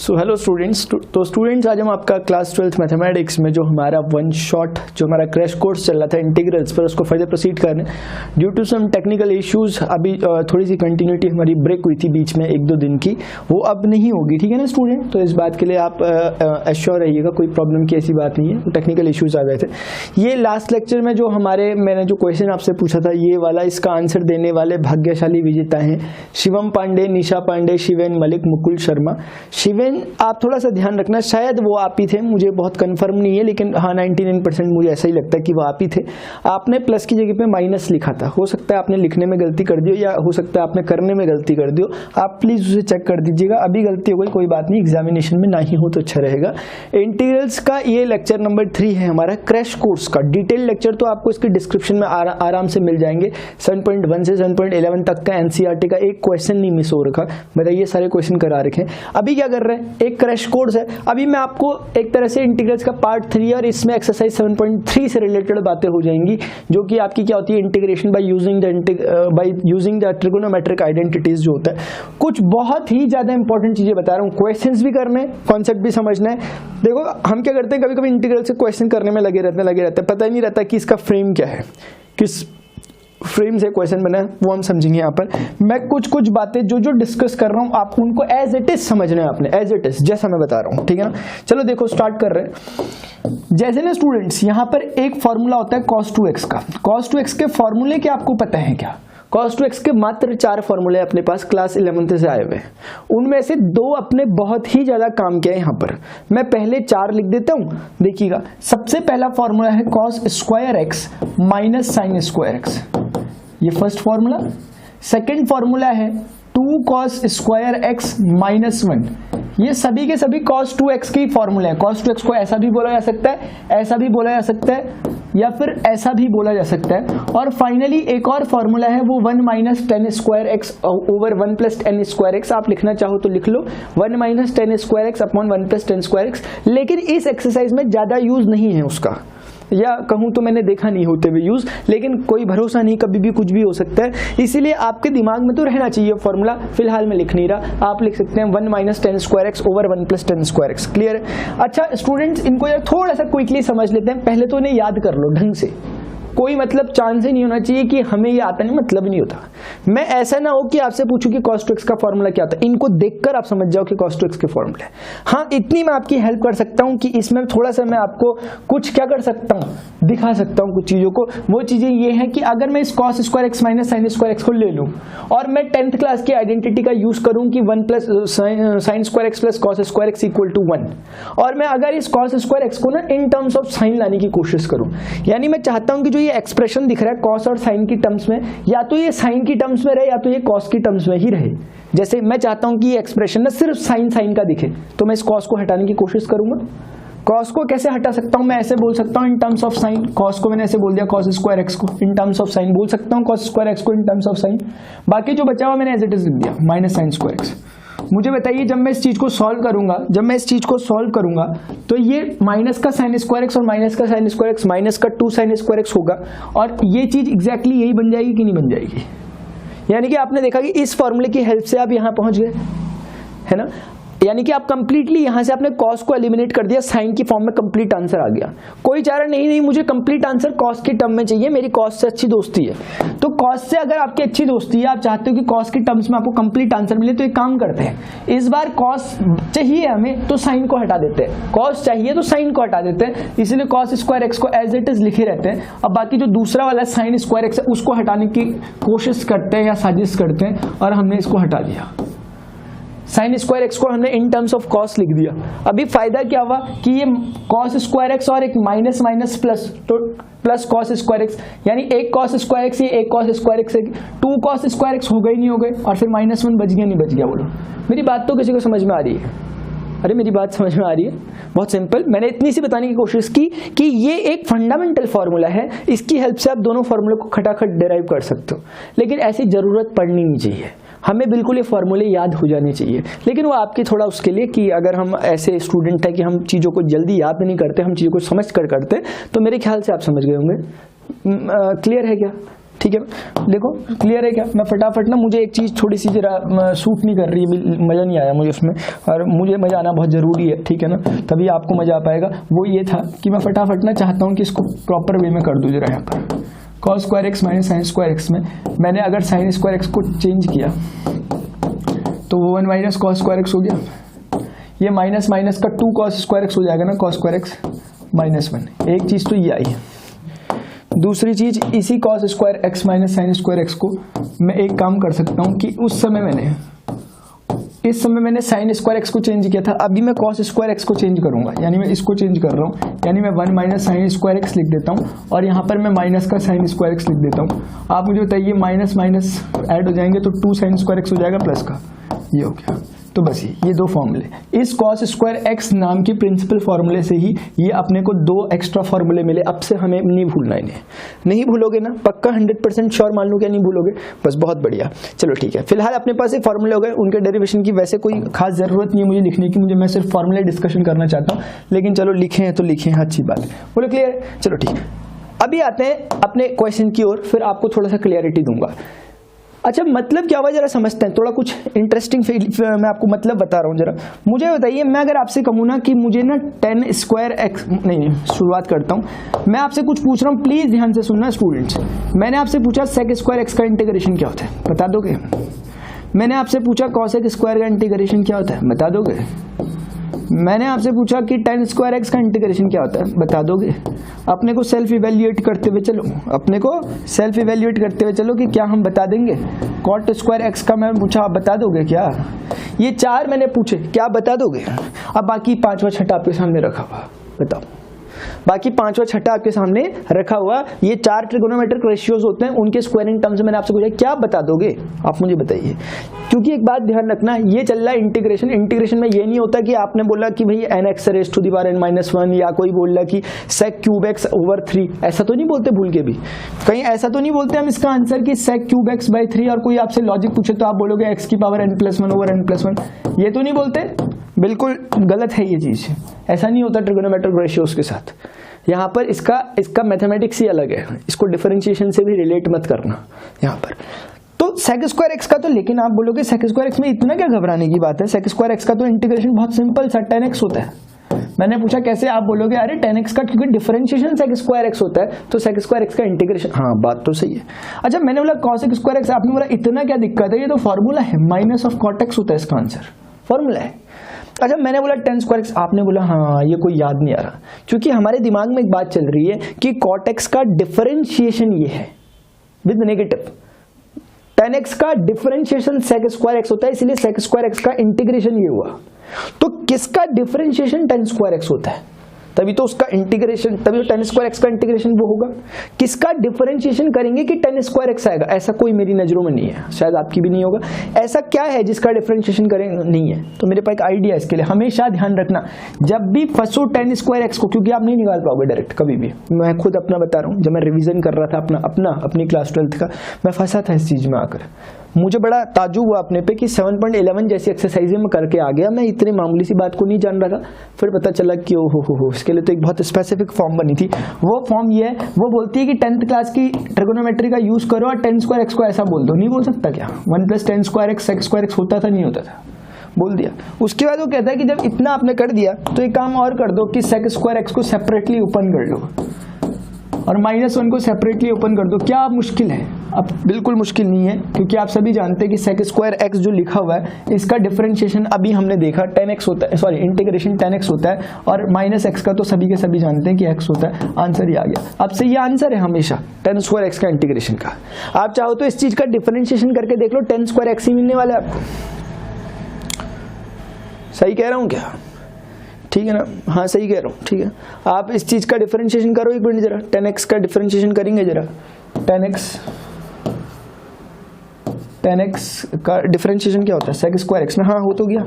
So hello students. तो students आज हम आपका क्लास 12th मैथमेटिक्स में जो हमारा वन शॉट जो हमारा क्रैश कोर्स चल रहा था इंटीग्रल्स पर, उसको फर्दर प्रोसीड करने due to some technical issues अभी थोड़ी सी कंटिन्यूटी हमारी ब्रेक हुई थी बीच में 1-2 दिन की, वो अब नहीं होगी। ठीक है ना स्टूडेंट? तो इस बात के लिए आप एश्योर रहिएगा, कोई प्रॉब्लम की ऐसी बात नहीं है, टेक्निकल इश्यूज आ गए थे। ये लास्ट लेक्चर में जो मैंने जो क्वेश्चन आपसे पूछा था ये वाला, इसका आंसर देने वाले भाग्यशाली विजेता हैं शिवम पांडे, निशा पांडे, शिवेन मलिक, मुकुल शर्मा। शिवेन आप थोड़ा सा ध्यान रखना, शायद वो आप ही थे, मुझे बहुत कंफर्म नहीं है, लेकिन हाँ 99% मुझे ऐसा ही लगता है कि वो आप ही थे। आपने प्लस की जगह पे माइनस लिखा था, हो सकता है आपने लिखने में गलती कर दी हो या हो सकता है आपने करने में गलती कर दी हो। आप प्लीज उसे चेक कर दीजिएगा, अभी गलती हो गई कोई बात नहीं, एग्जामिनेशन में ना ही हो तो अच्छा रहेगा। इंटीग्रल्स का ये लेक्चर नंबर 3 है हमारा क्रैश कोर्स का। डिटेल लेक्चर तो आपको इसके डिस्क्रिप्शन में आराम से मिल जाएंगे। 7.1 से 7.11 तक का एनसीईआरटी का एक क्वेश्चन नहीं मिस हो रखा, मेरा ये सारे क्वेश्चन करा रखे। अभी क्या कर रहे हैं, एक क्रैश कोर्स है। अभी मैं आपको एक तरह से इंटीग्रल्स का पार्ट 3 और इसमें एक्सरसाइज 7.3 से रिलेटेड बातें हो जाएंगी, जो कि आपकी क्या होती है, integration by using the trigonometric identities जो होता है। कुछ बहुत ही ज्यादा इंपॉर्टेंट चीजें बता रहा हूँ, क्वेश्चंस भी करने, कॉन्सेप्ट भी समझना है। देखो हम क्या करते हैं, कभी कभी इंटीग्रल से क्वेश्चन करने में लगे रहते हैं, पता ही नहीं रहता कि इसका फ्रेम क्या है, किस फ्रेम से क्वेश्चन बना है, वो हम समझेंगे। यहाँ पर मैं कुछ बातें जो डिस्कस कर रहा हूँ आपको उनको एज इट इज समझना है, आपने एज इट इज जैसा मैं बता रहा हूँ। ठीक है ना? चलो देखो स्टार्ट कर रहे हैं। जैसे ना स्टूडेंट्स, यहाँ पर एक फॉर्मूला होता है cos 2x का। cos 2x के फॉर्मूले क्या आपको पता है क्या? cos 2x के मात्र 4 फॉर्मूले अपने पास क्लास 11th से आए हुए हैं, उनमें से 2 अपने बहुत ही ज्यादा काम किया है। यहाँ पर मैं पहले 4 लिख देता हूं, देखिएगा। सबसे पहला फॉर्मूला है cos square x minus sine square x, ये फर्स्ट फॉर्मूला। सेकेंड फॉर्मूला है 2 cos स्क्वायर x माइनस 1, ये सभी के सभी cos 2x के ही फॉर्मूले हैं। cos 2x को ऐसा भी बोला जा सकता है, ऐसा भी बोला जा सकता है, या फिर ऐसा भी बोला जा सकता है। और फाइनली एक और फॉर्मूला है, वो 1 minus ten square x over 1 plus ten square x. आप लिखना चाहो तो लिख लो, 1 minus ten square x upon 1 plus ten square x. लेकिन इस एक्सरसाइज में ज्यादा यूज नहीं है उसका, या कहूं तो मैंने देखा नहीं होते हुए यूज, लेकिन कोई भरोसा नहीं, कभी भी कुछ भी हो सकता है, इसीलिए आपके दिमाग में तो रहना चाहिए फॉर्मूला। फिलहाल मैं लिख नहीं रहा, आप लिख सकते हैं 1 minus ten square x over 1 plus ten square x. Clear है? अच्छा स्टूडेंट्स, इनको यार थोड़ा सा क्विकली समझ लेते हैं, पहले तो इन्हें याद कर लो ढंग से। कोई मतलब चांस ही नहीं होना चाहिए कि हमें ये आता नहीं, मतलब नहीं होता। मैं ऐसा ना हो कि आपसे पूछूं कि cos 2x का फॉर्मूला क्या होता है, इनको देखकर आप समझ जाओ कि cos 2x के फॉर्मूला है। हाँ इतनी मैं आपकी हेल्प कर सकता हूं कि इसमें थोड़ा सा मैं आपको कुछ क्या कर सकता हूं, दिखा सकता हूं कुछ चीजों को। वो चीजें ये हैं कि अगर मैं इस cos square x minus sign square x को ले लूं और मैं 10th क्लास की आइडेंटिटी का यूज करूं कि 1 plus sine square x plus cos square x equal to 1, और मैं अगर इस cos स्क्वायर एक्स को ना इन टर्म्स ऑफ साइन लाने की कोशिश करूं, यानी मैं चाहता हूं कि जो ये एक्सप्रेशन दिख रहा है cos और साइन की टर्म्स में, या तो ये साइन की टर्म्स में रहे या तो ये cos की टर्म्स में ही रहे। जैसे मैं चाहता हूं कि ये एक्सप्रेशन ना सिर्फ साइन का दिखे, तो मैं इस cos को हटाने की कोशिश करूंगा। cos को कैसे हटा सकता हूं? मैं ऐसे बोल सकता हूं in terms of sine. cos को मैंने ऐसे बोल दिया, cos स्क्वायर एक्स को इन टर्म्स ऑफ साइन बोल सकता हूं, cos स्क्वायर एक्स को इन टर्म्स ऑफ साइन। बाकी जो बचा हुआ मैंने एज इट इज लिख दिया, माइनस साइन स्क्वायर एक्स। मुझे बताइए, जब मैं इस चीज को सॉल्व करूंगा, तो ये माइनस का साइन स्क्वायर एक्स और माइनस का साइन स्क्वायर एक्स माइनस का 2 साइन स्क्वायर एक्स होगा, और ये चीज एग्जैक्टली यही बन जाएगी कि नहीं बन जाएगी? यानी कि आपने देखा कि इस फॉर्मूले की हेल्प से आप यहां पहुंच गए, है ना? यानी कि आप कंप्लीटली यहां से आपने cos को एलिमिनेट कर दिया, साइन की फॉर्म में कंप्लीट आंसर आ गया। कोई चारा नहीं मुझे कंप्लीट आंसर cos की टर्म में चाहिए, मेरी cos से अच्छी दोस्ती है। तो cos से अगर आपकी अच्छी दोस्ती है, आप चाहते हो कि cos की टर्म्स में आपको कंप्लीट आंसर मिले, तो एक काम करते हैं, इस बार cos चाहिए हमें तो साइन को हटा देते हैं, cos चाहिए तो साइन को हटा देते हैं, इसीलिए cos स्क्वायर एक्स को एज इट इज लिखे रहते हैं। अब बाकी जो दूसरा वाला साइन स्क्वायर एक्स है उसको हटाने की कोशिश करते हैं या साजिश करते हैं, और हमने इसको हटा दिया। साइन स्क्वायर एक्स को हमने इन टर्म्स ऑफ cos लिख दिया। अभी फायदा क्या हुआ कि ये cos स्क्वायर एक्स और एक माइनस माइनस प्लस, तो प्लस cos स्क्वायर एक्स, यानी एक cos स्क्वायर एक्स, ये एक cos square x, 2 cos square x हो गए नहीं हो गए, और फिर -1 बच गया नहीं बच गया? बोलो मेरी बात तो किसी को समझ में आ रही है? अरे मेरी बात समझ में आ रही है? बहुत सिंपल, मैंने इतनी सी बताने की कोशिश की कि ये एक फंडामेंटल फॉर्मूला है, इसकी हेल्प से आप दोनों फॉर्मूले को खटाखट डिराइव कर सकते हो, लेकिन ऐसी जरूरत पड़नी नहीं चाहिए। हमें बिल्कुल ये फॉर्मूले याद हो जाने चाहिए, लेकिन वो आपकी थोड़ा उसके लिए कि अगर हम ऐसे स्टूडेंट हैं कि हम चीज़ों को जल्दी याद नहीं करते, हम चीज़ों को समझ कर करते, तो मेरे ख्याल से आप समझ गए होंगे। क्लियर है क्या? ठीक है, देखो क्लियर है क्या? मैं फटाफट ना, मुझे एक चीज़ थोड़ी सी जरा सूट नहीं कर रही है, मज़ा नहीं आया मुझे उसमें, और मुझे मज़ा आना बहुत ज़रूरी है, ठीक है ना, तभी आपको मज़ा आ पाएगा। वो ये था कि मैं फटाफट ना चाहता हूँ कि इसको प्रॉपर वे में कर दूँ जरा। यहाँ पर cos square x minus sign square x में मैंने अगर साइन स्क्वायर एक्स को चेंज किया तो वो 1 माइनस कॉस स्क्वायर एक्स हो गया, ये माइनस माइनस का 2 cos स्क्वायर एक्स हो जाएगा ना, cos स्क्वायर एक्स माइनस 1। एक चीज़ तो ये आई। दूसरी चीज, इसी cos square x minus sign square x को मैं एक काम कर सकता हूं कि उस समय इस समय मैंने साइन स्क्वायर एक्स को चेंज किया था, अभी मैं cos स्क्वायर एक्स को चेंज करूंगा, यानी मैं इसको चेंज कर रहा हूं, यानी मैं 1 माइनस साइन स्क्वायर एक्स लिख देता हूं और यहां पर मैं माइनस का साइन स्क्वायर एक्स लिख देता हूं। आप मुझे बताइए, माइनस माइनस ऐड हो जाएंगे तो 2 साइन स्क्वायर एक्स हो जाएगा प्लस का, ये हो गया। तो बस ये दो फॉर्मूले, इस cos स्क्वायर एक्स नाम के प्रिंसिपल फॉर्मूले से ही ये अपने को 2 एक्स्ट्रा फॉर्मूले मिले। अब से हमें नहीं भूलना इन्हें, नहीं भूलोगे ना, पक्का 100% श्योर मान लो, क्या नहीं भूलोगे? बस बहुत बढ़िया, चलो ठीक है। फिलहाल अपने पास ये फॉर्मूले हो गए, उनके डेरिवेशन की वैसे कोई खास जरूरत नहीं है मुझे लिखने की, मैं सिर्फ फॉर्मूले डिस्कशन करना चाहता हूँ, लेकिन चलो लिखे हैं तो लिखे हैं, अच्छी बात। बोलो क्लियर? चलो ठीक है, अभी आते हैं अपने क्वेश्चन की ओर, फिर आपको थोड़ा सा क्लियरिटी दूंगा। अच्छा, मतलब क्या हुआ जरा समझते हैं, थोड़ा कुछ इंटरेस्टिंग मैं आपको मतलब बता रहा हूँ। जरा मुझे बताइए, मैं अगर आपसे कहूँ ना कि मुझे ना 10 स्क्वायर एक्स, नहीं शुरुआत करता हूँ, मैं आपसे कुछ पूछ रहा हूँ, प्लीज ध्यान से सुनना स्टूडेंट्स। मैंने आपसे पूछा सेक स्क्वायर एक्स का इंटीग्रेशन क्या होता है, बता दोगे? मैंने आपसे पूछा कॉसेक स्क्वायर का इंटीग्रेशन क्या होता है, बता दोगे? मैंने आपसे पूछा कि 10 स्क्वायर एक्स का इंटीग्रेशन क्या होता है, बता दोगे? अपने को सेल्फ इवेल्युएट करते हुए चलो, अपने को सेल्फ इवेल्युएट करते हुए चलो कि क्या हम बता देंगे? कॉट स्क्वायर एक्स का मैं पूछा, आप बता दोगे क्या? ये 4 मैंने पूछे, क्या आप बता दोगे? अब बाकी 5वां छठा आपके सामने रखा हुआ, बताओ। बाकी 5वां छठा आपके सामने रखा हुआ, ये 4 ट्रिगोनोमेट्रिक रेशियोज होते हैं, उनके स्क्वायरिंग टर्म्स में मैंने आपसे पूछा, क्या आप बता दोगे? आप मुझे बताइए, क्योंकि एक बात ध्यान रखना, ये चल रहा है इंटीग्रेशन। इंटीग्रेशन में ये नहीं होता कि आपने बोला कि भाई nx raise to the power n-1, या कोई बोल रहा कि sec क्यूब x ओवर 3, ऐसा तो नहीं बोलते, भूल के भी कहीं ऐसा तो नहीं बोलते हम इसका आंसर कि sec क्यूब x बाई 3, और कोई आपसे लॉजिक पूछे तो आप बोलोगे x की पावर n+1 ओवर n+1, ये तो नहीं बोलते। बिल्कुल गलत है ये चीज, ऐसा नहीं होता ट्रिगोनोमेट्रिक रेशियोज के साथ। यहाँ पर इसका मैथमेटिक्स ही अलग है, इसको डिफरेंशिएशन से भी रिलेट मत करना यहाँ पर। तो सेक स्क्वायर एक्स का तो, लेकिन आप बोलोगे सेक स्क्वायर एक्स में इतना क्या घबराने की बात है? सेक स्क्वायर एक्स का तो इंटीग्रेशन बहुत सिंपल सा 10x होता है। मैंने पूछा कैसे, आप बोलोगे अरे 10x का, क्योंकि डिफरेंशिएशन सेक स्क्वायर एक्स होता है, तो सेक स्क्वायर एक्स का इंटीग्रेशन, हाँ बात तो सही है। अच्छा, मैंने बोला कॉसेक स्क्वायर एक्स, आपने बोला इतना क्या दिक्कत है, ये तो फॉर्मूला है, माइनस ऑफ कॉट एक्स होता है इसका आंसर, फॉर्मूला है। अच्छा, मैंने बोला 10 स्क्वायर एक्स, आपने बोला हाँ ये कोई याद नहीं आ रहा, क्योंकि हमारे दिमाग में एक बात चल रही है कि कॉट एक्स का डिफरेंशिएशन ये है विद नेगेटिव, 10x का डिफरेंशिएशन सेक स्क्वायर एक्स होता है, इसलिए सेक स्क्वायर एक्स का इंटीग्रेशन ये हुआ। तो किसका डिफरेंशिएशन 10 स्क्वायर एक्स होता है, तभी तो उसका इंटीग्रेशन, तभी तो 10 स्क्वायर एक्स का इंटीग्रेशन वो होगा। किसका डिफरेंशिएशन करेंगे कि 10 स्क्वायर एक्स आएगा, ऐसा कोई मेरी नजरों में नहीं है, शायद आपकी भी नहीं होगा। ऐसा क्या है जिसका डिफरेंशिएशन करेंगे, नहीं है। तो मेरे पास एक आइडिया है इसके लिए, हमेशा ध्यान रखना, जब भी फंसो 10 स्क्वायर एक्स को, क्योंकि आप नहीं निकाल पाओगे डायरेक्ट कभी भी। मैं खुद अपना बता रहा हूँ, जब मैं रिविजन कर रहा था अपनी क्लास 12th का, मैं फंसा था इस चीज में आकर। मुझे बड़ा ताजुब हुआ अपने पे कि 7.11 जैसी एक्सरसाइज में करके आ गया, मैं इतनी मामूली सी बात को नहीं जान रहा था। फिर पता चला कि ओ हो इसके लिए तो एक बहुत स्पेसिफिक फॉर्म बनी थी। वो फॉर्म ये है, वो बोलती है कि 10th क्लास की ट्रिगोनोमेट्री का यूज करो और 10 स्क्वायर एक्स को ऐसा बोल दो। नहीं बोल सकता क्या? 1 + 10 square x sec square x होता था, नहीं होता था, बोल दिया। उसके बाद वो कहता है कि जब इतना आपने कर दिया तो एक काम और कर दो कि सेक स्क्वायर एक्स को सेपरेटली ओपन कर लो और -1 को सेपरेटली ओपन कर दो। क्या मुश्किल है? अब बिल्कुल मुश्किल नहीं है, क्योंकि आप सभी जानते हैं कि सेक स्क्वायर एक्स जो लिखा हुआ है इसका डिफरेंशिएशन अभी हमने देखा 10x होता है, सॉरी इंटीग्रेशन 10x होता है, और -x का तो सभी के सभी जानते हैं कि x होता है। आंसर ही आ गया। अब से ये आंसर है हमेशा 10 स्क्वायर एक्स का इंटीग्रेशन का। आप चाहो तो इस चीज का डिफरेंशिएशन करके देख लो, 10 स्क्वायर एक्स ही मिलने वाला है आपको। सही कह रहा हूँ क्या? ठीक है ना? हाँ सही कह रहा हूँ, ठीक है। आप इस चीज का डिफरेंशिएशन करो एक मिनट जरा, 10x का डिफरेंशिएशन करेंगे जरा। 10x का डिफरेंशिएशन क्या होता है सेक स्क्वायर एक्स में? हाँ हो तो गया,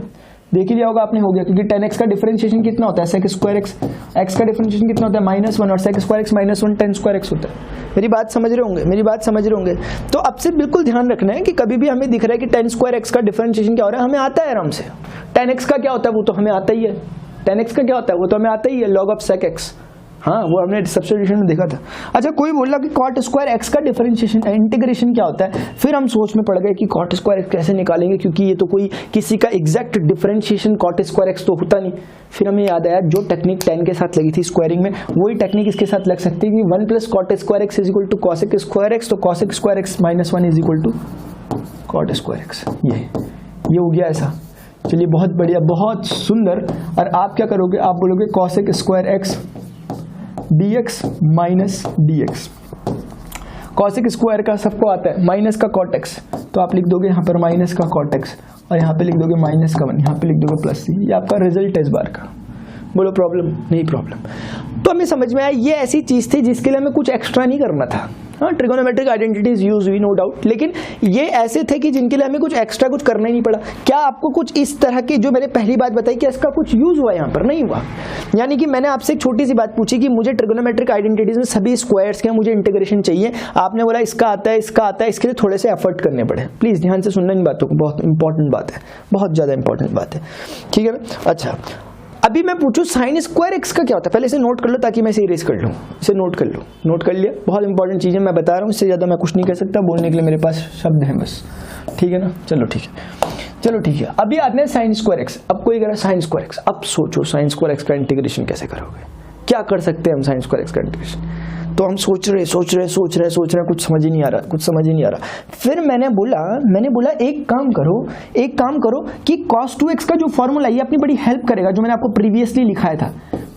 देख ही लिया होगा आपने, हो गया, क्योंकि 10x का डिफरेंशिएशन कितना होता है सेक स्क्वायर एक्स, x का डिफरेंशिएशन कितना होता है -1, और sec square x -1 10 square x होता है। मेरी बात समझ रहे होंगे, तो अब से बिल्कुल ध्यान रखना है कि कभी भी हमें दिख रहा है कि 10 स्क्वायर एक्स का डिफरेंशिएशन क्या हो रहा है, हमें आता है आराम से। 10x का क्या होता है वो तो हमें आता ही है, 10x का क्या होता है वो तो हमें आता ही है, log ऑफ सेक एक्स हाँ वो हमने सब्स्टिट्यूशन में देखा था। अच्छा कोई बोला कि कॉट स्क्वायर एक्स का डिफरेंशिएशन इंटीग्रेशन क्या होता है, फिर हम सोच में पड़ गए कि कॉट स्क्वायर एक्स कैसे निकालेंगे, क्योंकि ये तो कोई किसी का exact differentiation cot square x तो होता नहीं। फिर हमें याद आया जो टेक्निक tan के साथ लगी थी स्क्वायरिंग में, वही टेक्निक इसके साथ लग सकती है कि 1 plus cot square x is equal to cosec square x, तो cosec square x minus 1 is equal to cot square x. ये हो गया ऐसा। चलिए बहुत बढ़िया, बहुत सुंदर। और आप क्या करोगे, आप बोलोगे cosec square x dx minus dx। Cosec square का सबको आता है, माइनस का कॉट एक्स, तो आप लिख दोगे यहाँ पर माइनस का कॉट एक्स, और यहाँ पे लिख दोगे माइनस का 1, यहाँ पे लिख दोगे प्लस c। ये आपका रिजल्ट है इस बार का। बोलो प्रॉब्लम? नहीं प्रॉब्लम। तो हमें समझ में आया ये ऐसी चीज थी जिसके लिए हमें कुछ एक्स्ट्रा नहीं करना था। हाँ ट्रिगोनोमेट्रिक आइडेंटिटीज यूज हुई नो डाउट, लेकिन ये ऐसे थे कि जिनके लिए हमें कुछ एक्स्ट्रा कुछ करना ही नहीं पड़ा। क्या आपको कुछ इस तरह की जो मैंने पहली बात बताई कि इसका कुछ यूज हुआ यहाँ पर? नहीं हुआ। यानी कि मैंने आपसे एक छोटी सी बात पूछी कि मुझे ट्रिगोनोमेट्रिक आइडेंटिटीज में सभी स्क्वायर्स के मुझे इंटीग्रेशन चाहिए, आपने बोला इसका आता है, इसका आता है, इसके लिए थोड़े से एफर्ट करने पड़े। प्लीज ध्यान से सुनना इन बातों को, बहुत इंपॉर्टेंट बात है, बहुत ज्यादा इंपॉर्टेंट बात है, ठीक है ना। अच्छा अभी मैं पूछूं साइन स्क्वायर एक्स का क्या होता है, पहले इसे नोट कर लो ताकि मैं इसे इरेज कर लूं। इसे नोट कर लो, नोट कर लिया, बहुत इंपॉर्टेंट चीजें मैं बता रहा हूं, इससे ज्यादा मैं कुछ नहीं कह सकता, बोलने के लिए मेरे पास शब्द हैं बस, ठीक है ना। चलो ठीक है, चलो ठीक है। अभी आते हैं साइन स्क्वायर एक्स। अब कोई कह रहा है साइन स्क्वायर एक्स, अब सोचो साइन स्क्वायर एक्स का इंटीग्रेशन कैसे करोगे, क्या कर सकते हैं हम साइन स्क्वायर एक्स का इंटीग्रेशन। तो हम सोच रहे कुछ समझ ही नहीं आ रहा। फिर मैंने बोला एक काम करो कि cos 2x का जो फॉर्मूला ये अपनी बड़ी हेल्प करेगा, जो मैंने आपको प्रीवियसली लिखाया था।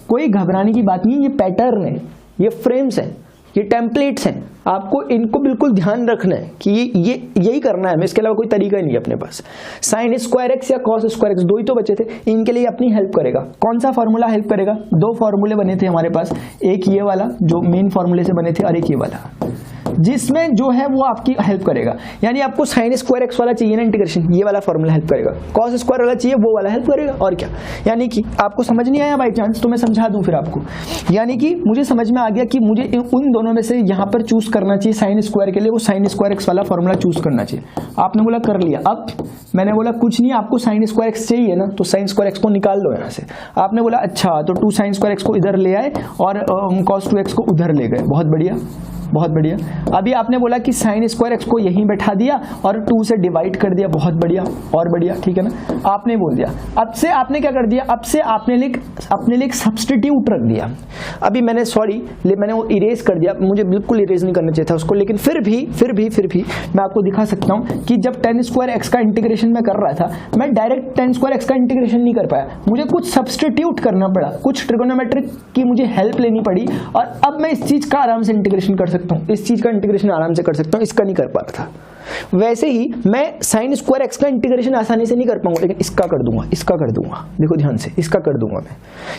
कोई घबराने की बात नहीं, ये पैटर्न है, ये फ्रेम्स है, ये टेम्पलेट्स हैं, आपको इनको बिल्कुल ध्यान रखना है कि ये यही करना है, इसके अलावा कोई तरीका नहीं है अपने पास। साइन स्क्वायर एक्स या कॉस स्क्वायर एक्स, दो ही तो बचे थे, इनके लिए अपनी हेल्प करेगा। कौन सा फॉर्मूला हेल्प करेगा? दो फॉर्मूले बने थे हमारे पास, एक ये वाला जो मेन फॉर्मूले से बने थे और एक ये वाला, जिसमें जो है वो आपकी हेल्प करेगा। यानी आपको साइन स्क्वायर एक्स वाला चाहिए ना इंटीग्रेशन, ये वाला फॉर्मूला हेल्प करेगा। कॉस स्क्वायर वाला चाहिए, वो वाला हेल्प करेगा। और क्या, यानी कि आपको समझ नहीं आया बाई चांस तो मैं समझा दूं फिर आपको। यानी कि मुझे समझ में आ गया कि मुझे उन दोनों में से यहाँ पर चूज करना चाहिए साइन स्क्वायर के लिए, वो साइन स्क्वायर एक्स वाला फॉर्मूला चूज करना चाहिए। आपने बोला कर लिया। अब मैंने बोला कुछ नहीं, आपको साइन स्क्वायर एक्स चाहिए ना, तो साइन स्क्वायर एक्स को निकाल लो यहाँ से। आपने बोला अच्छा, तो 2 साइन स्क्वायर एक्स को इधर ले आए और cos 2x को उधर ले गए। बहुत बढ़िया, बहुत बढ़िया। अभी आपने बोला कि साइन स्क्वायर एक्स को यहीं बैठा दिया और 2 से डिवाइड कर दिया। बहुत बढ़िया और बढ़िया, ठीक है ना। आपने बोल दिया, अब से आपने क्या कर दिया, अब से आपने अपने लिए सब्स्टिट्यूट रख दिया। अभी मैंने मैंने वो इरेज कर दिया, मुझे बिल्कुल इरेज नहीं करना चाहिए था उसको, लेकिन फिर भी मैं आपको दिखा सकता हूं कि जब tan स्क्वायर एक्स का इंटीग्रेशन में कर रहा था, मैं डायरेक्ट tan स्क्वायर एक्स का इंटीग्रेशन नहीं कर पाया, मुझे कुछ सब्स्टिट्यूट करना पड़ा, कुछ ट्रिगोनोमेट्रिक की मुझे हेल्प लेनी पड़ी, और अब मैं इस चीज का आराम से इंटीग्रेशन कर सकता हूं, इस चीज का इंटीग्रेशन आराम से कर सकता हूं, इसका नहीं कर पा रहा था। वैसे ही मैं साइन स्क्वायर एक्स का इंटीग्रेशन आसानी से नहीं कर पाऊंगा, लेकिन इसका कर दूंगा, देखो ध्यान से, इसका कर दूंगा मैं।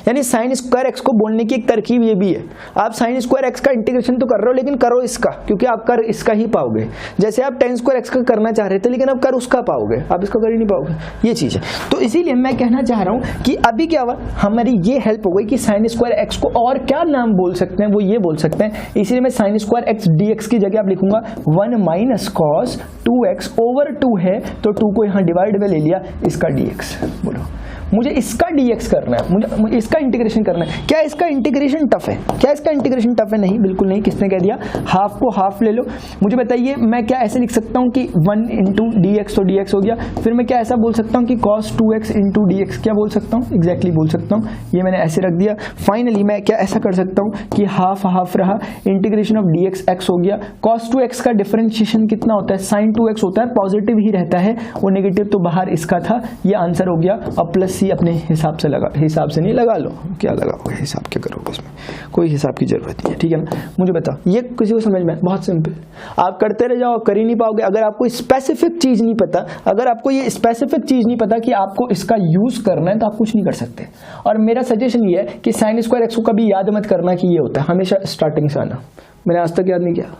यानी साइन स्क्वायर एक्स को बोलने की एक तरकीब ये भी है, आप साइन स्क्वायर एक्स का इंटीग्रेशन तो कर रहे हो, लेकिन करो इसका, क्योंकि आप कर इसका ही पाओगे। जैसे आप tan स्क्वायर एक्स का करना चाह रहे थे, लेकिन आप कर उसका पाओगे, आप इसका कर ही नहीं पाओगे, ये चीज है। तो इसीलिए मैं कहना चाह रहा हूं कि अभी क्या हुआ, हमारी ये हेल्प हो गई कि साइन स्क्वायर एक्स को और क्या नाम बोल सकते हैं, वो ये बोल सकते हैं। इसीलिए मैं साइन स्क्वायर एक्स dx की जगह आप लिखूंगा 1 माइनस कॉस 2x ओवर 2 है, तो 2 को यहां डिवाइड में ले लिया, इसका dx। बोलो, मुझे इसका dx करना है, मुझे इसका इंटीग्रेशन करना है। क्या इसका इंटीग्रेशन टफ है? क्या इसका इंटीग्रेशन टफ है? नहीं, बिल्कुल नहीं। किसने कह दिया? हाफ को हाफ ले लो। मुझे बताइए, मैं क्या ऐसे लिख सकता हूं कि 1 इंटू dx, तो dx हो गया। फिर मैं क्या ऐसा बोल सकता हूं कि cos 2x इंटू dx, क्या बोल सकता हूं? एग्जैक्टली बोल सकता हूं, ये मैंने ऐसे रख दिया। फाइनली मैं क्या ऐसा कर सकता हूं कि हाफ हाफ रहा, इंटीग्रेशन ऑफ dx x हो गया। cos 2x का डिफरेंशिएशन कितना होता है? sin 2x होता है, पॉजिटिव ही रहता है, वो नेगेटिव तो बाहर इसका था, ये आंसर हो गया। और प्लस सी अपने हिसाब से लगा, हिसाब से नहीं लगा लो, क्या लगाओगे, हिसाब क्या करोगे, इसमें कोई हिसाब की जरूरत नहीं है, ठीक है ना। मुझे बताओ, ये किसी को समझ में? बहुत सिंपल, आप करते रह जाओ, कर ही नहीं पाओगे। अगर आपको स्पेसिफिक चीज नहीं पता, अगर आपको ये स्पेसिफिक चीज नहीं पता कि आपको इसका यूज करना है, तो आप कुछ नहीं कर सकते। और मेरा सजेशन ये है कि साइन स्क्वायर एक्स को कभी याद मत करना कि ये होता है, हमेशा स्टार्टिंग से आना। मैंने आज तक याद नहीं किया।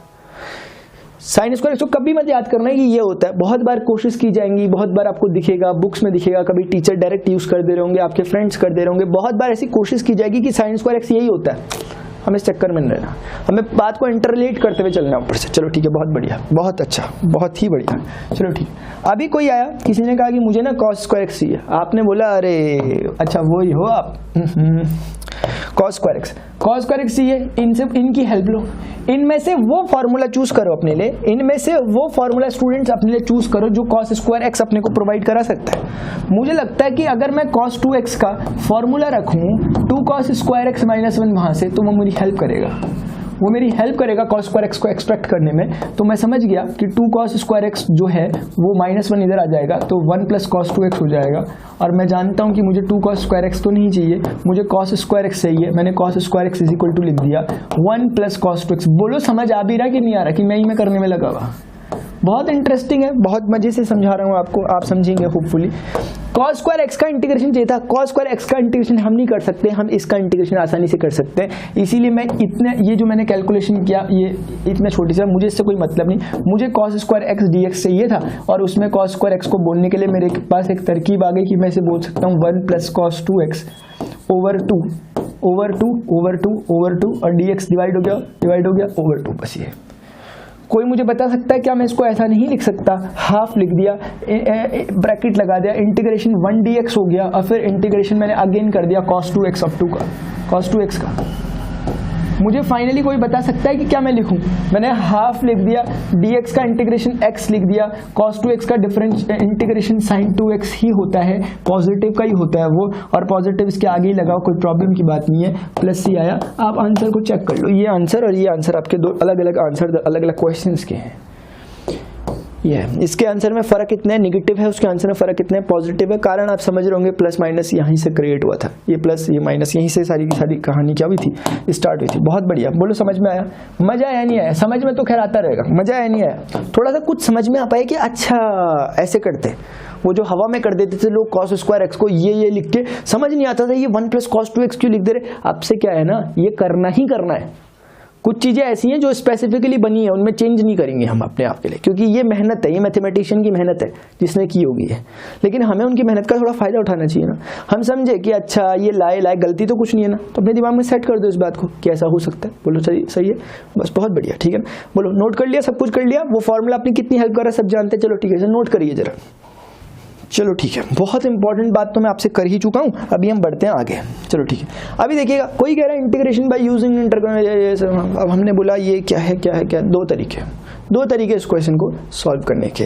साइन स्क्वायर एक्स को कभी मत याद करना है कि ये होता है। बहुत बार कोशिश की जाएंगी, बहुत बार आपको दिखेगा, बुक्स में दिखेगा, कभी टीचर डायरेक्ट यूज कर दे रहे होंगे, आपके फ्रेंड्स कर दे रहे होंगे, बहुत बार ऐसी कोशिश की जाएगी कि साइन स्क्वायर एक्स यही होता है। हमें इस चक्कर में नहीं रहना, हमें बात को इंटरलेट करते हुए चलना ऊपर से। चलो ठीक है, बहुत बढ़िया, बहुत अच्छा, बहुत ही बढ़िया। चलो ठीक, अभी कोई आया, किसी ने कहा कि मुझे ना cos स्क्वायर एक्स चाहिए। आपने बोला अरे अच्छा वही हो आप, cos square x, cos square x ये इनसे इनकी हेल्प लो, इनमें से वो फॉर्मूला चूज करो अपने लिए, इनमें से वो फॉर्मूला स्टूडेंट्स अपने लिए चूज करो जो cos स्क्वायर एक्स अपने को प्रोवाइड करा सकता है। मुझे लगता है कि अगर मैं cos 2x का फॉर्मूला रखूं 2 cos स्क्वायर एक्स माइनस 1 वहां से, तो वो मेरी हेल्प करेगा, वो मेरी हेल्प करेगा cos स्क्वायर एक्स को एक्सट्रैक्ट करने में। तो मैं समझ गया कि 2 cos स्क्वायर एक्स जो है वो -1 इधर आ जाएगा, तो 1 + cos 2x हो जाएगा। और मैं जानता हूं कि मुझे 2 cos स्क्वायर एक्स तो नहीं चाहिए, मुझे cos स्क्वायर एक्स चाहिए। मैंने cos स्क्वायर एक्स = लिख दिया 1 + cos 2x। बोलो समझ आ भी रहा कि नहीं आ रहा कि मैं ही में करने में लगा हुआ? बहुत इंटरेस्टिंग है, बहुत मजे से समझा रहा हूँ आपको, आप समझेंगे होपफुली। cos स्क्वायर एक्स का इंटीग्रेशन चाहिए था, cos स्क्वायर एक्स का इंटीग्रेशन हम नहीं कर सकते, हम इसका इंटीग्रेशन आसानी से कर सकते हैं। इसीलिए मैं इतने ये जो मैंने कैलकुलेशन किया ये इतना छोटी सा, मुझे इससे कोई मतलब नहीं, मुझे cos स्क्वायर एक्स dx चाहिए था। और उसमें cos स्क्वायर एक्स को बोलने के लिए मेरे पास एक तरकीब आ गई कि मैं इसे बोल सकता हूँ 1 + cos 2x / 2 और dx डिवाइड हो गया ओवर 2। बस ये कोई मुझे बता सकता है क्या मैं इसको ऐसा नहीं लिख सकता? हाफ लिख दिया, ब्रैकेट लगा दिया, इंटीग्रेशन 1 dx हो गया, और फिर इंटीग्रेशन मैंने अगेन कर दिया cos 2x अप टू का cos 2x का। मुझे फाइनली कोई बता सकता है कि क्या मैं लिखूं? मैंने हाफ लिख दिया, dx का इंटीग्रेशन x लिख दिया, cos 2x का डिफरेंस इंटीग्रेशन sin 2x ही होता है, पॉजिटिव का ही होता है वो, और पॉजिटिव इसके आगे ही लगाओ, कोई प्रॉब्लम की बात नहीं है। प्लस सी आया, आप आंसर को चेक कर लो, ये आंसर और ये आंसर आपके दो अलग अलग आंसर अलग अलग क्वेश्चंस के हैं। ये इसके आंसर में फर्क कितना है, नेगेटिव है, उसके आंसर में फर्क कितना है, पॉजिटिव है। कारण आप समझ रहे होंगे, प्लस माइनस यहीं से क्रिएट हुआ था, ये प्लस ये माइनस यहीं से सारी की सारी कहानी क्या हुई थी, स्टार्ट हुई थी। बहुत बढ़िया, बोलो समझ में आया? मजा आया नहीं आया? समझ में तो खैर आता रहेगा, मजा आया नहीं आया? थोड़ा सा कुछ समझ में आ पाए कि अच्छा ऐसे करते, वो जो हवा में कर देते थे लोग cos स्क्वायर एक्स को ये लिख के, समझ नहीं आता था ये 1 + cos 2x क्यों लिख दे रहे। आपसे क्या है ना, ये करना ही करना है। कुछ चीजें ऐसी हैं जो स्पेसिफिकली बनी है, उनमें चेंज नहीं करेंगे हम अपने आप के लिए, क्योंकि ये मेहनत है, ये मैथमेटिशियन की मेहनत है जिसने की होगी है। लेकिन हमें उनकी मेहनत का थोड़ा फायदा उठाना चाहिए ना। हम समझे कि अच्छा ये लाए गलती तो कुछ नहीं है ना, तो अपने दिमाग में सेट कर दो इस बात को कि ऐसा हो सकता है। बोलो सही है, बस बहुत बढ़िया, ठीक है ना। बोलो नोट कर लिया, सब कुछ कर लिया, वो फॉर्मूला अपनी कितनी हेल्प कर रहा है सब जानते हैं। चलो ठीक है, नोट करिए जरा। चलो ठीक है, बहुत इंपॉर्टेंट बात तो मैं आपसे कर ही चुका हूं, अभी हम बढ़ते हैं आगे। चलो ठीक है, अभी देखिएगा, कोई कह रहा है इंटीग्रेशन बाय यूजिंग इंटरकनेक्शन। अब हमने बोला ये क्या है, दो तरीके इस क्वेश्चन को सॉल्व करने के,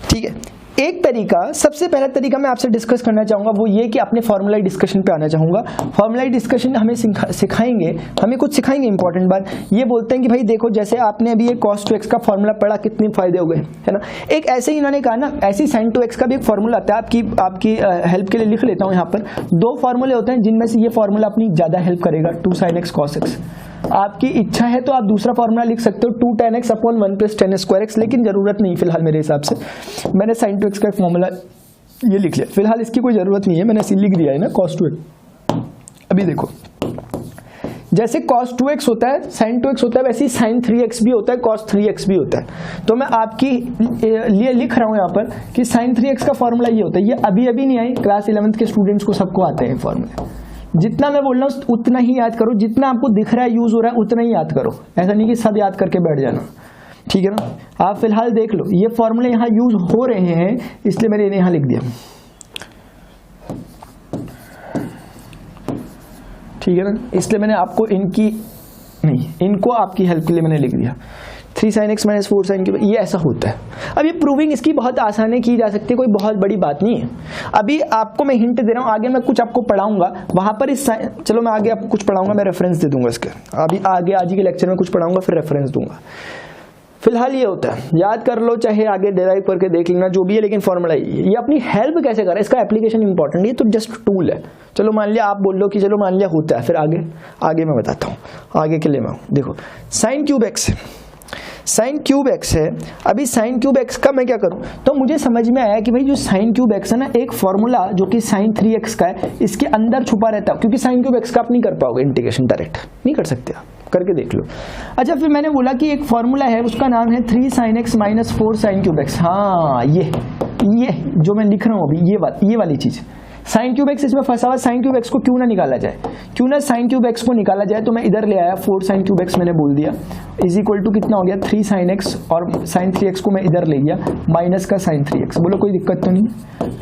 ठीक है। एक तरीका, सबसे पहला तरीका मैं आपसे डिस्कस करना चाहूंगा वो ये कि अपने फॉर्मूला डिस्कशन पे आना चाहूंगा। फॉर्मूला डिस्कशन हमें सिखाएंगे, हमें कुछ सिखाएंगे। इंपॉर्टेंट बात ये बोलते हैं कि भाई देखो, जैसे आपने अभी ये cos 2x का फॉर्मूला पढ़ा, कितने फायदे हो गए, है ना। एक ऐसे ही इन्होंने कहा ना, ऐसी sin 2x का भी एक फॉर्मूला आता है, आपकी हेल्प के लिए लिख लेता हूँ यहाँ पर। 2 फॉर्मूले होते हैं जिनमें से ये फॉर्मूला अपनी ज्यादा हेल्प करेगा, 2 sin x cos x। आपकी इच्छा है तो आप दूसरा फॉर्मूला लिख सकते हो 2 tan x / 1 + tan square x, लेकिन जरूरत नहीं फिलहाल मेरे हिसाब से। मैंने sin 2x का फॉर्मूला ये लिख लिया, फिलहाल इसकी कोई जरूरत नहीं है, मैंने इसे लिख दिया है ना cos 2x। अभी देखो, जैसे cos 2x होता है, sin 2x होता है, वैसे ही sin 3x भी होता है, cos 3x भी होता है। तो मैं आपकी लिए लिख रहा हूं यहाँ पर कि sin 3x का फॉर्मूला ये होता है। ये अभी नहीं आई, क्लास 11th के स्टूडेंट्स को सबको आते हैं फॉर्मूले। जितना मैं बोल रहा हूँ उतना ही याद करो, जितना आपको दिख रहा है यूज हो रहा है उतना ही याद करो, ऐसा नहीं कि सब याद करके बैठ जाना, ठीक है ना। आप फिलहाल देख लो, ये फॉर्मूले यहाँ यूज हो रहे हैं, इसलिए मैंने इन्हें यहाँ लिख दिया, ठीक है ना। इसलिए मैंने आपको इनको आपकी हेल्प के लिए मैंने लिख दिया। 3 sin x - 4 sin q, ये ऐसा होता है। अब ये प्रूविंग इसकी बहुत आसानी की जा सकती है, कोई बहुत बड़ी बात नहीं है। अभी आपको मैं हिंट दे रहा हूँ, आगे मैं कुछ आपको पढ़ाऊंगा, वहां पर चलो मैं आगे आपको कुछ पढ़ाऊंगा, मैं रेफरेंस दे दूंगा इसके। अभी आगे आज के लेक्चर में कुछ पढ़ाऊंगा, फिर रेफरेंस दूंगा। फिलहाल ये होता है, याद कर लो, चाहे आगे डिराइव करके देख लेना जो भी है, लेकिन फॉर्मूला ये अपनी हेल्प कैसे करे, इसका एप्लीकेशन इंपॉर्टेंट, ये तो जस्ट टूल है। चलो मान लिया, आप बोल लो कि चलो मान लिया होता है, फिर आगे मैं बताता हूँ, आगे के लिए मैं देखो sin क्यूब एक्स है। अभी sin क्यूब एक्स का मैं क्या करूं, तो मुझे समझ में आया कि भाई जो sin क्यूब एक्स है ना, एक फॉर्मूला जो कि sin 3x का है, इसके अंदर छुपा रहता है, क्योंकि sin क्यूब एक्स का आप नहीं कर पाओगे इंटीग्रेशन, डायरेक्ट नहीं कर सकते, आप करके देख लो। अच्छा, फिर मैंने बोला कि एक फॉर्मूला है, उसका नाम है 3 sin x - 4 sin cube x. हाँ, ये जो मैं लिख रहा हूं अभी, ये वाली चीज, साइन क्यूब एक्स इसमें फंसा हुआ, साइन क्यूब एक्स को क्यों ना निकाला जाए, क्यों ना साइन क्यूब एक्स को निकाला जाए। तो मैं इधर ले आया 4 साइन क्यूब एक्स मैंने बोल दिया इज इक्वल टू कितना हो गया 3 साइन एक्स, और साइन 3x को मैं इधर ले गया माइनस का साइन 3x। बोलो कोई दिक्कत तो नहीं,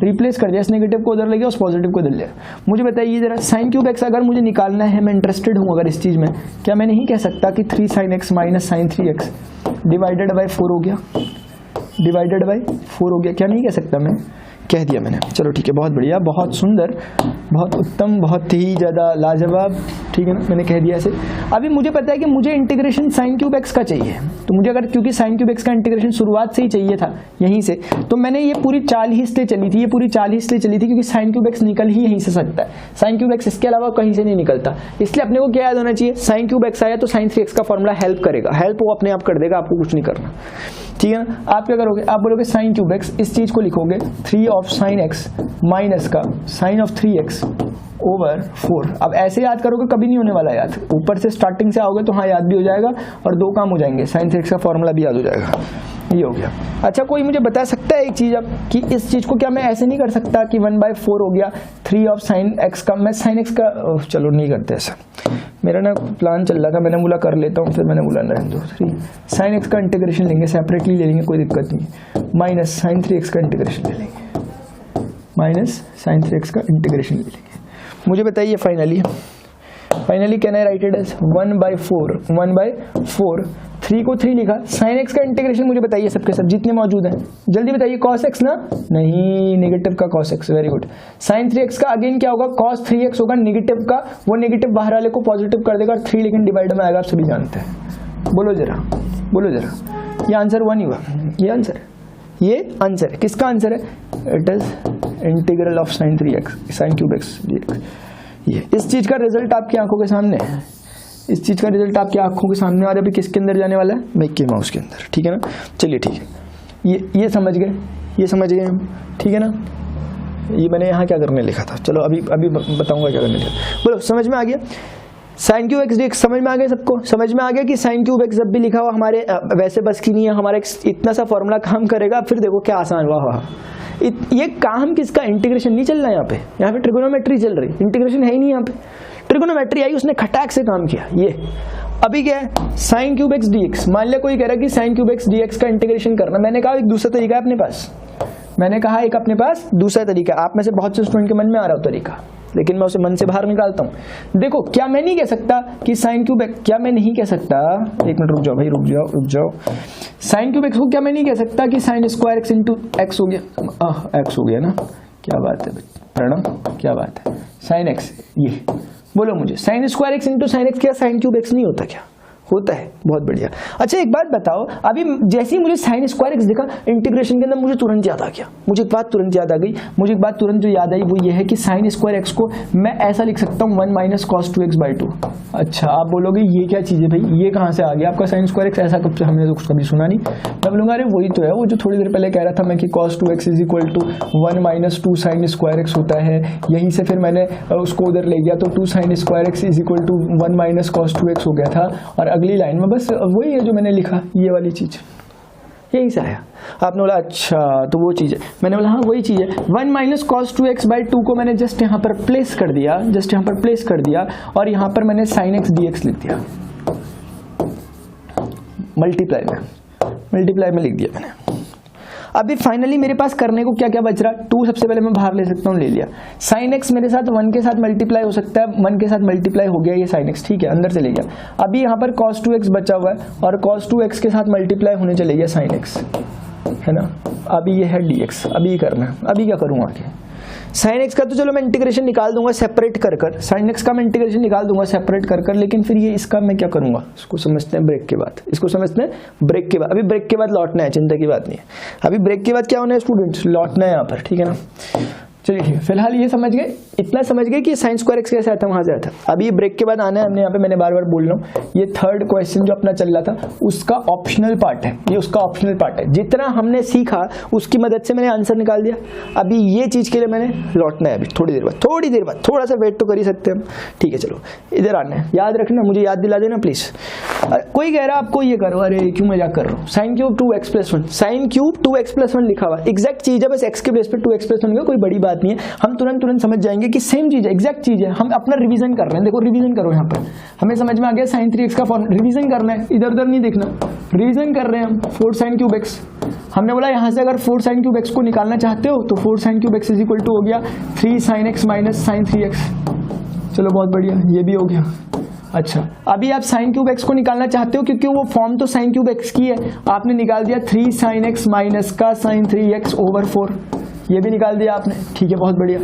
रिप्लेस कर दिया, इस नेगेटिव को उधर ले गया, उस पॉजिटिव को इधर ले गया। मुझे बताइए जरा साइन क्यूब एक्स अगर मुझे निकालना है, मैं इंटरेस्टेड हूँ अगर इस चीज में, क्या मैं नहीं कह सकता कि 3 sine x minus sine 3x divided by 4 हो गया, डिवाइडेड बाई 4 हो गया, क्या नहीं कह सकता मैं, कह दिया मैंने। चलो ठीक है, बहुत बढ़िया, बहुत सुंदर, बहुत उत्तम, बहुत ही ज़्यादा लाजवाब, ठीक है ना, मैंने कह दिया ऐसे। अभी मुझे पता है कि मुझे इंटीग्रेशन साइन क्यूब एक्स का चाहिए, तो मुझे अगर क्योंकि साइन क्यूब एक्स का इंटीग्रेशन शुरुआत से ही चाहिए था यहीं से, तो मैंने ये पूरी चाल ही इसलिए चली थी, ये पूरी चाल ही इसलिए चली थी क्योंकि साइन क्यूब एक्स निकल ही यहीं से सकता है, साइन क्यूब एक्स इसके अलावा कहीं से नहीं निकलता। इसलिए अपने को क्या याद होना चाहिए, साइन क्यूब एक्स आया तो साइन 3x का फॉर्मूला हेल्प करेगा, हेल्प वो अपने आप कर देगा, आपको कुछ नहीं करना, ठीक है ना। आप क्या करोगे, आप बोलोगे साइन क्यूब एक्स, इस चीज को लिखोगे 3 ऑफ साइन एक्स माइनस का साइन ऑफ 3x ओवर 4। अब ऐसे याद करोगे कभी नहीं होने वाला याद, ऊपर से स्टार्टिंग से आओगे तो हाँ याद भी हो जाएगा और 2 काम हो जाएंगे, साइन 3x का फॉर्मूला भी याद हो जाएगा, ये हो गया। अच्छा कोई मुझे बता सकता है एक चीज अब कि इस चीज को क्या मैं ऐसे नहीं कर सकता कि 1/4 हो गया 3 ऑफ साइन एक्स का, मैं साइन एक्स का चलो नहीं करते ऐसा, मेरा ना प्लान चल रहा था, मैंने बोला कर लेता हूँ, फिर मैंने बोला रहने दो, 3 साइन एक्स का इंटीग्रेशन लेंगे, सेपरेटली ले लेंगे, कोई दिक्कत नहीं, माइनस साइन 3x का इंटीग्रेशन ले लेंगे, माइनस साइन 3x का इंटीग्रेशन ले लेंगे। मुझे बताइए finally can I write it as 1/4 3 को 3 लिखा, साइन एक्स का इंटीग्रेशन मुझे बताइए सबके सब जितने मौजूद हैं, जल्दी बताइए, कॉस एक्स ना, नहीं नेगेटिव का cos x, very good. Sine 3x का अगेन क्या होगा, कॉस 3x होगा, नेगेटिव का, वो नेगेटिव बाहर वाले को पॉजिटिव कर देगा, 3 लेकिन डिवाइड में आएगा, आप सभी जानते हैं। बोलो जरा, ये आंसर 1 ही हुआ, ये आंसर है, किसका आंसर है, it is integral of sine 3x sine cube x dx। ये इस चीज का रिजल्ट आपकी आंखों के सामने है, इस चीज का रिजल्ट आपकी आंखों के सामने, और अभी किसके अंदर जाने वाला है, मिकी माउस के अंदर, ठीक है ना। चलिए ठीक है, ये समझ गए हम, ठीक है ना। ये मैंने यहाँ क्या करने लिखा था, चलो अभी बताऊंगा क्या करने लिखा, बोलो समझ में आ गया। साइन क्यूब एक्स dx समझ में आ गया सबको, समझ में आ गया कि साइन क्यूब एक्स जब भी लिखा हुआ हमारे वैसे बस की नहीं है, हमारा इतना सा फॉर्मूला काम करेगा, फिर देखो क्या आसान हुआ। ये काम किसका, इंटीग्रेशन नहीं चल रहा है यहाँ पे ट्रिगोनोमेट्री चल रही, इंटीग्रेशन है ही नहीं यहाँ पे, ट्रिगोनोमेट्री आई उसने खटाक से काम किया। ये अभी क्या है, साइन क्यूब एक्स dx, मान लिया कोई कह रहा है कि साइन क्यूब एक्स dx का इंटीग्रेशन करना, मैंने कहा एक दूसरा तरीका है अपने पास, मैंने कहा एक अपने पास दूसरा तरीका, आप में से बहुत से स्टूडेंट के मन में आ रहा हो तरीका, लेकिन मैं उसे मन से बाहर निकालता हूं। देखो क्या मैं नहीं कह सकता कि साइन क्यूब एक्स, क्या मैं नहीं कह सकता, एक मिनट रुक जाओ भाई, रुक जाओ, साइन क्यूब एक्स को क्या मैं नहीं कह सकता कि sign square x into x हो गया, एक्स हो गया ना, क्या बात है प्रणव, क्या बात है, साइन एक्स, ये बोलो मुझे sign square x into sine x क्या साइन क्यूब एक्स नहीं होता, क्या होता है, बहुत बढ़िया। अच्छा एक बात बताओ, अभी जैसे ही मुझे साइन स्क्वायर एक्स दिखा इंटीग्रेशन के अंदर, मुझे तुरंत याद आ गया, मुझे एक बात तुरंत याद आ गई, मुझे एक बात तुरंत जो याद आई वो ये है कि साइन स्क्वायर एक्स को मैं ऐसा लिख सकता हूँ 1 माइनस कॉस 2x/2। अच्छा आप बोलोगे ये क्या चीज़ है भाई, ये कहाँ से आ गया आपका साइन स्क्वायर एक्स, ऐसा कब हमने तो कभी सुना नहीं। मैं बोलूँगा अरे वही तो है, वो जो थोड़ी देर पहले कह रहा था मैं कि cos 2x is equal to 1 minus 2 sine square x होता है, यहीं से फिर मैंने उसको उधर ले गया तो 2 sine square x is equal to 1 minus cos 2x हो गया था, और अगली लाइन में बस वही है जो मैंने लिखा, ये वाली चीज यहीं से आया। आपने बोला अच्छा तो वो चीज है, मैंने बोला हाँ वही चीज है, 1 माइनस कॉस 2x/2 को मैंने जस्ट यहाँ पर प्लेस कर दिया, और यहाँ पर मैंने साइन एक्स dx लिख दिया, मल्टीप्लाई में लिख दिया मैंने। अभी फाइनली मेरे पास करने को क्या क्या बच रहा, 2 सबसे पहले मैं बाहर ले सकता हूँ, ले लिया, साइन एक्स मेरे साथ 1 के साथ मल्टीप्लाई हो सकता है, 1 के साथ मल्टीप्लाई हो गया ये साइन एक्स, ठीक है अंदर चले गया। अभी यहाँ पर cos 2x बचा हुआ है, और cos 2x के साथ मल्टीप्लाई होने चले गया साइन एक्स, है ना। अभी ये है dx, अभी ये करना है, अभी क्या करूँगा आगे, साइन एक्स का तो चलो मैं इंटीग्रेशन निकाल दूंगा सेपरेट कर, साइन एक्स का मैं इंटीग्रेशन निकाल दूंगा सेपरेट कर, लेकिन फिर ये इसका मैं क्या करूंगा, इसको समझते हैं ब्रेक के बाद, अभी ब्रेक के बाद लौटना है, चिंता की बात नहीं है, अभी ब्रेक के बाद क्या होना है स्टूडेंट्स, लौटना है यहाँ पर, ठीक है ना। चलिए फिलहाल ये समझ गए, इतना समझ गए कि साइन स्क्वायर एक्स कैसे आता है, वहां से आता है। अभी ब्रेक के बाद आना है हमने, यहाँ पे मैंने बार बार बोल रहा हूँ, ये 3rd क्वेश्चन जो अपना चल रहा था उसका ऑप्शनल पार्ट है, ये उसका ऑप्शनल पार्ट है, जितना हमने सीखा उसकी मदद से मैंने आंसर निकाल दिया। अभी ये चीज के लिए मैंने लौटना है, अभी थोड़ी देर बाद थोड़ा सा वेट तो कर ही सकते हैं हम, ठीक है। चलो इधर आना है, याद रखना, मुझे याद दिला देना प्लीज। कोई कह रहा है आपको ये करो, अरे क्यों मजाक कर रहा हूँ, sine cube 2x+1, sine cube 2x+1 लिखा हुआ एग्जैक्ट चीज है, बस x के बेस पे 2x+1 का कोई बड़ी बात आती हैं, हम तुरंत समझ जाएंगे कि सेम चीज़ है, एग्जैक्ट चीज़ है, हम अपना रिवीजन कर रहे हैं। देखो रिवीजन करो, यहाँ पर हमें समझ में आ गया sin 3x का फॉर्म, रिवीजन करना है, इधर उधर नहीं देखना, रिवीजन कर रहे हैं हम। 4 sin क्यूब x, हमने बोला यहाँ से अगर 4 sin क्यूब x को निकालना चाहते हो तो 4 sin cube x is equal to हो गया 3 sin x minus sin 3x। चलो बहुत बढ़िया, ये भी हो गया। अच्छा, अभी आप sin क्यूब x को निकालना चाहते हो क्योंकि वो फॉर्म तो sin क्यूब x की है, आपने निकाल दिया 3 sin x माइनस का sin 3x ओवर 4, ये भी निकाल दिया आपने। ठीक है, बहुत बढ़िया।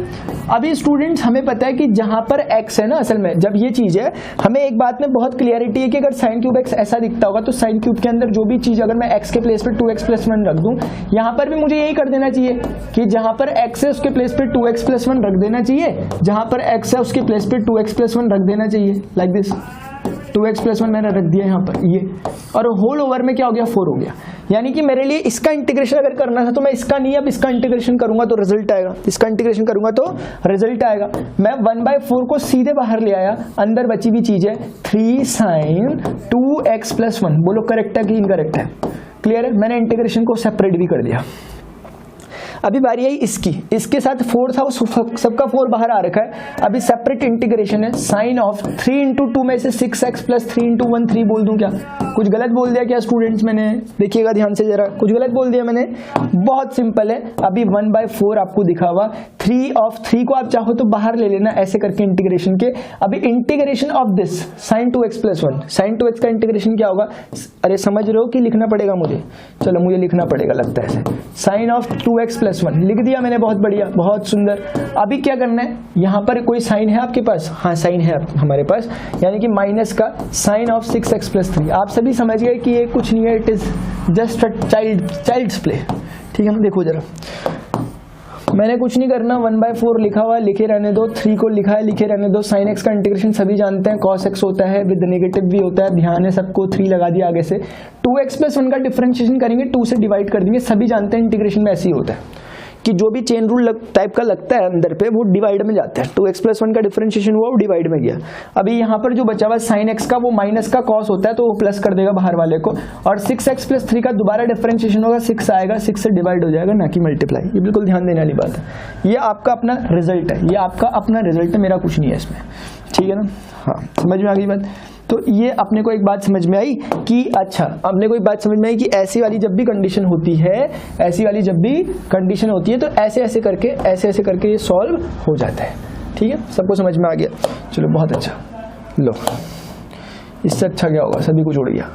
अभी स्टूडेंट्स हमें पता है कि जहां पर x है ना, असल में जब ये चीज है, हमें एक बात में बहुत क्लियरिटी है कि अगर sin क्यूब x ऐसा दिखता होगा तो sin क्यूब के अंदर जो भी चीज अगर मैं x के प्लेस पे 2x प्लस 1 रख दूं, यहां पर भी मुझे यही कर देना चाहिए कि जहां पर x है उसके प्लेस पे 2x प्लस 1 रख देना चाहिए, जहां पर x है उसके प्लेस पे 2x प्लस 1 रख देना चाहिए, लाइक दिस। 2x प्लस 1 मैंने रख दिया यहाँ पर ये, और होल ओवर में क्या हो गया 4 हो गया। यानी कि मेरे लिए इसका इंटीग्रेशन अगर करना था तो मैं इसका नहीं, अब इसका इंटीग्रेशन करूंगा तो रिजल्ट आएगा, इसका इंटीग्रेशन करूंगा तो रिजल्ट आएगा। मैं 1/4 को सीधे बाहर ले आया, अंदर बची हुई चीज है 3 sin 2x प्लस 1। बोलो करेक्ट है कि इनकरेक्ट है? क्लियर है? मैंने इंटीग्रेशन को सेपरेट भी कर दिया। अभी बारी आई इसकी, इसके साथ 4 था, सबका 4 बाहर आ रखा है। अभी सेपरेट इंटीग्रेशन है, साइन ऑफ 3 इंटू 2 में से 6x प्लस 3 इंटू 1 3 बोल दूं क्या? कुछ गलत बोल दिया क्या स्टूडेंट्स? मैंने देखिएगा ध्यान से जरा, कुछ गलत बोल दिया मैंने? बहुत सिंपल है। अभी 1/4 आपको दिखा हुआ, 3 ऑफ 3 को आप चाहो तो बाहर ले लेना ऐसे करके इंटीग्रेशन के। अभी integration of this sine 2x plus 1, sine 2x का इंटीग्रेशन क्या होगा? अरे समझ रहे हो कि लिखना पड़ेगा मुझे? चलो मुझे लिखना पड़ेगा लगता है ऐसे, साइन ऑफ 2x प्लस 1 लिख दिया मैंने, बहुत बढ़िया, बहुत सुंदर। अभी क्या करना है, यहाँ पर कोई साइन है आपके पास? हाँ साइन है हमारे पास, यानी कि माइनस का साइन ऑफ 6x प्लस 3। आप सभी समझ गए कि ये कुछ नहीं है, it is just a child's play. ठीक है ना? देखो जरा, मैंने कुछ नहीं करना, 1/4 लिखा हुआ है, लिखे रहने दो, 3 को लिखा है, लिखे रहने दो। साइन x का इंटीग्रेशन सभी जानते हैं, cos x होता है, विद नेगेटिव भी होता है, ध्यान है सबको, 3 लगा दिया आगे से। 2x प्लस 1 का डिफरेंशिएशन करेंगे, 2 से डिवाइड कर देंगे, सभी जानते हैं इंटीग्रेशन में ऐसे ही होता है कि जो भी चेन रूल टाइप का लगता है अंदर पे वो डिवाइड में जाता है। 2x प्लस 1 का डिफरेंशिएशन हुआ, वो डिवाइड में गया। अभी यहाँ पर जो बचा हुआ साइन x का, वो माइनस का cos होता है तो वो प्लस कर देगा बाहर वाले को, और 6x प्लस 3 का दोबारा डिफरेंशिएशन होगा, 6 आएगा, 6 से डिवाइड हो जाएगा, ना कि मल्टीप्लाई। ये बिल्कुल ध्यान देने वाली बात है। ये आपका अपना रिजल्ट है, ये आपका अपना रिजल्ट है, मेरा कुछ नहीं है इसमें। ठीक है ना? हाँ, समझ में आ गई बात? तो ये अपने को एक बात समझ में आई कि अच्छा, अपने को एक बात समझ में आई कि ऐसी वाली जब भी कंडीशन होती है, ऐसी वाली जब भी कंडीशन होती है तो ऐसे ऐसे करके ये सॉल्व हो जाता है। ठीक है, सबको समझ में आ गया? चलो बहुत अच्छा। लो, इससे अच्छा क्या होगा, सभी को जोड़ गया।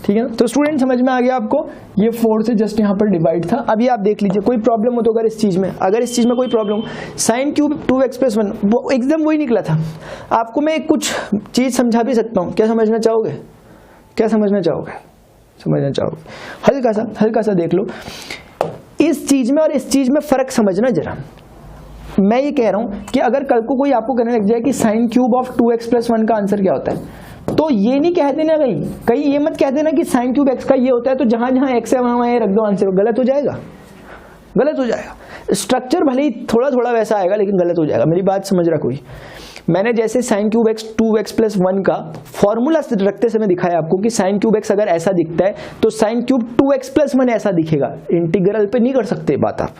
ठीक है ना? तो स्टूडेंट समझ में आ गया आपको? ये 4 से जस्ट यहाँ पर डिवाइड था। अभी आप देख लीजिए, कोई प्रॉब्लम हो तो अगर इस चीज में कोई problem, sine cube 2x plus 1 वो एकदम वही निकला था। आपको मैं कुछ चीज समझा भी सकता हूँ, क्या समझना चाहोगे? क्या समझना चाहोगे? समझना चाहोगे? हल्का सा देख लो इस चीज में और इस चीज में फर्क समझना जरा। मैं ये कह रहा हूं कि अगर कल को कोई आपको कहने लग जाए कि sine cube of 2x plus 1 का आंसर क्या होता है, तो ये नहीं कह देना, कहीं ये मत कह देना कि साइन क्यूब x का ये होता है तो जहां जहां x है वहां ये रख दो आंसर। गलत हो जाएगा, गलत हो जाएगा। स्ट्रक्चर भले ही थोड़ा थोड़ा वैसा आएगा लेकिन गलत हो जाएगा। मेरी बात समझ रहा कोई? मैंने जैसे sine cube x 2x plus 1 का फॉर्मूला रखते समय दिखाया आपको कि साइन क्यूब x अगर ऐसा दिखता है तो साइन क्यूब 2x प्लस 1 ऐसा दिखेगा। इंटीग्रल पे नहीं कर सकते बात आप,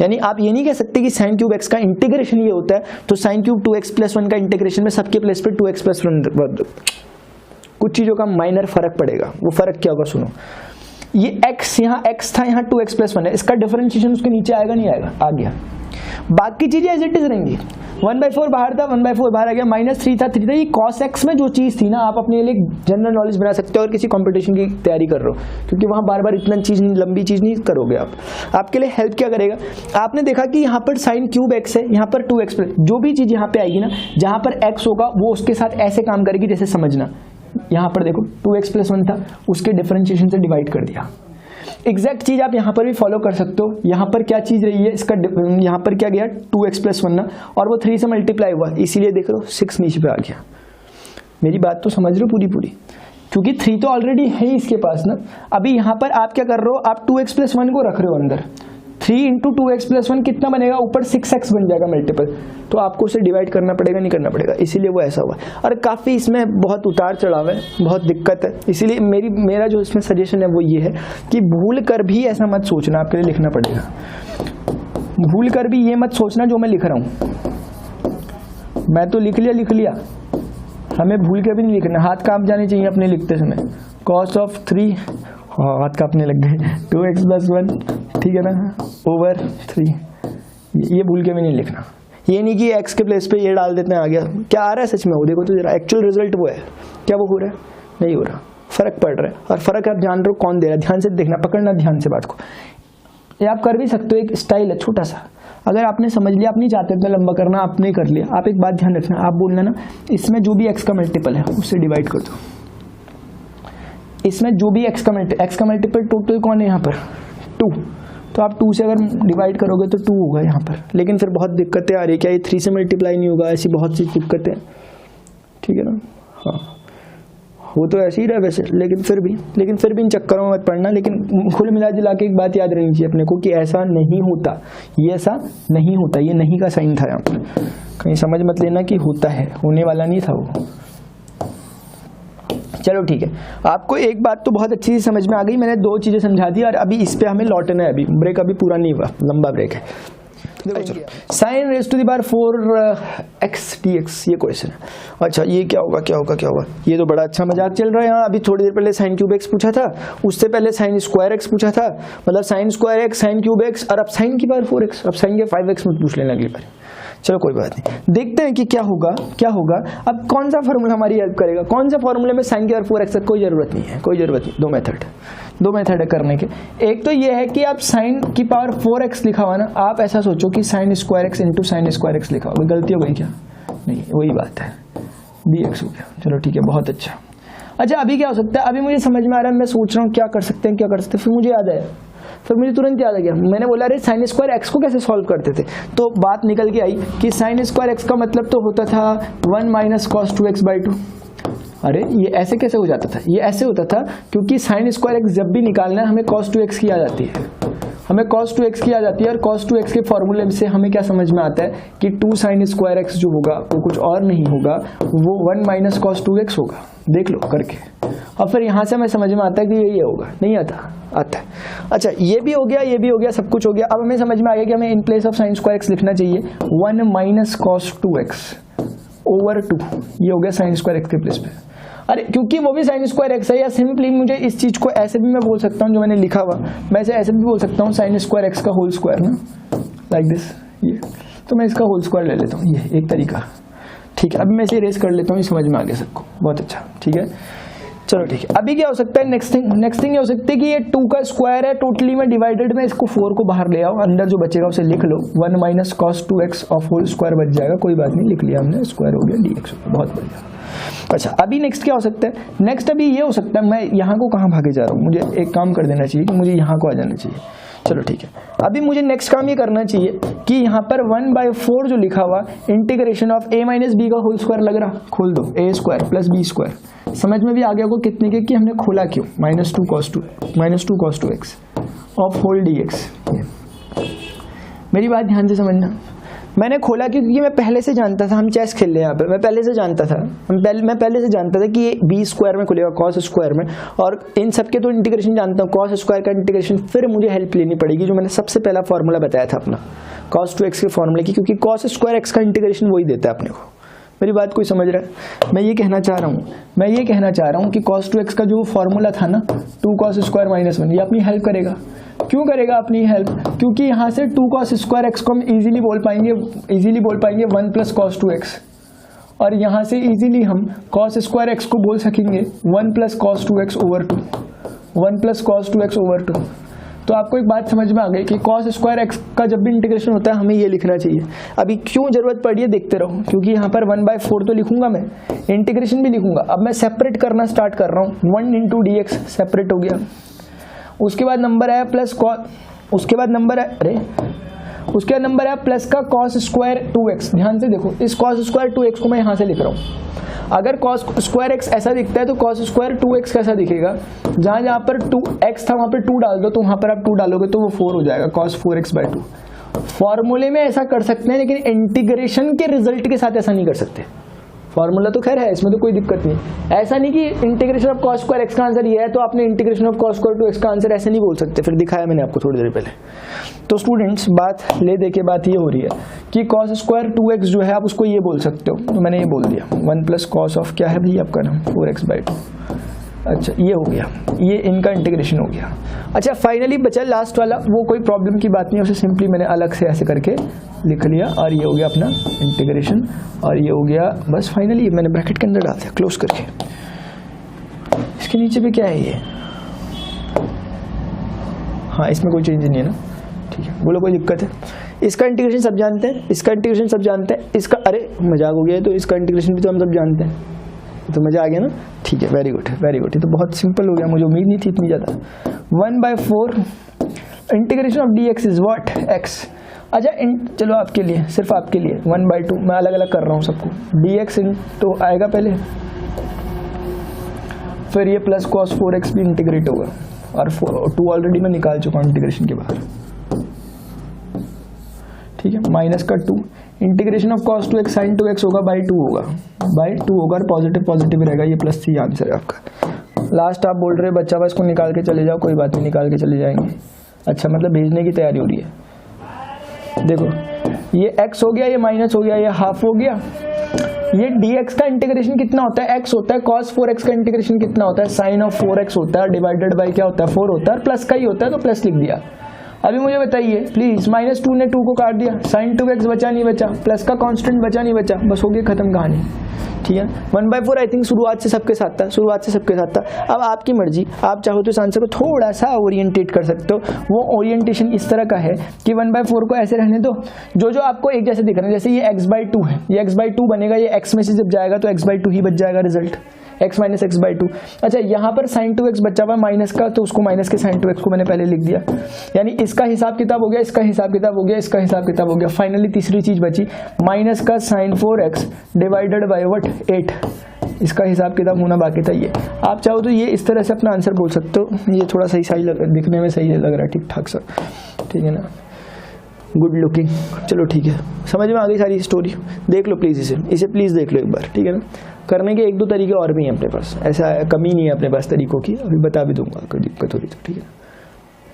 यानी आप ये नहीं कह सकते कि साइन क्यूब x का इंटीग्रेशन ये होता है तो साइन क्यूब 2x प्लस 1 का इंटीग्रेशन में सबके प्लेस पे 2x प्लस 1। कुछ चीजों का माइनर फर्क पड़ेगा। वो फर्क क्या होगा सुनो, ये x यहाँ x था, यहाँ 2x प्लस 1 है, इसका डिफरेंशिएशन उसके नीचे आएगा नहीं आएगा? आ गया। बाकी चीजें एज इट इज रहेंगी। 1/4 बाहर था, 1/4 बाहर आ गया, -3 था, 3 था। ये cos x में जो चीज थी ना, आप अपने लिए जनरल नॉलेज बना सकते हो और किसी कंपटीशन की तैयारी कर रहे हो, क्योंकि वहां बार बार इतना चीज लंबी चीज नहीं करोगे आप। आपके लिए हेल्प क्या करेगा, आपने देखा कि यहाँ पर साइन क्यूब x है, यहाँ पर 2x प्लस, जो भी चीज यहाँ पे आएगी ना, जहां पर x होगा वो उसके साथ ऐसे काम करेगी। जैसे समझना, यहाँ पर देखो 2x प्लस 1 था, उसके डिफरेंशिएशन से डिवाइड कर दिया। एग्जैक्ट चीज आप यहाँ पर भी फॉलो कर सकते हो। यहाँ पर क्या चीज रही है, इसका यहाँ पर क्या गया 2x प्लस 1 ना, और वो 3 से मल्टीप्लाई हुआ, इसीलिए देख लो 6 नीचे पे आ गया। मेरी बात तो समझ रहे हो पूरी, क्योंकि 3 तो ऑलरेडी है ही इसके पास ना। अभी यहाँ पर आप क्या कर रहे हो, आप 2x प्लस 1 को रख रहे हो अंदर, 3 इंटू 2x प्लस 1 कितना बनेगा, ऊपर 6x बन जाएगा मल्टीपल, तो आपको उसे डिवाइड करना पड़ेगा, नहीं करना पड़ेगा, इसीलिए वो ऐसा हुआ। और काफ़ी इसमें बहुत उतार चढ़ाव है, बहुत दिक्कत है, इसीलिए मेरा जो इसमें सजेशन है वो ये है कि भूल कर भी ऐसा मत सोचना, आपके लिए लिखना पड़ेगा। भूल कर भी ये मत सोचना जो मैं लिख रहा हूँ, मैं तो लिख लिया, हमें भूल के भी नहीं लिखना, हाथ कांप जाने चाहिए अपने लिखते समय। cos ऑफ 3, हाथ कांपने लग गए, 2x + 1, ठीक है ना, ओवर 3, ये भूल के भी नहीं लिखना। ये नहीं कि x के प्लेस पे ये डाल देते हैं, आ गया, क्या आ रहा है सच में, वो देखो तो जरा एक्चुअल रिजल्ट वो है, क्या वो हो रहा है, नहीं हो रहा, फर्क पड़ रहा है। और फर्क आप जान रहे हो कौन दे रहा है, ध्यान से देखना, पकड़ना ध्यान से बात को। ये आप कर भी सकते हो, एक स्टाइल है छोटा सा, अगर आपने समझ लिया, आप नहीं चाहते इतना लंबा करना, आपने कर लिया, आप एक बात ध्यान रखना, आप बोलना ना इसमें जो भी x का मल्टीपल है उससे डिवाइड कर दो, इसमें जो भी x का मल्टीपल टोटल कौन है यहाँ पर 2, तो आप 2 से अगर डिवाइड करोगे तो 2 होगा यहाँ पर। लेकिन फिर बहुत दिक्कतें आ रही है, क्या ये 3 से मल्टीप्लाई नहीं होगा, ऐसी बहुत सी दिक्कतें, ठीक है ना। हाँ वो तो ऐसे ही रहा वैसे, लेकिन फिर भी इन चक्करों में मत पड़ना। लेकिन कुल मिला जुला के एक बात याद रहनी चाहिए अपने को कि ऐसा नहीं होता, ये ऐसा नहीं होता, ये नहीं का साइन था यहाँ पर, कहीं समझ मत लेना कि होता है, होने वाला नहीं था वो। चलो ठीक है, आपको एक बात तो बहुत अच्छी समझ में आ गई, मैंने 2 चीजें समझा दी, और अभी इस पे हमें लौटना है, अभी ब्रेक अभी पूरा नहीं हुआ, लंबा ब्रेक है। sin raised to the power 4x dx, ये क्वेश्चन है। अच्छा ये क्या होगा, ये तो बड़ा अच्छा मजाक चल रहा है यहाँ। अभी थोड़ी देर पहले sin क्यूब x पूछा था, उससे पहले sin स्क्वायर x पूछा था, मतलब sin square x, sin cube x, और अब sin की पावर 4x, अब sin के 5x मत पूछ लेना अगली बार। चलो कोई बात नहीं, देखते हैं कि क्या होगा। अब कौन सा फॉर्मूला हमारी हेल्प करेगा, कौन सा फॉर्मूले में sin की पावर 4x, कोई जरूरत नहीं, दो मेथड है करने के। एक तो ये है कि आप sin की पावर 4x लिखा हुआ ना, आप ऐसा सोचो कि sin square x into sin square x लिखा हुआ, गलती हो गई क्या, नहीं वही बात है, dx हो गया। चलो ठीक है, बहुत अच्छा। अभी क्या हो सकता है, अभी मुझे समझ में आ रहा है, मैं सोच रहा हूँ क्या कर सकते हैं, फिर मुझे याद आया, फिर मुझे तुरंत याद आ गया, मैंने बोला अरे sin स्क्वायर x को कैसे सॉल्व करते थे, तो बात निकल के आई कि sin स्क्वायर x का मतलब तो होता था 1 - cos 2x/2। अरे ये ऐसे कैसे हो जाता था, ये ऐसे होता था क्योंकि sin स्क्वायर x जब भी निकालना है हमें cos 2x की आ जाती है, और cos 2x के फॉर्मूले से हमें क्या समझ में आता है कि 2 sin स्क्वायर x जो होगा वो कुछ और नहीं होगा, वो 1 - cos 2x होगा, देख लो करके। और फिर यहाँ से हमें समझ में आता है कि ये होगा, नहीं आता है। अच्छा ये भी हो गया, सब कुछ हो गया। अब हमें समझ में आ गया कि हमें इन place of sin square x लिखना चाहिए 1 - cos 2x/2, ये हो गया sin स्क्वायर x के प्लेस पे। अरे क्योंकि वो भी sin स्क्वायर x है, या सिंपली मुझे इस चीज को ऐसे भी मैं बोल सकता हूँ, जो मैंने लिखा हुआ मैं इसे ऐसे भी बोल सकता हूँ sin स्क्वायर x का होल स्क्वायर ना, लाइक दिस, ये तो मैं इसका होल स्क्वायर ले लेता हूँ, ये एक तरीका, ठीक है। अभी मैं इसे इरेज कर लेता हूँ, ये समझ में आ गया सबको, बहुत अच्छा, ठीक है। चलो ठीक है, अभी क्या हो सकता है, नेक्स्ट थिंग ये हो सकती है कि ये 2 का स्क्वायर है, टोटली में डिवाइडेड में इसको 4 को बाहर ले आओ, अंदर जो बचेगा उसे लिख लो, 1 - cos 2x of whole square बच जाएगा, कोई बात नहीं, लिख लिया हमने, स्क्वायर हो गया dx हो गया, बहुत बढ़िया। अच्छा अभी नेक्स्ट क्या हो सकता है, नेक्स्ट अभी ये हो सकता है, मैं यहाँ को कहाँ भागे जा रहा हूँ, मुझे एक काम कर देना चाहिए कि मुझे यहाँ को आ जाना चाहिए। चलो ठीक है, अभी मुझे नेक्स्ट काम ये करना चाहिए कि यहाँ पर 1/4 जो लिखा हुआ इंटीग्रेशन ऑफ a - b का होल स्क्वायर लग रहा, खोल दो, a² + b², समझ में भी आ गया को कितने के कि हमने खोला क्यों, -2 cos 2x of whole dx। मेरी बात ध्यान से समझना, मैंने खोला क्योंकि मैं पहले से जानता था, हम चेस खेल रहे हैं यहाँ पे, मैं पहले से जानता था कि ये b² में खुलेगा cos स्क्वायर में, और इन सब के तो इंटीग्रेशन जानता हूँ, cos स्क्वायर का इंटीग्रेशन फिर मुझे हेल्प लेनी पड़ेगी, जो मैंने सबसे पहला फॉर्मूला बताया था अपना cos 2x के फॉर्मूले की, क्योंकि cos स्क्वायर x का इंटीग्रेशन वही देता है अपने को। मेरी बात कोई समझ रहा है, मैं ये कहना चाह रहा हूँ कि cos 2x का जो फॉर्मूला था ना 2 cos स्क्वायर -1, ये अपनी हेल्प करेगा। क्यों करेगा अपनी हेल्प, क्योंकि यहाँ से 2 cos स्क्वायर x को हम इजीली बोल पाएंगे 1 + cos 2x, और यहाँ से इजीली हम cos स्क्वायर x को बोल सकेंगे 1 + cos 2x/2, तो आपको एक बात समझ में आ गई कि cos स्क्वायर x का जब भी इंटीग्रेशन होता है हमें ये लिखना चाहिए। अभी क्यों जरूरत पड़ी है देखते रहो, क्योंकि यहाँ पर 1/4 तो लिखूंगा मैं, इंटीग्रेशन भी लिखूंगा। अब मैं सेपरेट करना स्टार्ट कर रहा हूँ, 1 × dx सेपरेट हो गया, उसके बाद नंबर आया प्लस उसके बाद नंबर आया प्लस का cos स्क्वायर 2x। ध्यान से देखो, इस cos स्क्वायर 2x को मैं यहाँ से लिख रहा हूँ। अगर cos स्क्वायर x ऐसा दिखता है तो cos स्क्वायर 2x कैसा दिखेगा, जहाँ पर 2x था वहाँ पर 2 डाल दो, तो वहाँ पर आप 2 डालोगे तो वो 4 हो जाएगा, cos 4x/2। फॉर्मूले में ऐसा कर सकते हैं, लेकिन इंटीग्रेशन के रिजल्ट के साथ ऐसा नहीं कर सकते। फॉर्मूला तो खैर है, इसमें तो कोई दिक्कत नहीं। ऐसा नहीं कि integration of cos square x का आंसर ये है तो आपने integration of cos square two x का आंसर ऐसे नहीं बोल सकते, फिर दिखाया मैंने आपको थोड़ी देर पहले। तो स्टूडेंट्स बात ले दे के बात ये हो रही है कि कॉस स्क्वायर 2x जो है आप उसको ये बोल सकते हो, तो मैंने ये बोल दिया 1 प्लस कॉस ऑफ क्या है भाई आपका नाम 4x/2। अच्छा ये हो गया, ये इनका इंटीग्रेशन हो गया। अच्छा फाइनली बचा लास्ट वाला, वो कोई प्रॉब्लम की बात नहीं है, उसे सिंपली मैंने अलग से ऐसे करके लिख लिया और ये हो गया अपना इंटीग्रेशन और ये हो गया बस फाइनली मैंने ब्रैकेट के अंदर डाल दिया क्लोज करके। इसके नीचे भी क्या है ये, हाँ इसमें कोई चेंज नहीं है ना, ठीक है बोलो कोई दिक्कत है। इसका इंटीग्रेशन सब जानते हैं, इसका इंटीग्रेशन सब जानते हैं, इसका अरे मजाक हो गया है, तो इसका इंटीग्रेशन भी तो हम सब जानते हैं, तो मजा आ गया ना, ठीक है वेरी गुड वेरी गुड। ये तो बहुत सिंपल हो गया, मुझे उम्मीद नहीं थी इतनी ज़्यादा। 1/4 integration of dx is what x। अच्छा चलो आपके लिए, सिर्फ आपके लिए 1/2 मैं अलग अलग कर रहा हूँ सबको, dx तो आएगा पहले, फिर ये प्लस cos 4x भी इंटीग्रेट होगा और 2 ऑलरेडी मैं निकाल चुका हूँ इंटीग्रेशन के बाहर, ठीक है माइनस का 2 integration of cos 2x sin 2x होगा /2 होगा, /2 होगा और पॉजिटिव पॉजिटिव रहेगा, ये प्लस C आंसर है आपका। लास्ट आप बोल रहे हो बच्चा बस को निकाल के चले जाओ, कोई बात नहीं निकाल के चले जाएंगे। अच्छा मतलब भेजने की तैयारी हो रही है, देखो ये x हो गया, ये माइनस हो गया, ये हाफ हो गया। ये dx का इंटीग्रेशन कितना होता है, x होता है, cos 4x का इंटीग्रेशन कितना होता है, sin ऑफ 4x होता है, डिवाइडेड बाई क्या होता है 4 होता है, और प्लस का ही होता है तो प्लस लिख दिया। अभी मुझे बताइए प्लीज, -2 ने 2 को काट दिया, sin 2x बचा नहीं बचा, प्लस का कांस्टेंट बचा नहीं बचा, बस हो गई खत्म कहानी, ठीक है। 1/4 आई थिंक शुरुआत से सबके साथ था, शुरुआत से सबके साथ था। अब आपकी मर्जी, आप चाहो तो इस आंसर को थोड़ा सा ओरिएंटेट कर सकते हो। वो ओरिएंटेशन इस तरह का है कि 1/4 को ऐसे रहने दो, जो आपको एक जैसे दिख रहे हैं, जैसे ये x/2 है, ये x/2 बनेगा, ये x में से जब जाएगा तो x/2 ही बच जाएगा रिजल्ट, x - x/2। अच्छा यहाँ पर sin 2x बचा हुआ माइनस का, तो उसको माइनस के sin 2x को मैंने पहले लिख दिया, यानी इसका हिसाब किताब हो गया, इसका हिसाब किताब हो गया, इसका हिसाब किताब हो गया। फाइनली तीसरी चीज बची माइनस का sin 4x divided by what 8, इसका हिसाब किताब होना बाकी था। ये आप चाहो तो ये इस तरह से अपना आंसर बोल सकते हो, ये थोड़ा सही दिखने में सही लग रहा है, ठीक ठाक सा, ठीक है ना, गुड लुकिंग। चलो ठीक है, समझ में आ गई सारी स्टोरी, देख लो प्लीज़, इसे प्लीज़ देख लो एक बार, ठीक है ना। करने के 1-2 तरीके और भी हैं अपने पास, ऐसा कमी नहीं है अपने पास तरीकों की, अभी बता भी दूंगा कोई दिक्कत हो रही तो, ठीक है।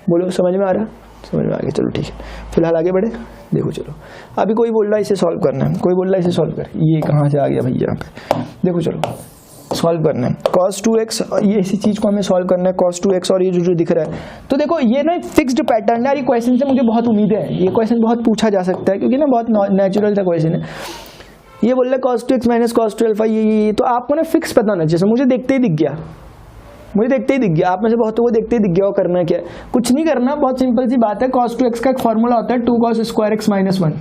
बोलो समझ में आ रहा, समझ में आ गया, चलो ठीक है। फिलहाल आगे बढ़े, देखो चलो अभी कोई बोल रहा है इसे सॉल्व करना है, कोई बोल रहा है इसे सॉल्व कर, ये कहाँ से आ गया भाई यहाँ पे, देखो चलो सॉल्व करना है cos 2x, ये इसी चीज को हमें सॉल्व करना है cos 2x, और ये जो दिख रहा है, तो देखो ये ना फिक्स्ड पैटर्न है, ये क्वेश्चन से मुझे बहुत उम्मीद है, ये क्वेश्चन बहुत पूछा जा सकता है क्योंकि ना बहुत नेचुरल सा क्वेश्चन है। ये बोल रहा है cos 2x minus cos 2 alpha, ये तो आपको ना फिक्स पता होना चाहिए। मुझे देखते ही दिख गया, मुझे देखते ही दिख गया, आप में से बहुतों को देखते ही दिख गया। और करना क्या है, कुछ नहीं करना, बहुत सिंपल सी बात है। cos 2x का एक फॉर्मूला होता है 2 cos स्क्वायर x - 1।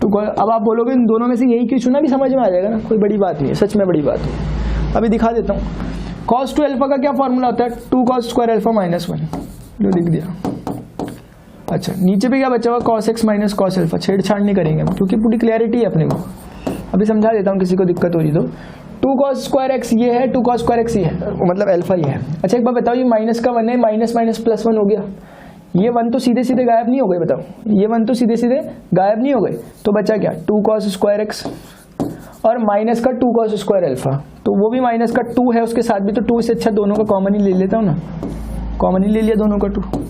अब आप बोलोगे इन दोनों में से यही क्यों चुना, भी समझ में आ जाएगा ना, कोई बड़ी बात नहीं है, सच में बड़ी बात है। अभी दिखा देता हूँ, cos 2 अल्फा का क्या फॉर्मूला होता है 2 cos स्क्वायर अल्फा - 1, जो लिख दिया। अच्छा नीचे भी क्या बचा हुआ cos x minus cos alpha, छेड़छाड़ नहीं करेंगे हम क्योंकि पूरी क्लैरिटी है अपने को। अभी समझा देता हूँ, किसी को दिक्कत हो रही तो 2 cos स्क्वायर x ये है, 2 cos स्क्वायर x ये है, मतलब अल्फा ये है। अच्छा एक बार बताओ, ये माइनस का 1 है, माइनस माइनस प्लस 1 हो गया, ये 1 तो सीधे सीधे गायब नहीं हो गए, बताओ ये 1 तो सीधे सीधे गायब नहीं हो गए, तो बचा क्या 2 cos स्क्वायर x और माइनस का 2 cos स्क्वायर अल्फा, तो वो भी माइनस का 2 है उसके साथ भी, तो 2 से अच्छा दोनों का कॉमन ही ले लेता हूँ ना, कॉमन ही ले लिया दोनों का 2।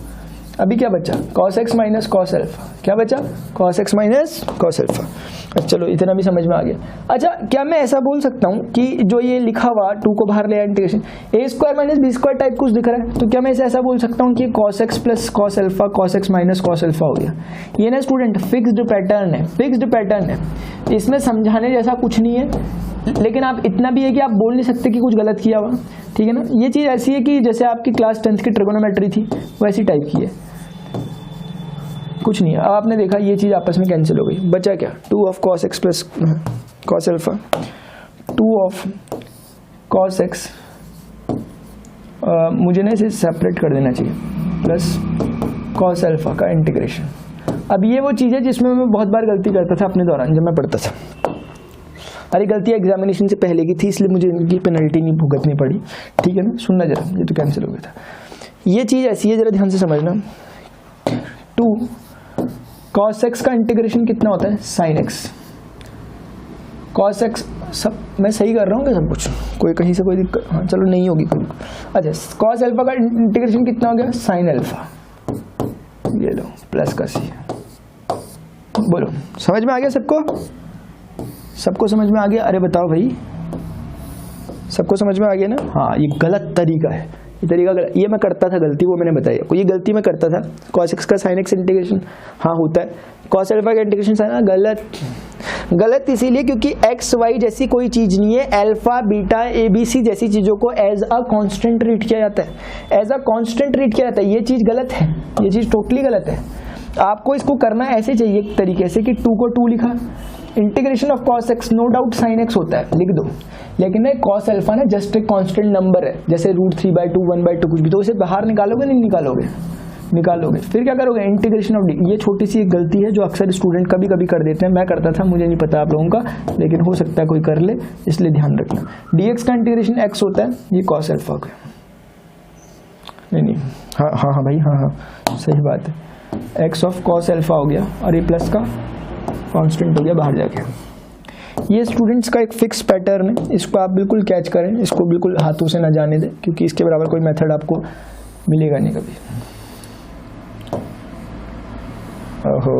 अभी क्या बचा cos x minus cos alpha, क्या बचा cos x minus cos alpha. चलो इतना भी समझ में आ गया। अच्छा क्या मैं ऐसा बोल सकता हूँ कि जो ये लिखा हुआ 2 को बाहर ले आया integration, a square minus b square type कुछ दिख रहा है, तो क्या मैं इसे ऐसा बोल सकता हूँ कि cos x plus cos alpha cos x minus cos alpha हो गया। ये ना स्टूडेंट फिक्स्ड पैटर्न है, फिक्स्ड पैटर्न है, इसमें समझाने जैसा कुछ नहीं है, लेकिन आप इतना भी है कि आप बोल नहीं सकते कि कुछ गलत किया हुआ, ठीक है ना। ये चीज़ ऐसी है कि जैसे आपकी क्लास 10th की ट्रिगोनोमेट्री थी वैसी टाइप की है, कुछ नहीं है। अब आपने देखा ये चीज़ आपस में कैंसिल हो गई, बचा क्या 2 of cos x plus cos alpha, 2 of cos x, मुझे ना इसे सेपरेट कर देना चाहिए, प्लस cos अल्फा का इंटीग्रेशन। अब ये वो चीज़ है जिसमें मैं बहुत बार गलती करता था अपने दौरान जब मैं पढ़ता था। अरे गलती एग्जामिनेशन से पहले की थी, इसलिए मुझे इनकी पेनल्टी नहीं भुगतनी पड़ी, ठीक है ना। सुनना जरा, ये तो कैंसिल हो गया था। ये चीज़ ऐसी है, जरा ध्यान से समझना। 2 cos x का इंटीग्रेशन कितना होता है sin x, cos x सब मैं सही कर रहा हूँ क्या सब कुछ? कोई कहीं से कोई दिक्कत? हाँ चलो नहीं होगी कोई। अच्छा कॉस अल्फा का इंटीग्रेशन कितना हो गया? साइन अल्फा, ये लो प्लस का सी। बोलो समझ में आ गया सबको? सबको समझ में आ गया? अरे बताओ भाई, सबको समझ में आ गया ना? हाँ ये गलत तरीका है, ये तरीका गलत, ये मैं करता था गलती, वो मैंने बताई आपको, ये गलती मैं करता था। cos x का sin x इंटीग्रेशन हाँ होता है, cos अल्फा का इंटीग्रेशन साइन गलत। गलत इसीलिए क्योंकि x y जैसी कोई चीज नहीं है, alpha beta A B C जैसी चीजों को एज अ कांस्टेंट ट्रीट किया जाता है, एज अ कांस्टेंट ट्रीट किया जाता है। ये चीज गलत है, ये चीज टोटली गलत है। आपको इसको करना ऐसे चाहिए एक तरीके से कि 2 को 2 लिखा, integration of cos x no doubt sin x होता है, लिख दो, लेकिन ना cos अल्फा ना जस्ट एक कांस्टेंट नंबर है, जैसे √3/2 1/2 कुछ भी, तो इसे बाहर निकालोगे नहीं निकालोगे? निकालोगे। फिर क्या करोगे? Integration of D. ये छोटी सी एक गलती है जो अक्सर स्टूडेंट कभी कभी कर देते हैं, मैं करता था, मुझे नहीं पता आप लोगों का, लेकिन हो सकता है कोई कर ले, इसलिए ध्यान रखना। dx का इंटीग्रेशन x होता है, ये cos अल्फा का। नहीं हाँ हाँ हाँ भाई, हाँ सही बात है, x ऑफ cos अल्फा हो गया और ये प्लस का कांस्टेंट हो गया बाहर जाके। ये स्टूडेंट्स का एक फिक्स पैटर्न है, इसको आप बिल्कुल कैच करें, इसको बिल्कुल हाथों से ना जाने दें, क्योंकि इसके बराबर कोई मेथड आपको मिलेगा नहीं कभी। ओहो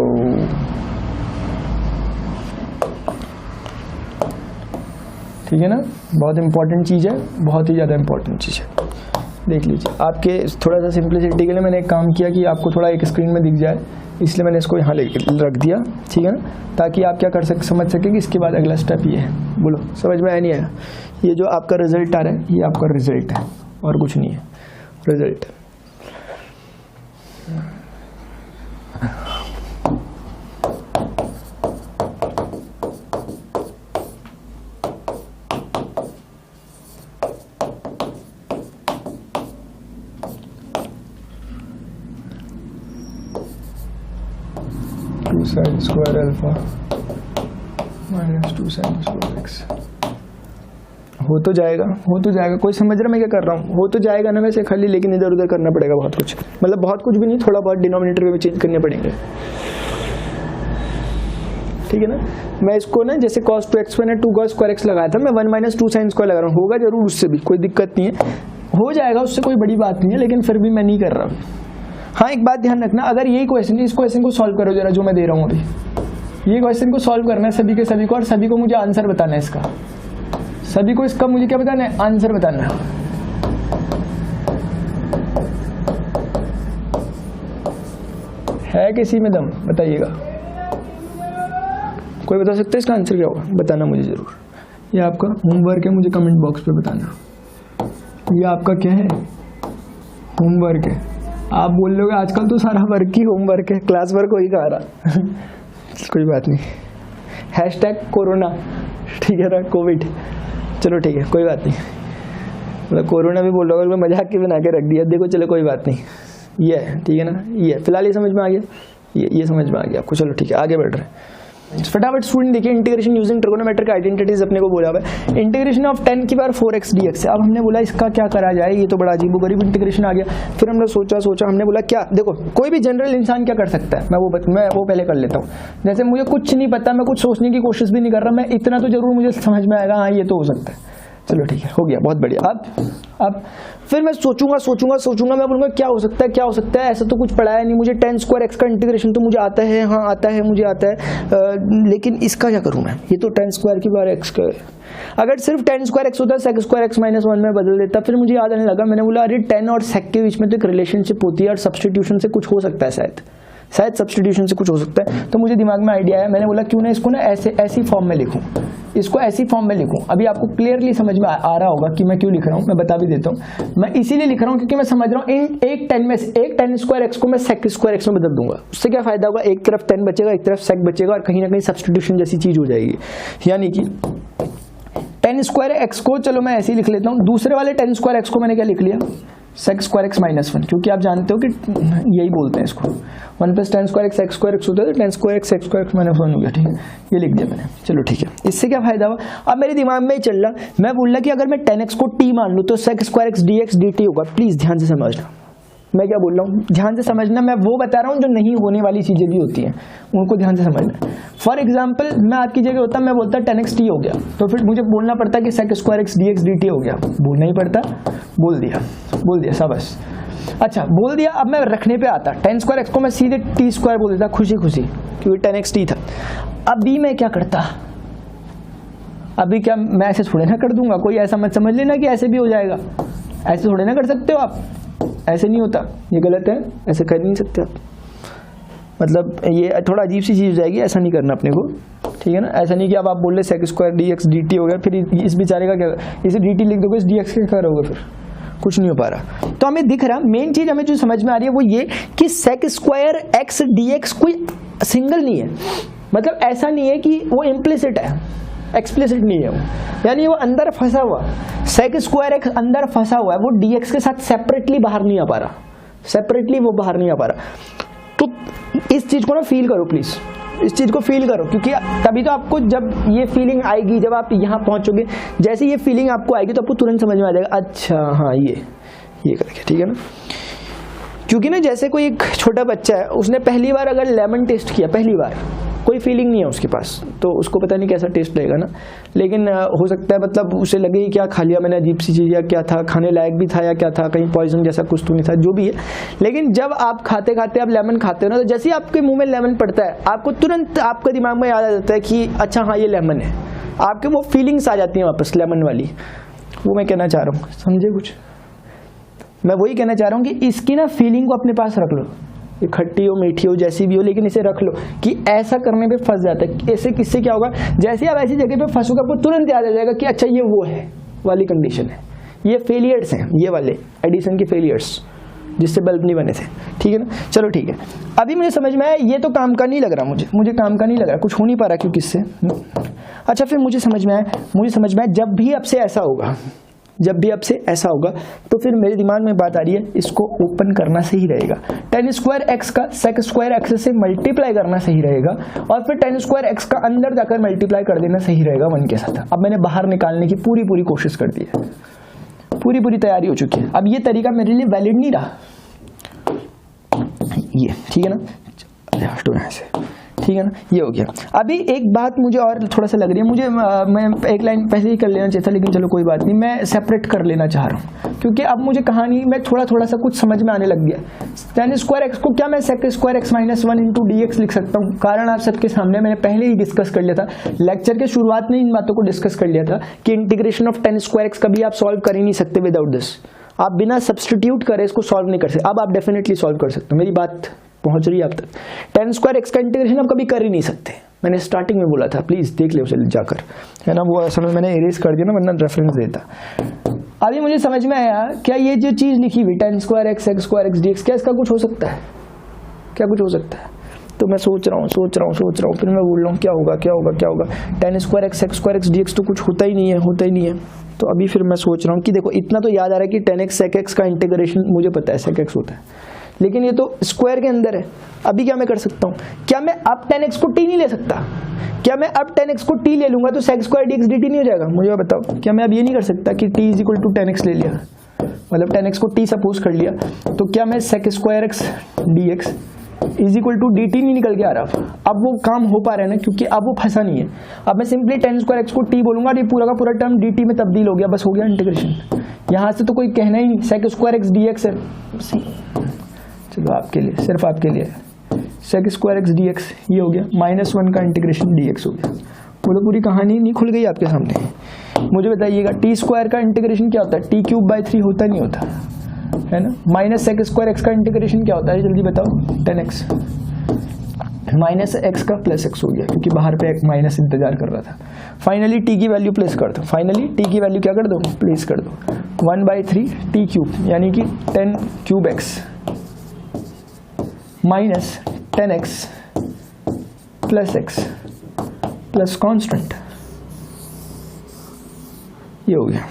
ठीक है ना, बहुत इंपॉर्टेंट चीज़ है, बहुत ही ज़्यादा इंपॉर्टेंट चीज़ है। देख लीजिए, आपके थोड़ा सा सिंप्लिसिटी के लिए मैंने एक काम किया कि आपको थोड़ा एक स्क्रीन में दिख जाए, इसलिए मैंने इसको यहाँ रख दिया, ठीक है ना, ताकि आप क्या समझ सकें कि इसके बाद अगला स्टेप ये है। बोलो समझ में आया नहीं आया? ये जो आपका रिजल्ट आ रहा है, ये आपका रिजल्ट है और कुछ नहीं है, result. sin square alpha -2 sin square x हो तो जाएगा, हो तो जाएगा। कोई समझ रहा मैं क्या कर रहा हूँ? हो तो जाएगा ना वैसे खाली, लेकिन इधर उधर करना पड़ेगा बहुत कुछ, मतलब बहुत कुछ भी नहीं, थोड़ा बहुत डिनोमिनेटर में चेंज करने पड़ेंगे, ठीक है ना। मैं इसको ना जैसे cos 2x मैंने 2 cos स्क्वायर x लगाया था, मैं 1 - 2 sin स्क्वायर लगा रहा हूँ, होगा जरूर उससे भी, कोई दिक्कत नहीं है, हो जाएगा, उससे कोई बड़ी बात नहीं है, लेकिन फिर भी मैं नहीं कर रहा हूँ। हाँ एक बात ध्यान रखना, अगर यही क्वेश्चन, इस क्वेश्चन को सॉल्व करो जरा जो मैं दे रहा हूँ अभी, ये क्वेश्चन को सॉल्व करना है सभी के सभी को, और सभी को मुझे आंसर बताना है इसका, सभी को इसका मुझे क्या बताना है? आंसर बताना है। है किसी में दम? बताइएगा, कोई बता सकता है इसका आंसर क्या होगा? बताना मुझे जरूर। ये आपका होमवर्क है, मुझे कमेंट बॉक्स पे बताना। ये आपका क्या है? होमवर्क है। आप बोल लोगे आजकल तो सारा वर्क ही होमवर्क है, क्लास वर्क वही कहा रहा कोई बात नहीं, हैशटैग कोरोना, ठीक है ना, कोविड, चलो ठीक है कोई बात नहीं, मतलब कोरोना भी बोल रहा हूँ, मैं मजाक के बना के रख दिया, देखो चलो कोई बात नहीं, ये है ठीक है ना, ये फिलहाल ये समझ में आ गया, ये समझ में आ गया आपको, चलो ठीक है आगे बढ़ रहे हैं। फटाफट स्टूडेंट देखिए, इंटीग्रेशन यूजिंग ट्रिगोनोमेट्रिक आइडेंटिटीज अपने को बोला हुआ है। इंटीग्रेशन ऑफ 10 की बार 4x dx है। अब हमने बोला इसका क्या करा जाए, ये तो बड़ा अजीबोगरीब इंटीग्रेशन आ गया। फिर हमने सोचा हमने बोला क्या, देखो कोई भी जनरल इंसान क्या कर सकता है, मैं वो पहले कर लेता हूँ। जैसे मुझे कुछ नहीं पता, मैं कुछ सोचने की कोशिश भी नहीं कर रहा, मैं इतना तो जरूर मुझे समझ में आएगा, हाँ ये तो हो सकता है, चलो ठीक है हो गया, बहुत बढ़िया। अब फिर मैं सोचूंगा, मैं बोलूँगा क्या हो सकता है, ऐसा तो कुछ पढ़ाया नहीं मुझे, 10 स्क्वायर एक्स का इंटीग्रेशन तो मुझे आता है, हाँ आता है मुझे आता है, लेकिन इसका क्या करूँ मैं, ये तो 10 स्क्वायर की बार एक्स का है। अगर सिर्फ 10 स्क्वायर एक्स होता सेक स्क्वायर एक्स -1 में बदल देता, फिर मुझे याद आने लगा, मैंने बोला अरे 10 और सेक के बीच में तो एक रिलेशनशिप होती है और सब्सटीट्यूशन से कुछ हो सकता है, शायद सब्सटीट्यूशन से कुछ हो सकता है। तो मुझे दिमाग में आइडिया आया, मैंने बोला क्यों ना इसको ना ऐसी फॉर्म में लिखूं, इसको ऐसी फॉर्म में लिखूं। अभी आपको क्लियरली समझ में आ रहा होगा कि मैं क्यों लिख रहा हूं, मैं बता भी देता हूं। मैं इसीलिए लिख रहा हूं क्योंकि मैं समझ रहा हूं एक 10 स्क्वायर एक्स को मैं सेक स्क्वायर एक्स में बदल दूंगा, उससे क्या फायदा होगा, एक तरफ 10 बचेगा, एक तरफ सेक बचेगा, और कहीं ना कहीं सब्सटीट्यूशन जैसी चीज हो जाएगी। यानी कि 10 स्क्वायर एक्स को चलो मैं ऐसे ही लिख लेता हूं, दूसरे वाले 10 स्क्वायर एक्स को मैंने क्या लिख लिया, सेक स्क्वायर एक्स -1, क्योंकि आप जानते हो कि यही बोलते हैं इसको, 1 + 10 स्क्वायर एक्स स्क्वायर एक्स होता है, तो 10 स्क्वायर एक्स स्क्वायर एक्स -1 हो गया, ठीक है, ये लिख दिया मैंने, चलो ठीक है। इससे क्या फायदा हुआ, अब मेरे दिमाग में ही चल रहा, मैं बोल रहा कि अगर मैं 10x को t मान लूँ तो sec square x dx dt होगा। प्लीज ध्यान से समझना, मैं क्या बोल रहा हूँ, ध्यान से समझना। मैं वो बता रहा हूँ जो नहीं होने वाली चीजें भी होती हैं, उनको ध्यान से समझना। फॉर एग्जाम्पल मैं आपकी जगह होता, मैं बोलता 10x t हो गया, तो फिर मुझे बोलना पड़ता कि sec square x dx dt हो गया। बोलना ही पड़ता, बोल दिया शाबाश। अच्छा बोल दिया, अब मैं रखने पे आता, 10 स्क्वायर x को मैं सीधे t स्क्वायर बोल देता खुशी खुशी, क्योंकि 10x t था। अभी मैं क्या करता, अभी क्या मैं ऐसे थोड़े ना कर दूंगा, कोई ऐसा मत समझ लेना कि ऐसे भी हो जाएगा, ऐसे थोड़े ना कर सकते हो आप, ऐसे नहीं होता, ये गलत है, ऐसे कर नहीं सकते आप। मतलब ये थोड़ा अजीब सी चीज़ हो जाएगी, ऐसा नहीं करना अपने को, ठीक है ना। ऐसा नहीं कि अब आप बोल रहे sec स्क्वायर dx dt हो गया, फिर इस बेचारे का क्या, इसे dt लिख दोगे, इस dx का क्या होगा, फिर कुछ नहीं हो पा रहा। तो हमें दिख रहा, मेन चीज हमें जो समझ में आ रही है वो ये कि sec स्क्वायर x dx कोई सिंगल नहीं है, मतलब ऐसा नहीं है कि वो इम्प्लिसिट है, एक्सप्लिसिट नहीं है वो, यानी वो अंदर फंसा हुआ, sec स्क्वायर x अंदर फंसा हुआ है, वो dx के साथ सेपरेटली बाहर नहीं आ पा रहा, सेपरेटली वो बाहर नहीं आ पा रहा। तो इस चीज को ना फील करो प्लीज, इस चीज को फील करो, क्योंकि तभी तो आपको जब ये फीलिंग आएगी, जब आप यहाँ पहुंचोगे, जैसे ये फीलिंग आपको आएगी तो आपको तुरंत समझ में आ जाएगा, अच्छा हाँ ये करके, ठीक है ना। क्योंकि ना जैसे कोई एक छोटा बच्चा है, उसने पहली बार अगर लेमन टेस्ट किया, पहली बार कोई फीलिंग नहीं है उसके पास, तो उसको पता नहीं कैसा टेस्ट लगेगा ना, लेकिन हो सकता है मतलब उसे लगे क्या खा लिया मैंने, अजीब सी चीज़, या क्या था, खाने लायक भी था या क्या था, कहीं पॉइजन जैसा कुछ तो नहीं था, जो भी है। लेकिन जब आप खाते खाते आप लेमन खाते हो ना, तो जैसे ही आपके मुंह में लेमन पड़ता है, आपको तुरंत आपके दिमाग में याद आ जाता है कि अच्छा हाँ ये लेमन है, आपके वो फीलिंग्स आ जाती हैं वापस लेमन वाली। वो मैं कहना चाह रहा हूँ, समझे कुछ, मैं वही कहना चाह रहा हूँ कि इसकी ना फीलिंग को अपने पास रख लो, ये खट्टी हो मीठी हो जैसी भी हो, लेकिन इसे रख लो कि ऐसा करने पे फंस जाता है। ऐसे किससे क्या होगा, जैसे आप ऐसी जगह पे फंसोगे आपको तुरंत याद आ जाएगा कि अच्छा ये वो है वाली कंडीशन है, ये फेलियर्स हैं, ये वाले एडिशन के फेलियर्स जिससे बल्ब नहीं बने थे, ठीक है ना। चलो ठीक है, अभी मुझे समझ में आया, ये तो काम का नहीं लग रहा, मुझे काम का नहीं लग रहा, कुछ हो नहीं पा रहा क्यों किससे। अच्छा फिर मुझे समझ में आया, जब भी आपसे ऐसा होगा, जब भी आपसे ऐसा होगा, तो फिर मेरे दिमाग में बात आ रही है, इसको ओपन करना सही रहेगा, tan स्क्वायर x का sec स्क्वायर x से मल्टीप्लाई करना सही रहेगा, और फिर tan स्क्वायर x का अंदर जाकर मल्टीप्लाई कर देना सही रहेगा 1 के साथ। अब मैंने बाहर निकालने की पूरी कोशिश कर दी है, पूरी तैयारी हो चुकी है। अब ये तरीका मेरे लिए वैलिड नहीं रहा, ये ठीक है ना, ठीक है ना, ये हो गया। अभी एक बात मुझे और थोड़ा सा लग रही है, मैं एक लाइन पहले ही कर लेना चाहिए था, लेकिन चलो कोई बात नहीं, मैं सेपरेट कर लेना चाह रहा हूँ, क्योंकि अब मुझे कहानी में थोड़ा सा कुछ समझ में आने लग गया। tan स्क्वायर x को क्या मैं sec square x minus 1 into dx लिख सकता हूँ, कारण आप सबके सामने मैंने पहले ही डिस्कस कर लिया था, लेक्चर के शुरुआत में इन बातों को डिस्कस कर लिया था कि integration of tan square x कभी आप सॉल्व कर ही नहीं सकते विदाउट दिस, आप बिना सब्सटीट्यूट करे इसको सॉल्व नहीं कर सकते। अब आप डेफिनेटली सॉल्व कर सकते हो, मेरी बात पहुंच रही है आप तक। tan स्क्वायर x का इंटीग्रेशन आप कभी कर ही नहीं सकते, मैंने स्टार्टिंग में बोला था, प्लीज देख ले उसे जाकर, है ना, वो असल में मैंने इरेज कर दिया ना, वरना रेफरेंस देता। अभी मुझे समझ में आया, क्या ये जो चीज लिखी हुई tan square x sec square x dx, क्या इसका कुछ हो सकता है, क्या कुछ हो सकता है? तो मैं सोच रहा हूँ, फिर मैं बोल रहा हूँ क्या होगा, tan square x sec square x dx तो कुछ होता ही नहीं है। तो अभी फिर मैं सोच रहा हूँ कि देखो इतना तो याद आ रहा है कि tan x sec x का इंटीग्रेशन मुझे पता है sec x होता है, लेकिन ये तो स्क्वायर के अंदर है। अभी क्या मैं कर सकता हूँ, क्या मैं अब tan x को t नहीं ले सकता? क्या मैं अब tan x को t ले लूंगा तो sec स्क्वायर dx dt नहीं हो जाएगा? मुझे बताओ, क्या मैं अब ये नहीं कर सकता कि t is equal to tan x ले लिया, मतलब tan x को t सपोज कर लिया, तो क्या मैं sec square x dx is equal to dt नहीं निकल के आ रहा? अब वो काम हो पा रहा है ना, क्योंकि अब वो फंसा नहीं है। अब मैं सिंपली tan स्क्वायर x को t बोलूंगा, ये पूरा का पूरा टर्म dt में तब्दील हो गया, बस हो गया इंटीग्रेशन। यहाँ से तो कोई कहना ही नहीं, sec स्क्वायर x dx है, चलो आपके लिए, सिर्फ आपके लिए sec स्क्वायर x dx ये हो गया, -1 का इंटीग्रेशन dx हो गया। बोलो पूरी कहानी नहीं खुल गई आपके सामने। मुझे बताइएगा t स्क्वायर का इंटीग्रेशन क्या होता है? t क्यूब बाई 3 होता नहीं होता है ना। माइनस sec स्क्वायर x का इंटीग्रेशन क्या होता है, जल्दी बताओ? tan x माइनस एक्स का प्लस एक्स हो गया, क्योंकि बाहर पे एक माइनस इंतजार कर रहा था। फाइनली t की वैल्यू प्लेस कर दो, फाइनली t की वैल्यू क्या कर दो, प्लेस कर दो, 1/3 t क्यूब, यानी कि 10 cube x minus 10x plus x plus constant, ये हो गया,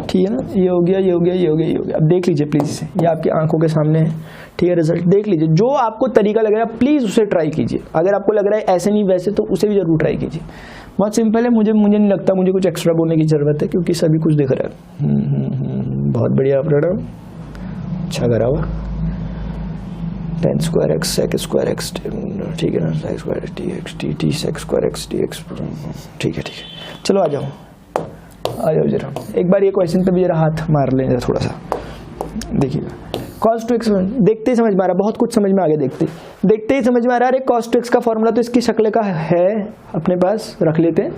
ठीक है ना, ये हो गया। अब देख लीजिए प्लीज इसे, ये आपकी आंखों के सामने है, ठीक है, रिजल्ट देख लीजिए। जो आपको तरीका लग रहा है प्लीज उसे ट्राई कीजिए, अगर आपको लग रहा है ऐसे नहीं वैसे तो उसे भी जरूर ट्राई कीजिए। बहुत सिंपल है, मुझे नहीं लगता मुझे कुछ एक्स्ट्रा बोलने की जरूरत है, क्योंकि सभी कुछ दिख रहा है। बहुत बढ़िया आप रहा। अच्छा करा हुआ, tan square x sec square x, ठीक है ना, sec square T x T T sec square x T x, ठीक है ठीक है। चलो आ जाओ जरा, एक बार ये क्वेश्चन पे भी जरा हाथ मार लें जरा थोड़ा सा, देखिएगा cos 2x देखते ही समझ में आ रहा, बहुत कुछ समझ में आ गया, देखते ही समझ में आ रहा है। अरे cos 2x का फॉर्मूला तो इसकी शक्ल का है अपने पास, रख लेते हैं,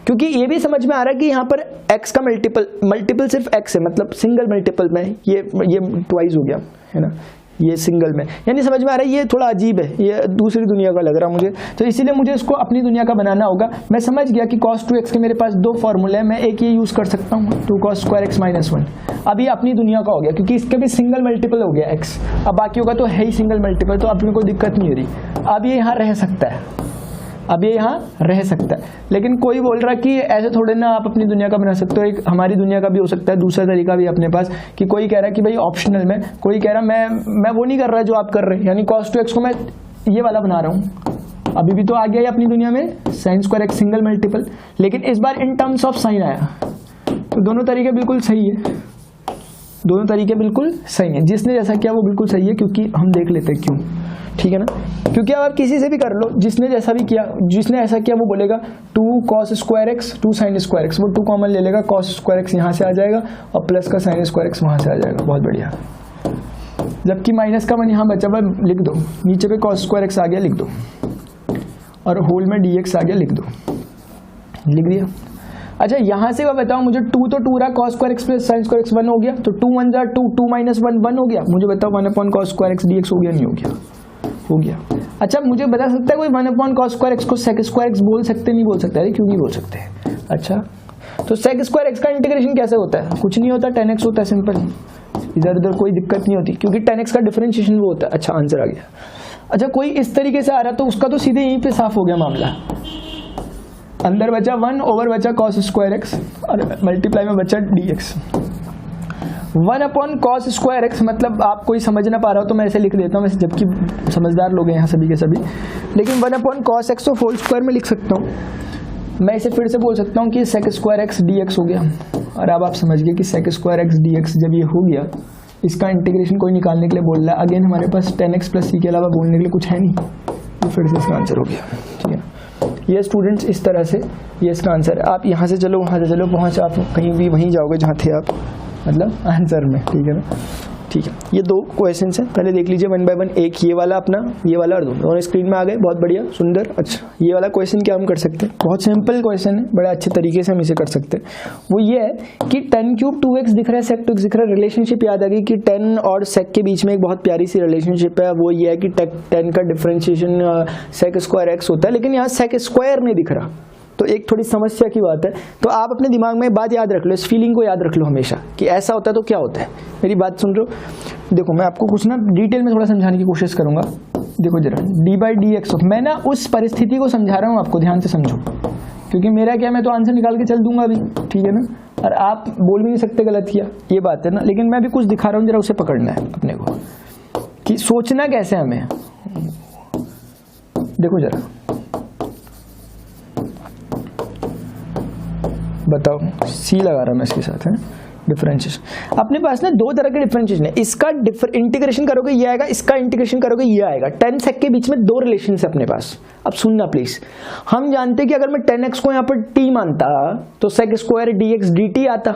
क्योंकि ये भी समझ में आ रहा है कि यहाँ पर x का मल्टीपल सिर्फ x है, मतलब सिंगल मल्टीपल में ये ट्वाइस हो गया है ना, ये सिंगल में, यानी समझ में आ रहा है ये थोड़ा अजीब है, ये दूसरी दुनिया का लग रहा मुझे, तो इसीलिए मुझे इसको अपनी दुनिया का बनाना होगा। मैं समझ गया कि cos 2x के मेरे पास दो फॉर्मूले हैं, मैं एक ये यूज कर सकता हूँ 2 cos स्क्वायर x माइनस 1, अब ये अपनी दुनिया का हो गया क्योंकि इसके भी सिंगल मल्टीपल हो गया x, अब बाकी होगा तो है ही सिंगल मल्टीपल, तो अब कोई दिक्कत नहीं हो रही, अब ये यहाँ रह सकता है, अब ये यहाँ रह सकता है। लेकिन कोई बोल रहा कि ऐसे थोड़े ना आप अपनी दुनिया का बना सकते हो, एक हमारी दुनिया का भी हो सकता है, दूसरा तरीका भी अपने पास, कि कोई कह रहा है कि भाई ऑप्शनल में, कोई कह रहा मैं वो नहीं कर रहा जो आप कर रहे हैं, यानी cos 2x को मैं ये वाला बना रहा हूँ, अभी भी तो आ गया है अपनी दुनिया में sin square x single multiple, लेकिन इस बार इन टर्म्स ऑफ साइन आया, तो दोनों तरीके बिल्कुल सही है, दोनों तरीके बिल्कुल सही है, जिसने जैसा किया वो बिल्कुल सही है, क्योंकि हम देख लेते हैं क्यों, ठीक है ना, क्योंकि अब आप किसी से भी कर लो, जिसने जैसा भी किया, जिसने ऐसा किया वो बोलेगा 2 cos square x 2 sin square x, वो 2 कॉमन ले लेगा, cos स्क्वायर x यहाँ से आ जाएगा और प्लस का sin स्क्वायर x वहाँ से आ जाएगा, बहुत बढ़िया। जबकि माइनस का 1 यहाँ बचा हुआ लिख दो, नीचे पे cos स्क्वायर x आ गया लिख दो, और होल में dx आ गया लिख दो, लिख दिया। अच्छा यहाँ से मैं बताऊँ, मुझे 2 तो 2 रहा, cos square x plus sin square x 1 हो गया, तो 2 1 जा 2, 2 माइनस 1 1 हो गया, मुझे बताओ 1 upon cos square x dx हो गया नहीं हो गया, हो गया। अच्छा मुझे बता सकता है कोई 1 अपॉन cos स्क्वायर x को sec स्क्वायर x बोल सकते नहीं बोल सकते? अरे क्यों नहीं बोल सकते? अच्छा तो sec स्क्वायर x का इंटीग्रेशन कैसे होता है? कुछ नहीं होता, 10x होता है, सिंपल, इधर उधर कोई दिक्कत नहीं होती, क्योंकि 10x का डिफरेंशिएशन वो होता है। अच्छा आंसर आ गया। अच्छा कोई इस तरीके से आ रहा तो उसका तो सीधे यहीं पे साफ हो गया मामला, अंदर बचा 1 ओवर बचा cos स्क्वायर x और मल्टीप्लाई में बचा dx। 1 upon cos square x, मतलब आप कोई समझ ना पा रहा हो तो मैं ऐसे लिख देता हूँ वैसे, जबकि समझदार लोग हैं यहाँ सभी के सभी, लेकिन 1 अपॉन cos x तो होल स्क्वायर में लिख सकता हूँ। मैं इसे फिर से बोल सकता हूँ कि sec स्क्वायर x dx हो गया, और अब आप समझ गए कि sec स्क्वायर x dx जब ये हो गया, इसका इंटीग्रेशन कोई निकालने के लिए बोल रहा है, अगेन हमारे पास 10x प्लस c के अलावा बोलने के लिए कुछ है नहीं, तो फिर से इसका आंसर हो गया, ठीक है। ये स्टूडेंट्स इस तरह से ये इसका आंसर है। आप यहाँ से चलो वहाँ से चलो, पहुँच आप कहीं भी वहीं जाओगे जहाँ थे आप, मतलब आंसर में, ठीक है ना, ठीक है। ये दो क्वेश्चन हैं, पहले देख लीजिए 1 बाय 1, एक ये वाला अपना, ये वाला, और दोनों स्क्रीन में आ गए, बहुत बढ़िया सुंदर। अच्छा ये वाला क्वेश्चन क्या हम कर सकते हैं, बहुत सिंपल क्वेश्चन है, बड़े अच्छे तरीके से हम इसे कर सकते हैं। वो ये है कि 10 क्यूब 2x दिख रहा है, sec 2x दिख रहा है, रिलेशनशिप याद आ गई कि 10 और sec के बीच में एक बहुत प्यारी सी रिलेशनशिप है, वो ये है कि 10 का डिफरेंशिएशन sec स्क्वायर x होता है, लेकिन यहाँ sec स्क्वायर नहीं दिख रहा, तो एक थोड़ी समस्या की बात है। तो आप अपने दिमाग में बात याद रख लो, इस फीलिंग को याद रख लो हमेशा कि ऐसा होता है तो क्या होता है। मेरी बात सुन रहे हो? देखो मैं आपको कुछ ना डिटेल में थोड़ा समझाने की कोशिश करूंगा। देखो जरा d बाई डी एक्स, मैं ना उस परिस्थिति को समझा रहा हूँ आपको, ध्यान से समझो, क्योंकि मेरा क्या, मैं तो आंसर निकाल के चल दूंगा अभी, ठीक है ना, और आप बोल भी नहीं सकते गलत किया, ये बात है ना, लेकिन मैं भी कुछ दिखा रहा हूँ, जरा उसे पकड़ना है अपने को कि सोचना कैसे हमें। देखो जरा बताओ, सी लगा रहा मैं इसके साथ, है डिफरेंशिएशन। अपने पास ना दो तरह के डिफरेंशिएशन है, इसका इंटीग्रेशन करोगे ये आएगा, इसका इंटीग्रेशन करोगे ये आएगा। 10 sec के बीच में दो रिलेशन है अपने पास। अब सुनना प्लीज, हम जानते हैं कि अगर मैं 10x को यहाँ पर t मानता तो sec स्क्वायर dx dt आता,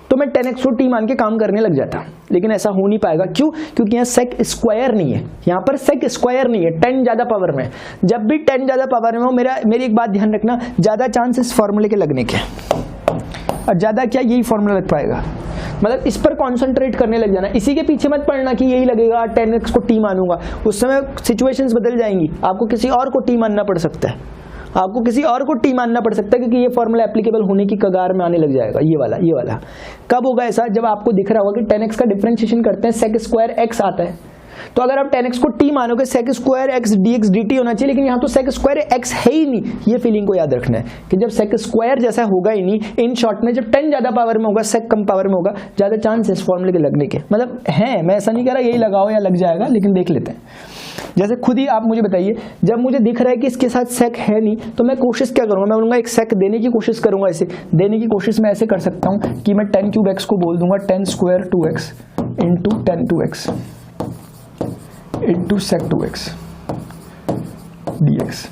तो मैं 10x को t मान के काम करने लग जाता, लेकिन ऐसा हो नहीं पाएगा। क्यों? क्योंकि यहाँ sec स्क्वायर नहीं है, यहाँ पर sec स्क्वायर नहीं है, 10 ज्यादा पावर में। जब भी 10 ज्यादा पावर में हो, मेरी एक बात ध्यान रखना, ज्यादा चांस इस फॉर्मूले के लगने के, और ज्यादा क्या यही फॉर्मूला लग पाएगा, मतलब इस पर कॉन्सेंट्रेट करने लग जाना, इसी के पीछे मत पड़ना कि यही लगेगा 10x को t मानूंगा, उस समय सिचुएशंस बदल जाएंगी, आपको किसी और को t मानना पड़ सकता है, आपको किसी और को t मानना पड़ सकता है, क्योंकि ये फॉर्मूला एप्लीकेबल होने की कगार में आने लग जाएगा। ये वाला कब होगा ऐसा, जब आपको दिख रहा होगा कि 10x का डिफरेंशिएशन करते हैं sec स्क्वायर x आता है, तो अगर आप 10x को t मानोगे sec square x dx dt होना चाहिए, लेकिन यहाँ तो sec स्क्वायर x है ही नहीं। ये फीलिंग को याद रखना है कि जब sec स्क्वायर जैसा होगा ही नहीं, इन शॉर्ट में जब 10 ज्यादा पावर में होगा, sec कम पावर में होगा, ज्यादा चांस है इस फॉर्मूले के लगने के। मतलब है, मैं ऐसा नहीं कह रहा यही लगाओ या लग जाएगा, लेकिन देख लेते हैं। जैसे खुद ही आप मुझे बताइए, जब मुझे दिख रहा है कि इसके साथ sec है नहीं, तो मैं कोशिश क्या करूंगा, मैं बोलूंगा एक sec देने की कोशिश करूंगा। इसे देने की कोशिश मैं ऐसे कर सकता हूं कि मैं 10 क्यूब x को बोल दूंगा 10 square 2x, into tan two x into sec two x D x.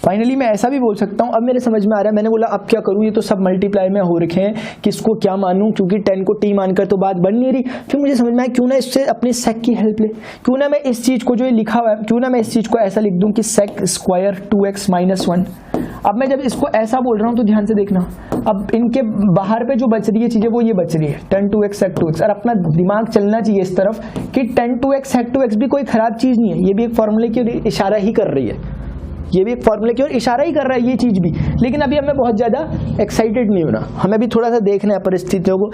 Finally मैं ऐसा भी बोल सकता हूँ, अब मेरे समझ में आ रहा है, मैंने बोला अब क्या करूँ, ये तो सब मल्टीप्लाई में हो रखे हैं, किसको क्या मानूं, क्योंकि 10 को t मानकर तो बात बन नहीं रही। फिर मुझे समझ में आया क्यों ना इससे अपनी सेक की हेल्प ले, क्यों ना मैं इस चीज़ को जो ये लिखा हुआ है, क्यों ना मैं इस चीज़ को ऐसा लिख दूँ कि सेक स्क्वायर 2x माइनस 1। अब मैं जब इसको ऐसा बोल रहा हूँ तो ध्यान से देखना, अब इनके बाहर पे जो बच रही है चीज़ें वो ये बच रही है 10 2x sec 2x, और अपना दिमाग चलना चाहिए इस तरफ कि 10 2x sec 2x भी कोई खराब चीज़ नहीं है, ये भी एक फॉर्मूले की ओर इशारा ही कर रही है, ये भी एक फॉर्मूले की ओर इशारा ही कर रहा है ये चीज़ भी। लेकिन अभी हमें बहुत ज़्यादा एक्साइटेड नहीं होना, हमें भी थोड़ा सा देखना है परिस्थितियों को,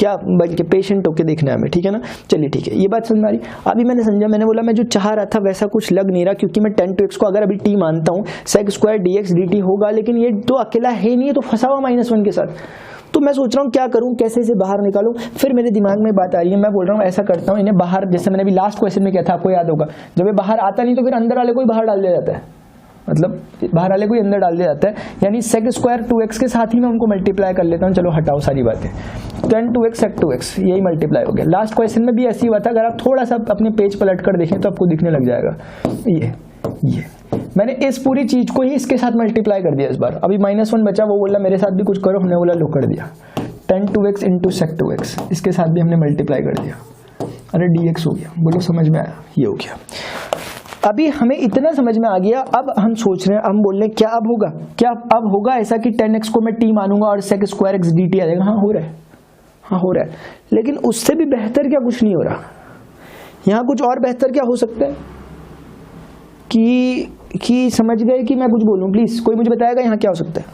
क्या बन के पेशेंट होके देखना है हमें, ठीक है ना। चलिए ठीक है, ये बात समझ में आ रही। अभी मैंने समझा, मैंने बोला मैं जो चाह रहा था वैसा कुछ लग नहीं रहा, क्योंकि मैं 10 2x को अगर अभी t मानता हूँ sec स्क्वायर dx dt होगा, लेकिन ये तो अकेला है नहीं, है तो फंसा हुआ -1 के साथ। तो मैं सोच रहा हूँ क्या करूँ, कैसे इसे बाहर निकालूं। फिर मेरे दिमाग में बात आ रही है, मैं बोल रहा हूँ ऐसा करता हूँ, इन्हें बाहर, जैसे मैंने अभी लास्ट क्वेश्चन में किया था, आपको याद होगा, जब ये बाहर आता नहीं तो फिर अंदर वाले को ही बाहर डाल दिया जाता है, मतलब बाहर वाले को ही अंदर डाल दिया जाता है, यानी sec स्क्वायर 2x के साथ ही मैं उनको मल्टीप्लाई कर लेता हूँ। चलो हटाओ सारी बातें, 10 2x sec 2x यही मल्टीप्लाई हो गया। लास्ट क्वेश्चन में भी ऐसी हुआ था, अगर आप थोड़ा सा अपने पेज पलट कर देखें तो आपको दिखने लग जाएगा। ये मैंने इस पूरी चीज को ही इसके साथ मल्टीप्लाई कर दिया इस बार। अभी -1 बचा, वो बोला मेरे साथ भी कुछ करो, हमने बोला लो कर दिया। 10 2x इंटू sec 2x इसके साथ भी हमने मल्टीप्लाई कर दिया, अरे dx हो गया। बोलो समझ में आया, ये हो गया। अभी हमें इतना समझ में आ गया, अब हम सोच रहे हैं, हम बोल रहे हैं क्या अब होगा, क्या अब होगा ऐसा कि 10x को मैं t मानूंगा और sec स्क्वायर x dt आ जाएगा। हाँ हो रहा है, हाँ हो रहा है, लेकिन उससे भी बेहतर क्या कुछ नहीं हो रहा। यहाँ कुछ और बेहतर क्या हो सकता है कि समझ गए कि मैं कुछ बोलूँ, प्लीज कोई मुझे बताएगा यहाँ क्या हो सकता है।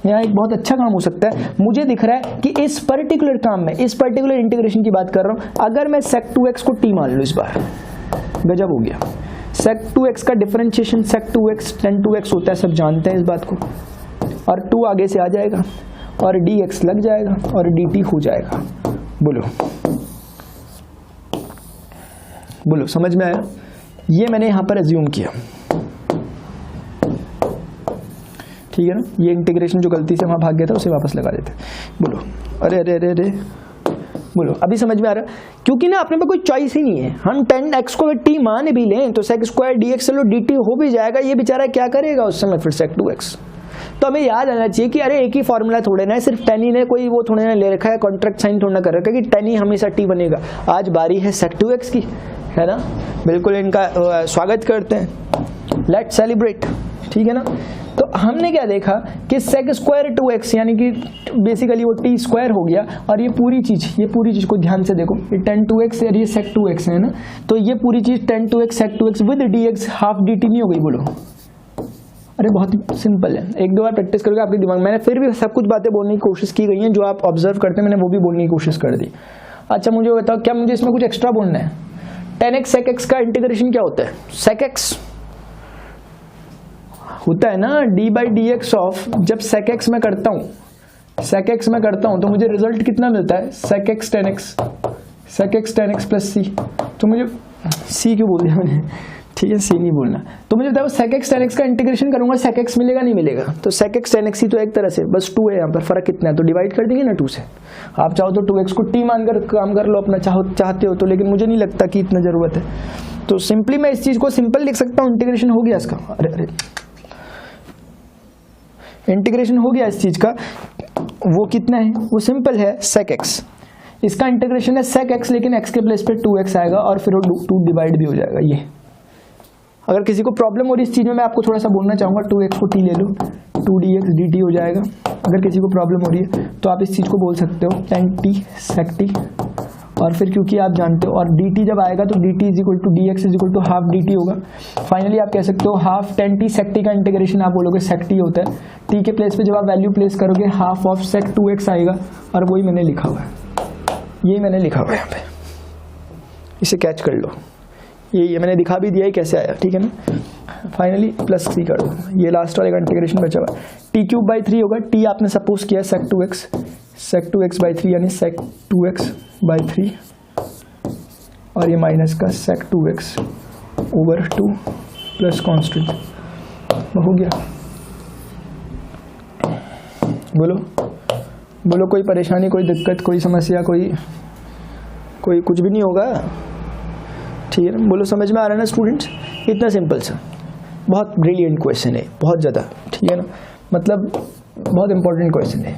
यहाँ एक बहुत अच्छा काम हो सकता है, मुझे दिख रहा है कि इस पर्टिकुलर काम में, इस पर्टिकुलर इंटीग्रेशन की बात कर रहा हूँ, अगर मैं sec 2x को t मान लूँ इस बार, गजब हो गया। sec 2x का डिफरेंशिएशन sec 2x 10 2x होता है, सब जानते हैं इस बात को, और 2 आगे से आ जाएगा और dx लग जाएगा और dt हो जाएगा। बोलो समझ में आया। ये मैंने यहां पर एज्यूम किया, ठीक है ना। ये इंटीग्रेशन जो गलती से वहां भाग गया था उसे वापस लगा देते। बोलो अरे अरे अरे अरे, बोलो अभी समझ में आ रहा है, क्योंकि ना अपने पे कोई चॉइस ही नहीं है। हम 10x को t मान भी लें तो sec स्क्वायर dx चलो dt हो भी जाएगा, ये बेचारा क्या करेगा उस समय फिर sec 2x। तो हमें याद आना चाहिए कि अरे एक ही फॉर्मूला थोड़े ना है, सिर्फ tan ही ने कोई वो थोड़े ना ले रखा है, कॉन्ट्रैक्ट साइन थोड़ा ना कर रखा है कि tan ही हमेशा t बनेगा। आज बारी है sec 2x की, है ना। बिल्कुल इनका स्वागत करते हैं, लेट्स सेलिब्रेट, ठीक है ना। तो हमने क्या देखा कि sec स्क्वायर 2x यानी कि बेसिकली वो t स्क्वायर हो गया, और ये पूरी चीज को ध्यान से देखो, ये 10 2x और ये sec 2x है ना, तो ये पूरी चीज 10 2x sec 2x with dx half dt नहीं हो गई। बोलो अरे बहुत ही सिंपल है, एक दो बार प्रैक्टिस करोगे आपके दिमाग में। मैंने फिर भी सब कुछ बातें बोलने की कोशिश की गई हैं, जो आप ऑब्जर्व करते हैं मैंने वो भी बोलने की कोशिश कर दी। अच्छा मुझे बताओ, क्या मुझे इसमें कुछ एक्स्ट्रा बोलना है? 10x sec x का इंटीग्रेशन क्या होता है? sec x होता है ना d by D x of, जब sec x में करता हूं तो मुझे रिजल्ट कितना मिलता है? sec x tan x plus c। तो मुझे c क्यों बोल दिया मैंने, ठीक है c नहीं बोलना। तो मुझे बताओ sec x tan x का इंटीग्रेशन करूंगा, sec x मिलेगा नहीं मिलेगा? तो sec x tan x ही तो एक तरह से बस 2 है, यहाँ पर फर्क कितना है, तो डिवाइड कर देंगे ना 2 से। आप चाहो तो 2x को t मानकर काम कर लो अपना, चाहते हो तो, लेकिन मुझे नहीं लगता कि इतना जरूरत है। तो सिंपली मैं इस चीज को सिंपल लिख सकता हूँ, इंटीग्रेशन हो गया इसका। अरे इंटीग्रेशन हो गया इस चीज का, वो कितना है? वो सिंपल है sec x, इसका इंटीग्रेशन है sec x, लेकिन x के प्लेस पे 2x आएगा और फिर वो 2 डिवाइड भी हो जाएगा। ये अगर किसी को प्रॉब्लम हो रही इस चीज में, मैं आपको थोड़ा सा बोलना चाहूंगा, 2x को t ले लो, 2dx dt हो जाएगा। अगर किसी को प्रॉब्लम हो रही है तो आप इस चीज को बोल सकते हो tan t sec t, और फिर क्योंकि आप जानते हो, और dt जब आएगा तो dt is equal to dx is equal to half dt होगा। फाइनली आप कह सकते हो half tan t sec t का इंटीग्रेशन आप बोलोगे sec t होता है, t के प्लेस पे जब आप वैल्यू प्लेस करोगे हाफ ऑफ sec 2x आएगा, और वही मैंने लिखा हुआ है, यही मैंने लिखा हुआ है यहाँ पे, इसे कैच कर लो। ये मैंने दिखा भी दिया है कैसे आया, ठीक है ना। फाइनली प्लस 3 कर दो, ये लास्ट वाले का इंटीग्रेशन बचा हुआ, t क्यूब बाई 3 होगा, t आपने सपोज किया sec 2x बाई 3 यानी sec 2x बाई 3, और ये माइनस का sec 2x over 2 plus constant हो गया। बोलो बोलो कोई परेशानी, कोई दिक्कत, कोई समस्या, कोई कुछ भी नहीं होगा, ठीक है ना? बोलो समझ में आ रहा है ना स्टूडेंट्स? इतना सिंपल सा, बहुत ब्रिलियंट क्वेश्चन है, बहुत ज़्यादा, ठीक है ना? मतलब बहुत इंपॉर्टेंट क्वेश्चन है।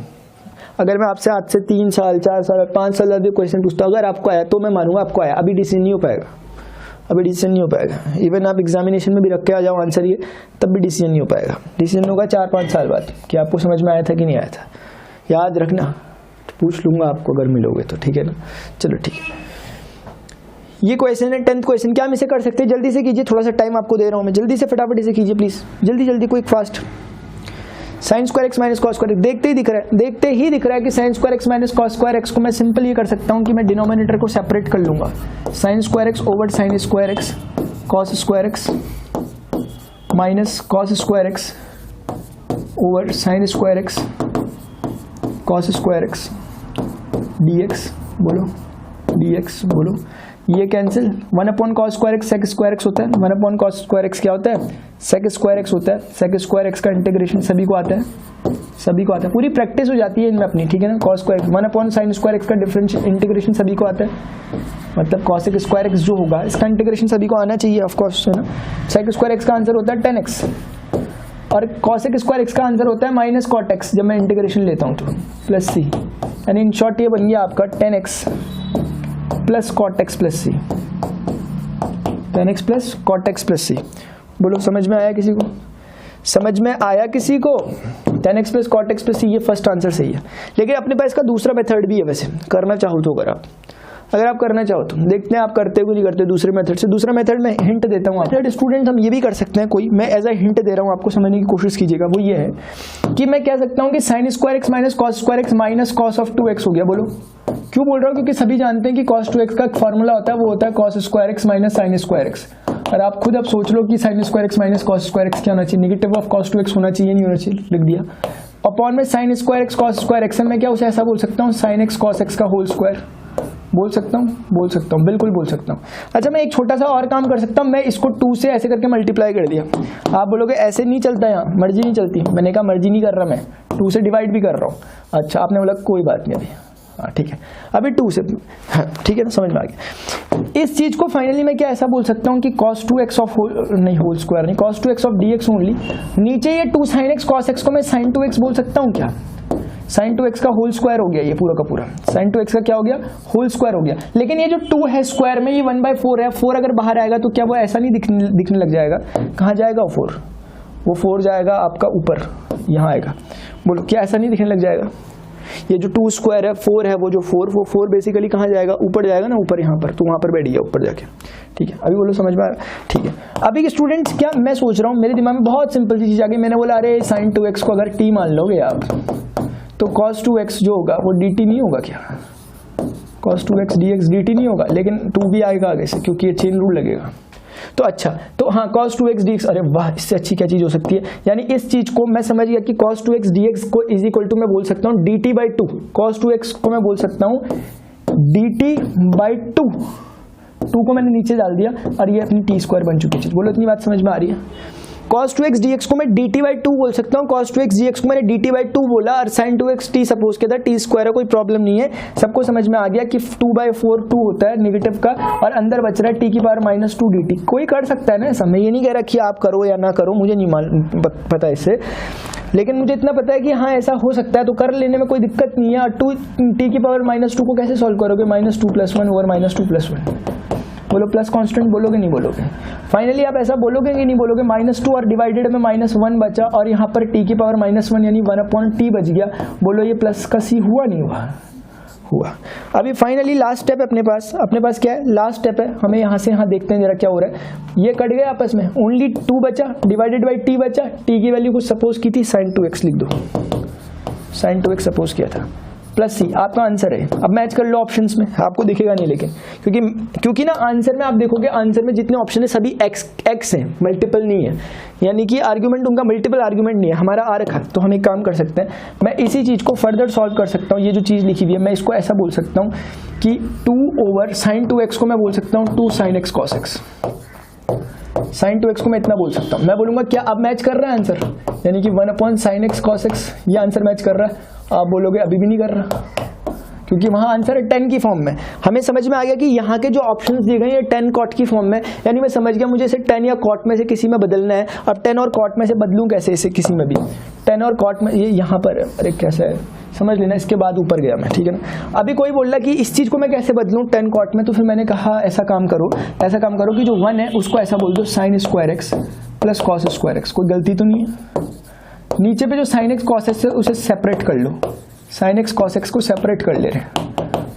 अगर मैं आपसे आज से 3 साल 4 साल 5 साल बाद क्वेश्चन पूछता हूँ, अगर आपको आया तो मैं मानूंगा आपको आया, अभी डिसीजन नहीं हो पाएगा, अभी डिसीजन नहीं हो पाएगा। इवन आप एग्जामिनेशन में भी रख के आ जाओ आंसर ये, तब भी डिसीजन नहीं हो पाएगा। डिसीजन होगा 4-5 साल बाद कि आपको समझ में आया था कि नहीं आया था। याद रखना, पूछ लूंगा आपको अगर मिलोगे तो, ठीक है ना? चलो ठीक है, ये क्वेश्चन है 10th क्वेश्चन। क्या हम इसे कर सकते हैं? जल्दी से कीजिए, थोड़ा सा टाइम आपको दे रहा हूँ मैं, जल्दी से फटाफट इसे कीजिए प्लीज, जल्दी जल्दी, quick fast. Sign square x minus cos square x, देखते ही दिख रहा है कि sign square x minus cos square x को मैं सिंपल ये कर सकता हूँ कि मैं डिनोमिनेटर को सेपरेट कर लूंगा, sine square x over sine square x cos square x minus cos square x over sine square x cos square x dx, बोलो dx, बोलो ये cancel, 1/cos square x sec square x होता है, 1/cos square x क्या होता है? Sec square x होता है। सेक स्क्वायर एक्स का इंटीग्रेशन सभी को आता है, पूरी प्रैक्टिस हो जाती है इनमें अपनी, ठीक है ना? cos square 1/sin square x का डिफरेंशियल इंटीग्रेशन सभी को आता है, मतलब cos स्क्वायर एक्स जो होगा इसका इंटीग्रेशन सभी को आना चाहिए, ऑफ कोर्स, है ना? सेक स्क्वायर एक्स का आंसर होता है 10x और cos स्क्वायर एक्स का आंसर होता है माइनस cot x, जब मैं इंटीग्रेशन लेता हूँ तो, प्लस c, यानी इन शॉर्ट ये बन गया आपका 10x plus cot x plus c, 10x plus cot x plus c। बोलो समझ में आया किसी को? समझ में आया किसी को? 10x plus cot x plus c, ये फर्स्ट आंसर सही है। लेकिन अपने पास इसका दूसरा मेथड भी है वैसे, करना चाहो तो, अगर आप करना चाहो तो। देखते हैं आप करते हो नहीं करते दूसरे मेथड से। दूसरा मेथड मैं हिंट देता हूँ मेथड स्टूडेंट, हम ये भी कर सकते हैं कोई, मैं एज अ हिंट दे रहा हूँ आपको, समझने की कोशिश कीजिएगा। वो ये है कि मैं कह सकता हूँ कि sign square x minus cos square x minus cos of 2x हो गया। बोलो क्यों बोल रहा हूँ? क्योंकि सभी जानते हैं कि cos 2x का फॉर्मूला होता है, वो होता है cos square x minus sign square x. और आप खुद अब सोच लो कि sign square x minus cos square x क्या होना चाहिए? नेगेटिव ऑफ cos 2x होना चाहिए, नहीं होना चाहिए? लिख दिया। अपॉन में sign square x cos square x, मैं क्या उसे ऐसा बोल सकता हूँ, साइन एक्स cos x का होल स्क्वायर बोल सकता हूँ, बिल्कुल बोल सकता हूँ। अच्छा, मैं एक छोटा सा और काम कर सकता हूँ, मैं इसको 2 से ऐसे करके मल्टीप्लाई कर दिया। आप बोलोगे ऐसे नहीं चलता, यहाँ मर्जी नहीं चलती। मैंने कहा मर्जी नहीं कर रहा, मैं 2 से डिवाइड भी कर रहा हूँ। अच्छा, आपने बोला कोई बात नहीं अभी, हाँ ठीक है, अभी 2 से, हाँ ठीक है ना, समझ में आ गया। इस चीज को फाइनली मैं क्या ऐसा बोल सकता हूँ कि cos 2x of whole square नहीं, cos 2x of dx only. नीचे ये 2 sin x cos x को मैं sin 2x बोल सकता हूँ क्या? sin 2x का होल स्क्वायर हो गया, ये पूरा का पूरा sin 2x का क्या हो गया? होल स्क्वायर हो गया। लेकिन ये जो 2 है स्क्वायर में, ये 1/4 है। 4 अगर बाहर आएगा तो क्या वो ऐसा नहीं दिखने लग जाएगा? कहाँ जाएगा वो 4? वो 4 जाएगा आपका ऊपर, यहाँ आएगा। बोलो क्या ऐसा नहीं दिखने लग जाएगा? ये जो 2 स्क्वायर है 4 है, वो जो 4 बेसिकली कहाँ जाएगा? ऊपर जाएगा ना, ऊपर यहाँ पर, तो वहाँ पर बैठ गया ऊपर जाके। ठीक है, अभी बोलो समझ में आ रहा? ठीक है, अभी के स्टूडेंट्स क्या मैं सोच रहा हूँ, मेरे दिमाग में बहुत सिंपल सी चीज आ गई। मैंने बोला अरे sin 2x को अगर t मान लोगे आप, तो cos 2x जो होगा वो dt नहीं होगा क्या? cos 2x dx dt नहीं होगा, लेकिन 2 भी आएगा आगे से क्योंकि ये चेन रूल लगेगा। तो अच्छा, तो हाँ cos 2x dx, अरे वाह, इससे अच्छी क्या चीज हो सकती है? यानी इस चीज को मैं समझ गया कि cos 2x dx को इज इक्वल टू मैं बोल सकता हूँ dt/2। cos 2x को मैं बोल सकता हूँ dt/2। 2 को मैंने नीचे डाल दिया और ये अपनी t² बन चुकी चीज। बोलो इतनी बात समझ में आ रही है? cos 2x dx को मैं dt/2 बोल सकता हूँ। cos 2x dx को मैंने dt/2 बोला और sin 2x t सपोज किया था, t² है, कोई प्रॉब्लम नहीं है। सबको समझ में आ गया कि 2/4 2 होता है नेगेटिव का, और अंदर बच रहा है t⁻⁻2 dt। कोई कर सकता है ना ऐसा, मैं ये नहीं कह रहा कि आप करो या ना करो, मुझे नहीं पता इससे, लेकिन मुझे इतना पता है कि हाँ ऐसा हो सकता है, तो कर लेने में कोई दिक्कत नहीं है। और 2t⁻⁻2 को कैसे सॉल्व करोगे? -2 + 1 ओवर -2 + 1। बोलो प्लस कांस्टेंट बोलोगे नहीं बोलोगे? फाइनली आप ऐसा बोलोगे कि नहीं बोलोगे? -2 और डिवाइडेड में -1 बचा, और यहाँ पर t⁻⁻1 यानी 1/t बच गया। बोलो ये प्लस का c हुआ नहीं हुआ? हुआ। अभी फाइनली लास्ट स्टेप अपने पास क्या है? लास्ट स्टेप है, हमें यहाँ से यहाँ देखते हैं जरा क्या हो रहा है। ये कट गए आपस में, ओनली 2 बचा, डिवाइडेड बाई t बचा। t की वैल्यू कुछ सपोज की थी sin 2x, लिख दो sin 2x सपोज किया था, प्लस c आपका आंसर है। अब मैच कर लो ऑप्शंस में, आपको दिखेगा नहीं लेकिन, क्योंकि ना आंसर में आप देखोगे, आंसर में जितने ऑप्शन है सभी x हैं, मल्टीपल नहीं है, यानी कि आर्गुमेंट उनका मल्टीपल आर्गुमेंट नहीं है, हमारा आ रखा। तो हम एक काम कर सकते हैं, मैं इसी चीज को फर्दर सॉल्व कर सकता हूँ। ये जो चीज लिखी हुई है मैं इसको ऐसा बोल सकता हूँ कि 2 ओवर sin 2x को मैं बोल सकता हूँ 2 sin x cos x। sin 2x को मैं इतना बोल सकता हूँ। मैं बोलूंगा क्या अब मैच कर रहा है आंसर, यानी कि 1/sin x cos x, ये आंसर मैच कर रहा है। आप बोलोगे अभी भी नहीं कर रहा, क्योंकि वहाँ आंसर है 10 की फॉर्म में। हमें समझ में आ गया कि यहाँ के जो ऑप्शंस दिए गए हैं 10 कॉट की फॉर्म में, यानी मैं समझ गया मुझे इसे 10 या कॉट में से किसी में बदलना है। अब 10 और कॉट में से बदलूँ कैसे इसे किसी में भी, 10 और कॉट में, ये यहाँ पर है, अरे कैसे है समझ लेना, इसके बाद ऊपर गया मैं, ठीक है ना। अभी कोई बोल रहा कि इस चीज़ को मैं कैसे बदलूँ 10 कॉट में, तो फिर मैंने कहा ऐसा काम करो कि जो 1 है उसको ऐसा बोल दो sin square x plus cos square x. कोई गलती तो नहीं है। नीचे पे जो sin x cos x है उसे सेपरेट कर लो, sin x cos x को सेपरेट कर ले रहे हैं।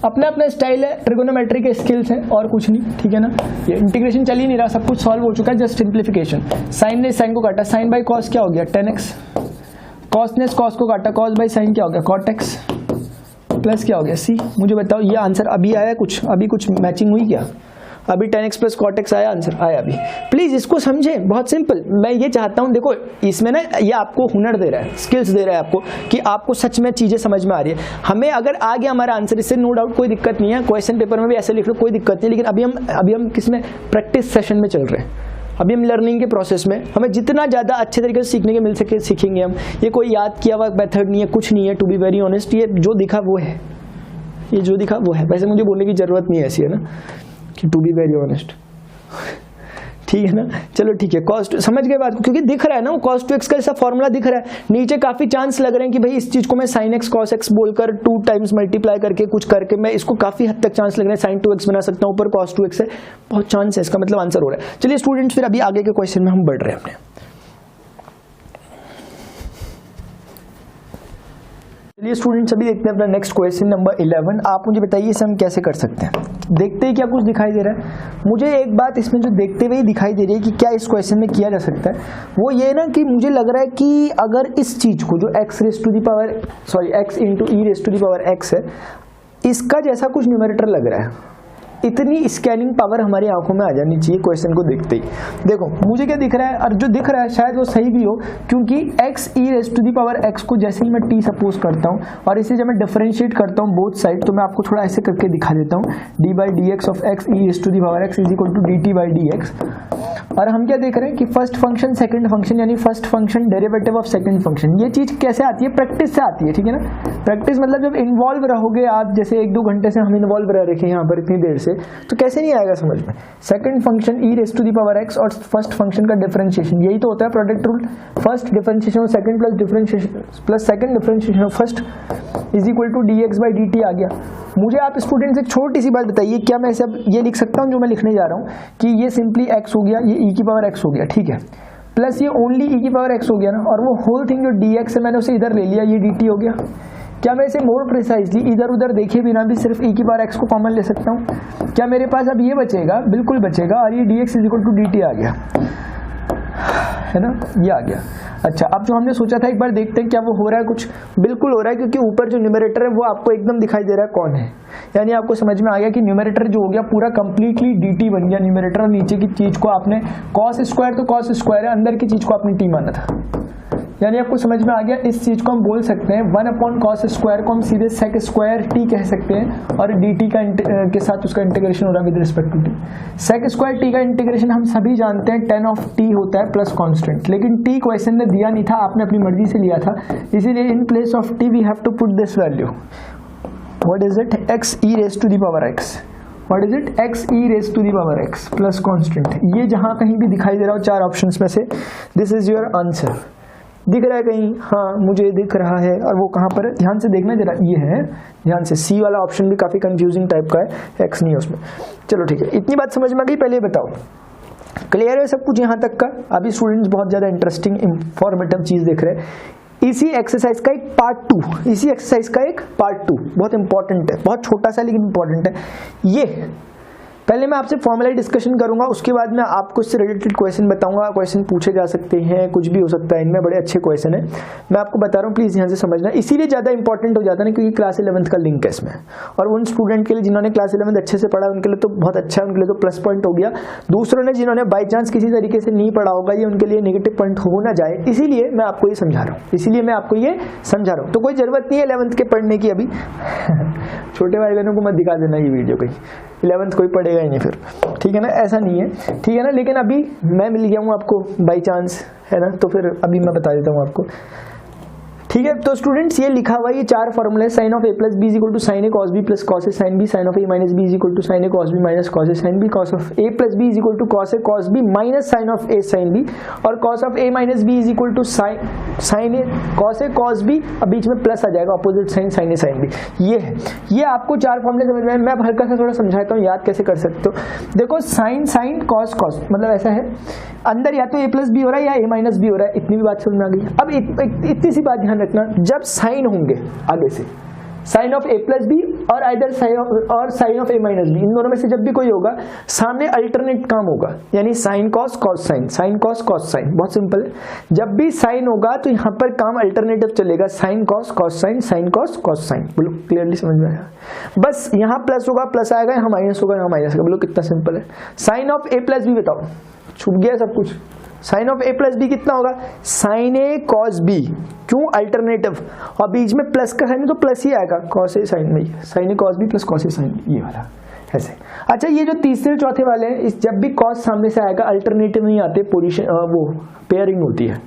अपना अपना स्टाइल है, ट्रिगोनोमेट्री के स्किल्स हैं और कुछ नहीं, ठीक है ना। ये इंटीग्रेशन चल ही नहीं रहा, सब कुछ सॉल्व हो चुका है, जस्ट सिंप्लीफिकेशन। साइन ने साइन को काटा, साइन बाई कॉस क्या हो गया 10x, कॉस ने कॉस को काटा, कॉस बाई साइन क्या हो गया cot x, प्लस क्या हो गया c। मुझे बताओ ये आंसर अभी आया कुछ, अभी कुछ मैचिंग हुई क्या? अभी 10x प्लस cot x आया, आंसर आया अभी। प्लीज इसको समझें, बहुत सिंपल। मैं ये चाहता हूँ, देखो इसमें ना ये आपको हुनर दे रहा है, स्किल्स दे रहा है आपको, कि आपको सच में चीजें समझ में आ रही है। हमें अगर आ गया हमारा आंसर, इससे नो डाउट कोई दिक्कत नहीं है, क्वेश्चन पेपर में भी ऐसे लिख लो कोई दिक्कत नहीं। लेकिन अभी हम किसमें, प्रैक्टिस सेशन में चल रहे हैं, अभी हम लर्निंग के प्रोसेस में, हमें जितना ज़्यादा अच्छे तरीके से सीखने के मिल सके सीखेंगे हम। ये कोई याद किया हुआ मेथड नहीं है, कुछ नहीं है, टू बी वेरी ऑनेस्ट। ये जो दिखा वो है, ये जो दिखा वो है। वैसे मुझे बोलने की जरूरत नहीं है ऐसी, है ना, कि टू बी वेरी ऑनेस्ट, ठीक है ना। चलो ठीक है, कॉस टू, समझ गए बात को, क्योंकि दिख रहा है ना वो cos 2x का ऐसा फॉर्मूला दिख रहा है। नीचे काफी चांस लग रहे हैं कि भाई इस चीज को मैं sin x cos x बोलकर 2 टाइम्स मल्टीप्लाई करके कुछ करके मैं इसको काफी हद तक चांस लग रहे हैं sin 2x बना सकता हूं, ऊपर cos 2x है, बहुत चांस है, इसका मतलब आंसर हो रहा है। चलिए स्टूडेंट्स, फिर अभी आगे के क्वेश्चन में हम बढ़ रहे हैं अपने। चलिए स्टूडेंट्स, अभी देखते हैं अपना नेक्स्ट क्वेश्चन नंबर 11। आप मुझे बताइए इसे हम कैसे कर सकते हैं। देखते ही क्या कुछ दिखाई दे रहा है मुझे। एक बात इसमें जो देखते हुए दिखाई दे रही है कि क्या इस क्वेश्चन में किया जा सकता है, वो ये ना कि मुझे लग रहा है कि अगर इस चीज को जो x into e raise to the power x है, इसका जैसा कुछ न्यूमरेटर लग रहा है, इतनी स्कैनिंग पावर हमारी आंखों में आ जानी चाहिए क्वेश्चन को देखते ही। देखो मुझे क्या दिख रहा है, और जो दिख रहा है शायद वो सही भी हो, क्योंकि x e raise to the power x को जैसे ही मैं t सपोज करता हूँ और इसे जब मैं डिफरेंशिएट करता हूँ बोथ साइड, तो मैं आपको थोड़ा ऐसे करके दिखा देता हूँ, d by D x of x e raise to the power x is equal to dt by D x. और हम क्या देख रहे हैं कि फर्स्ट फंक्शन सेकंड फंक्शन, यानी first function derivative of second function. ये चीज कैसे आती है, प्रैक्टिस से आती है, ठीक है ना। प्रैक्टिस मतलब जब इन्वॉल्व रहोगे आप, जैसे 1-2 घंटे से हम इन्वॉल्व रह रखे हैं यहाँ पर इतनी देर से, तो कैसे नहीं आएगा समझ में। Second function e raise to the power x और फर्स्ट फंक्शन का डिफरेंशिएशन, यही तो होता है product rule. First differentiation of second plus differentiation plus second differentiation of first is equal to d x by d t आ गया। मुझे आप स्टूडेंट्स एक छोटी सी बात बताइए, क्या मैं सब ये लिख सकता हूँ जो मैं लिखने जा रहा हूँ, कि ये सिंपली x हो गया, ये e की पावर x हो गया, ठीक है, प्लस ये ओनली e की पावर x हो गया ना, और वो होल थिंग जो dx है मैंने उसे इधर ले लिया, ये dt हो गया। क्या मैं इसे मोर प्रिसाइजली इधर उधर देखे बिना भी सिर्फ e की पावर x को कॉमन ले सकता हूँ? क्या मेरे पास अब ये बचेगा? बिल्कुल बचेगा, और ये dx is equal to dt आ गया, है ना, ये आ गया। अच्छा, अब जो हमने सोचा था एक बार देखते हैं क्या वो हो रहा है कुछ। बिल्कुल हो रहा है, क्योंकि ऊपर जो न्यूमरेटर है वो आपको एकदम दिखाई दे रहा है कौन है, यानी आपको समझ में आ गया कि न्यूमरेटर जो हो गया पूरा कंप्लीटली dt बन गया न्यूमरेटर, और नीचे की चीज को आपने cos स्क्वायर, तो cos स्क्वायर है, अंदर की चीज को आपने t माना था, यानी आपको समझ में आ गया। इस चीज को हम बोल सकते हैं 1/cos स्क्वायर को हम सीधे sec स्क्वायर t कह सकते हैं, और dt का के साथ उसका इंटीग्रेशन हो रहा है with respect to t। sec square t का इंटीग्रेशन हम सभी जानते हैं tan ऑफ t होता है प्लस कांस्टेंट, लेकिन t क्वेश्चन में दिया नहीं था, आपने अपनी मर्जी से लिया था, इसीलिए in place of t we have to put this value. What is it? x e raise to the power x। What is it? x e raise to the power x plus constant. ये जहां कहीं भी दिखाई दे रहा हो 4 options में से, this is your answer. दिख रहा है कहीं? हाँ मुझे दिख रहा है, और वो कहाँ पर है ध्यान से देखना जरा, ये है, ध्यान से। सी वाला ऑप्शन भी काफी कंफ्यूजिंग टाइप का है, एक्स नहीं है उसमें। चलो ठीक है, इतनी बात समझ में आ गई। पहले बताओ क्लियर है सब कुछ यहाँ तक का? अभी स्टूडेंट्स बहुत ज्यादा इंटरेस्टिंग इंफॉर्मेटिव चीज देख रहे हैं। इसी एक्सरसाइज का एक पार्ट 2 बहुत इंपॉर्टेंट है, बहुत छोटा सा लेकिन इंपॉर्टेंट है। ये पहले मैं आपसे फॉर्मली डिस्कशन करूंगा, उसके बाद मैं आपको इससे रिलेटेड क्वेश्चन बताऊंगा। क्वेश्चन पूछे जा सकते हैं, कुछ भी हो सकता है, इनमें बड़े अच्छे क्वेश्चन है, मैं आपको बता रहा हूँ, प्लीज यहाँ से समझना। इसीलिए ज्यादा इंपॉर्टेंट हो जाता है क्योंकि क्लास 11th का लिंक है इसमें, और उन स्टूडेंट के लिए जिन्होंने क्लास 11th अच्छे से पढ़ा उनके लिए तो बहुत अच्छा है, उनके लिए तो प्लस पॉइंट हो गया। दूसरों ने जिन्होंने बाई चांस किसी तरीके से नहीं पढ़ा होगा, ये उनके लिए नेगेटिव पॉइंट हो ना जाए, इसीलिए मैं आपको ये समझा रहा हूँ, तो कोई जरूरत नहीं है 11th के पढ़ने की अभी। छोटे भाई बहनों को मत दिखा देना ये वीडियो कहीं, 11th कोई पढ़ेगा ही नहीं फिर, ठीक है ना, ऐसा नहीं है, ठीक है ना। लेकिन अभी मैं मिल गया हूँ आपको बाई चांस, है ना, तो फिर अभी मैं बता देता हूँ आपको ठीक है। तो स्टूडेंट्स ये लिखा हुआ ये चार फॉर्मूले, sine of A plus b is equal to sine A cos B plus cos A sine b, sine of A minus b is equal to sine A cos b minus cos A sine b, cos of A plus b is equal to cos A cos b minus sine of a sine b, और cos of A minus b is equal to sine A cos A cos B, अब बीच में plus आ जाएगा, opposite sign sign ए sine B. ये है, ये आपको चार फॉर्मूले समझ में। मैं हल्का सा थोड़ा समझाता हूँ, याद कैसे कर सकते हो। देखो साइन साइन कॉस कॉस मतलब ऐसा है, अंदर या तो ए प्लस बी हो रहा है या ए माइनस बी हो रहा है, इतनी भी बात समझ में आ गई। अब इतनी सी बात ध्यान रखना, जब साइन होंगे आगे से sine of A plus b और either sine of A minus b, इन दोनों में से जब भी कोई होगा सामने अल्टरनेट काम होगा, यानी sine cos cos sine, sine cos cos sine, बहुत सिंपल है। जब भी साइन होगा तो यहाँ पर काम अल्टरनेटिव चलेगा, sine cos cos sine, sine cos cos sine. बोलो क्लियरली समझ में आया? बस यहाँ प्लस होगा प्लस आएगा, यहाँ माइनस होगा यहाँ माइनस आएगा। बोलो कितना सिंपल है। Sine of A plus B बताओ, छूट गया सब कुछ। Sine of A plus B कितना होगा? साइन ए कॉस बी, क्यों? अल्टरनेटिव, और बीच में प्लस का साइन है तो प्लस ही आएगा, कॉस ए साइन में, साइन ए कॉस बी प्लस कॉस ए साइन, ये वाला ऐसे। अच्छा ये जो तीसरे चौथे वाले हैं, इस जब भी कॉस सामने से आएगा, अल्टरनेटिव नहीं आते, पोजीशन वो पेयरिंग होती है,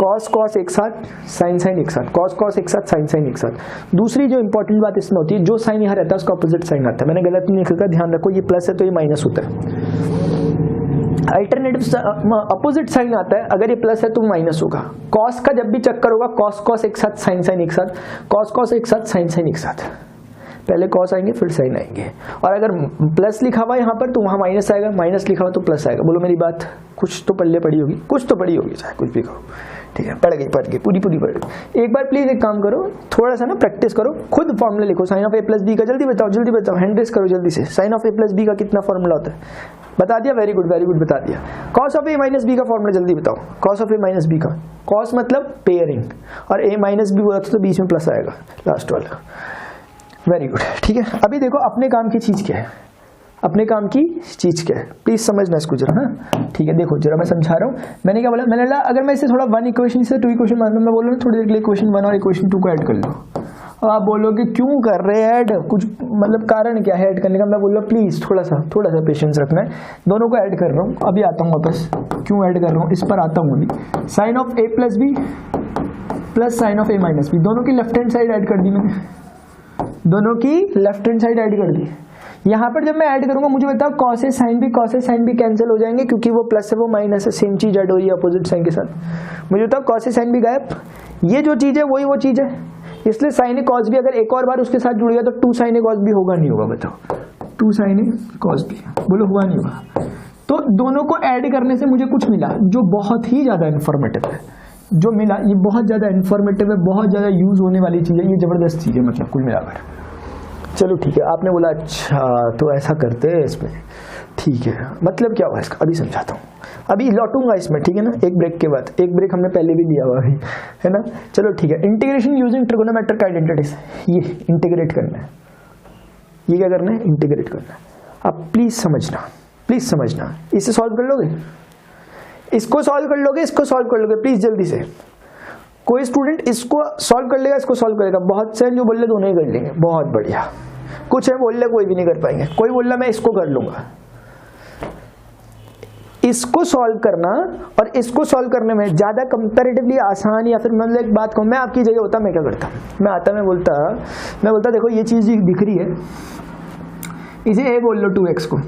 कॉस कॉस एक साथ, साइन साइन एक साथ, कॉस कॉस एक साथ, साइन साइन एक साथ। दूसरी जो इंपॉर्टेंट बात इसमें होती है, जो साइन यहाँ रहता है उसका अपोजिट साइन आता है। मैंने गलत नहीं लिखा, ध्यान रखो, ये प्लस है तो ये माइनस होता है। अल्टरनेटिव अपोजिट साइन आता है, अगर ये प्लस है तो माइनस होगा। कॉस का जब भी चक्कर होगा, कॉस कॉस एक साथ, साइन साइन एक साथ, कॉस कॉस एक साथ, साइन साइन एक साथ, पहले कॉस आएंगे फिर साइन आएंगे। और अगर प्लस लिखा हुआ यहाँ पर तो वहाँ माइनस आएगा, माइनस लिखा हुआ तो प्लस आएगा। बोलो मेरी बात कुछ तो पल्ले पड़ी होगी, कुछ तो पड़ी होगी, चाहे कुछ भी कहो, ठीक है? पढ़ गई पूरी पढ़ गई। एक बार प्लीज एक काम करो, थोड़ा सा ना प्रैक्टिस करो, खुद फॉर्मूला लिखो। Sine of A plus B का जल्दी बताओ, हैंड रेस करो जल्दी से। Sine of A plus B का कितना फॉर्मूला होता है? बता दिया, वेरी गुड बता दिया। Cos of A minus B का फॉर्मूला जल्दी बताओ। Cos of A minus B का, कॉस मतलब पेयरिंग, और ए माइनस बी हुआ तो बीच में प्लस आएगा, लास्ट वाला। वेरी गुड, ठीक है। अभी देखो अपने काम की चीज क्या है, अपने काम की चीज क्या है, प्लीज समझना इसको जरा। हाँ ठीक है, देखो जरा मैं समझा रहा हूँ। मैंने क्या बोला, मैंने अगर मैं इसे थोड़ा वन इक्वेशन से टू इक्वेशन मान लूँ, मैं बोल रहा हूँ थोड़ी देर के लिए इक्वेशन वन और इक्वेशन टू को ऐड कर लो। अब आप बोलोगे क्यों कर रहे हैं ऐड, कुछ मतलब कारण क्या है ऐड करने का? मैं बोल रहा हूँ प्लीज थोड़ा सा पेशेंस रखना है, दोनों को ऐड कर रहा हूँ। अभी आता हूँ वापस, क्यों ऐड कर रहा हूँ इस पर आता हूँ अभी। Sine of A plus B plus sine of A minus B, दोनों की लेफ्ट हैंड साइड ऐड कर दी मैंने, दोनों की लेफ्ट हैंड साइड ऐड कर दी। यहाँ पर जब मैं ऐड करूंगा मुझे बताओ cos A sine B cancel हो जाएंगे, क्योंकि वो प्लस है वो माइनस है, सेम चीज ऐड हो रही है अपोजिट साइन के साथ। मुझे बताओ कॉस ए साइन बी गायब, ये जो चीज है वही वो चीज है, इसलिए साइन ए कॉस बी अगर एक और बार उसके साथ जुड़ गया तो टू साइन ए कॉस बी होगा नहीं होगा? बताओ, टू साइन ए कॉस बी, बोलो हुआ नहीं हुआ? तो दोनों को ऐड करने से मुझे कुछ मिला जो बहुत ही ज्यादा इन्फॉर्मेटिव है, जो मिला ये बहुत ज्यादा इन्फॉर्मेटिव है, बहुत ज्यादा यूज होने वाली चीज है, ये जबरदस्त चीज है मतलब कुल मिलाकर। चलो ठीक है, आपने बोला अच्छा तो ऐसा करते हैं इसमें, ठीक है। मतलब क्या हुआ इसका अभी समझाता हूँ, अभी लौटूंगा इसमें, ठीक है ना, एक ब्रेक के बाद। एक ब्रेक हमने पहले भी लिया हुआ है ना। चलो ठीक है, इंटीग्रेशन यूजिंग ट्रिगोनोमेट्रिक आइडेंटिटीज, ये इंटीग्रेट करना है, ये क्या करना है? इंटीग्रेट करना है। अब प्लीज समझना, इसे सॉल्व कर लोगे, इसको सॉल्व कर लोगे, इसको सॉल्व कर लोगे, प्लीज जल्दी से। कोई स्टूडेंट इसको सॉल्व कर लेगा, इसको सॉल्व करेगा, बहुत से जो बोल रहे दोनों ही कर लेंगे, बहुत बढ़िया। कुछ है बोल रहे कोई भी नहीं कर पाएंगे, कोई बोल रहा मैं इसको कर लूंगा। इसको सॉल्व करना और इसको सॉल्व करने में ज्यादा कंपैरेटिवली आसान, या फिर मतलब एक बात कहूं, मैं आपकी जगह होता मैं क्या करता? मैं बोलता देखो ये चीज दिख रही है, इसे ए बोल लो 2x को,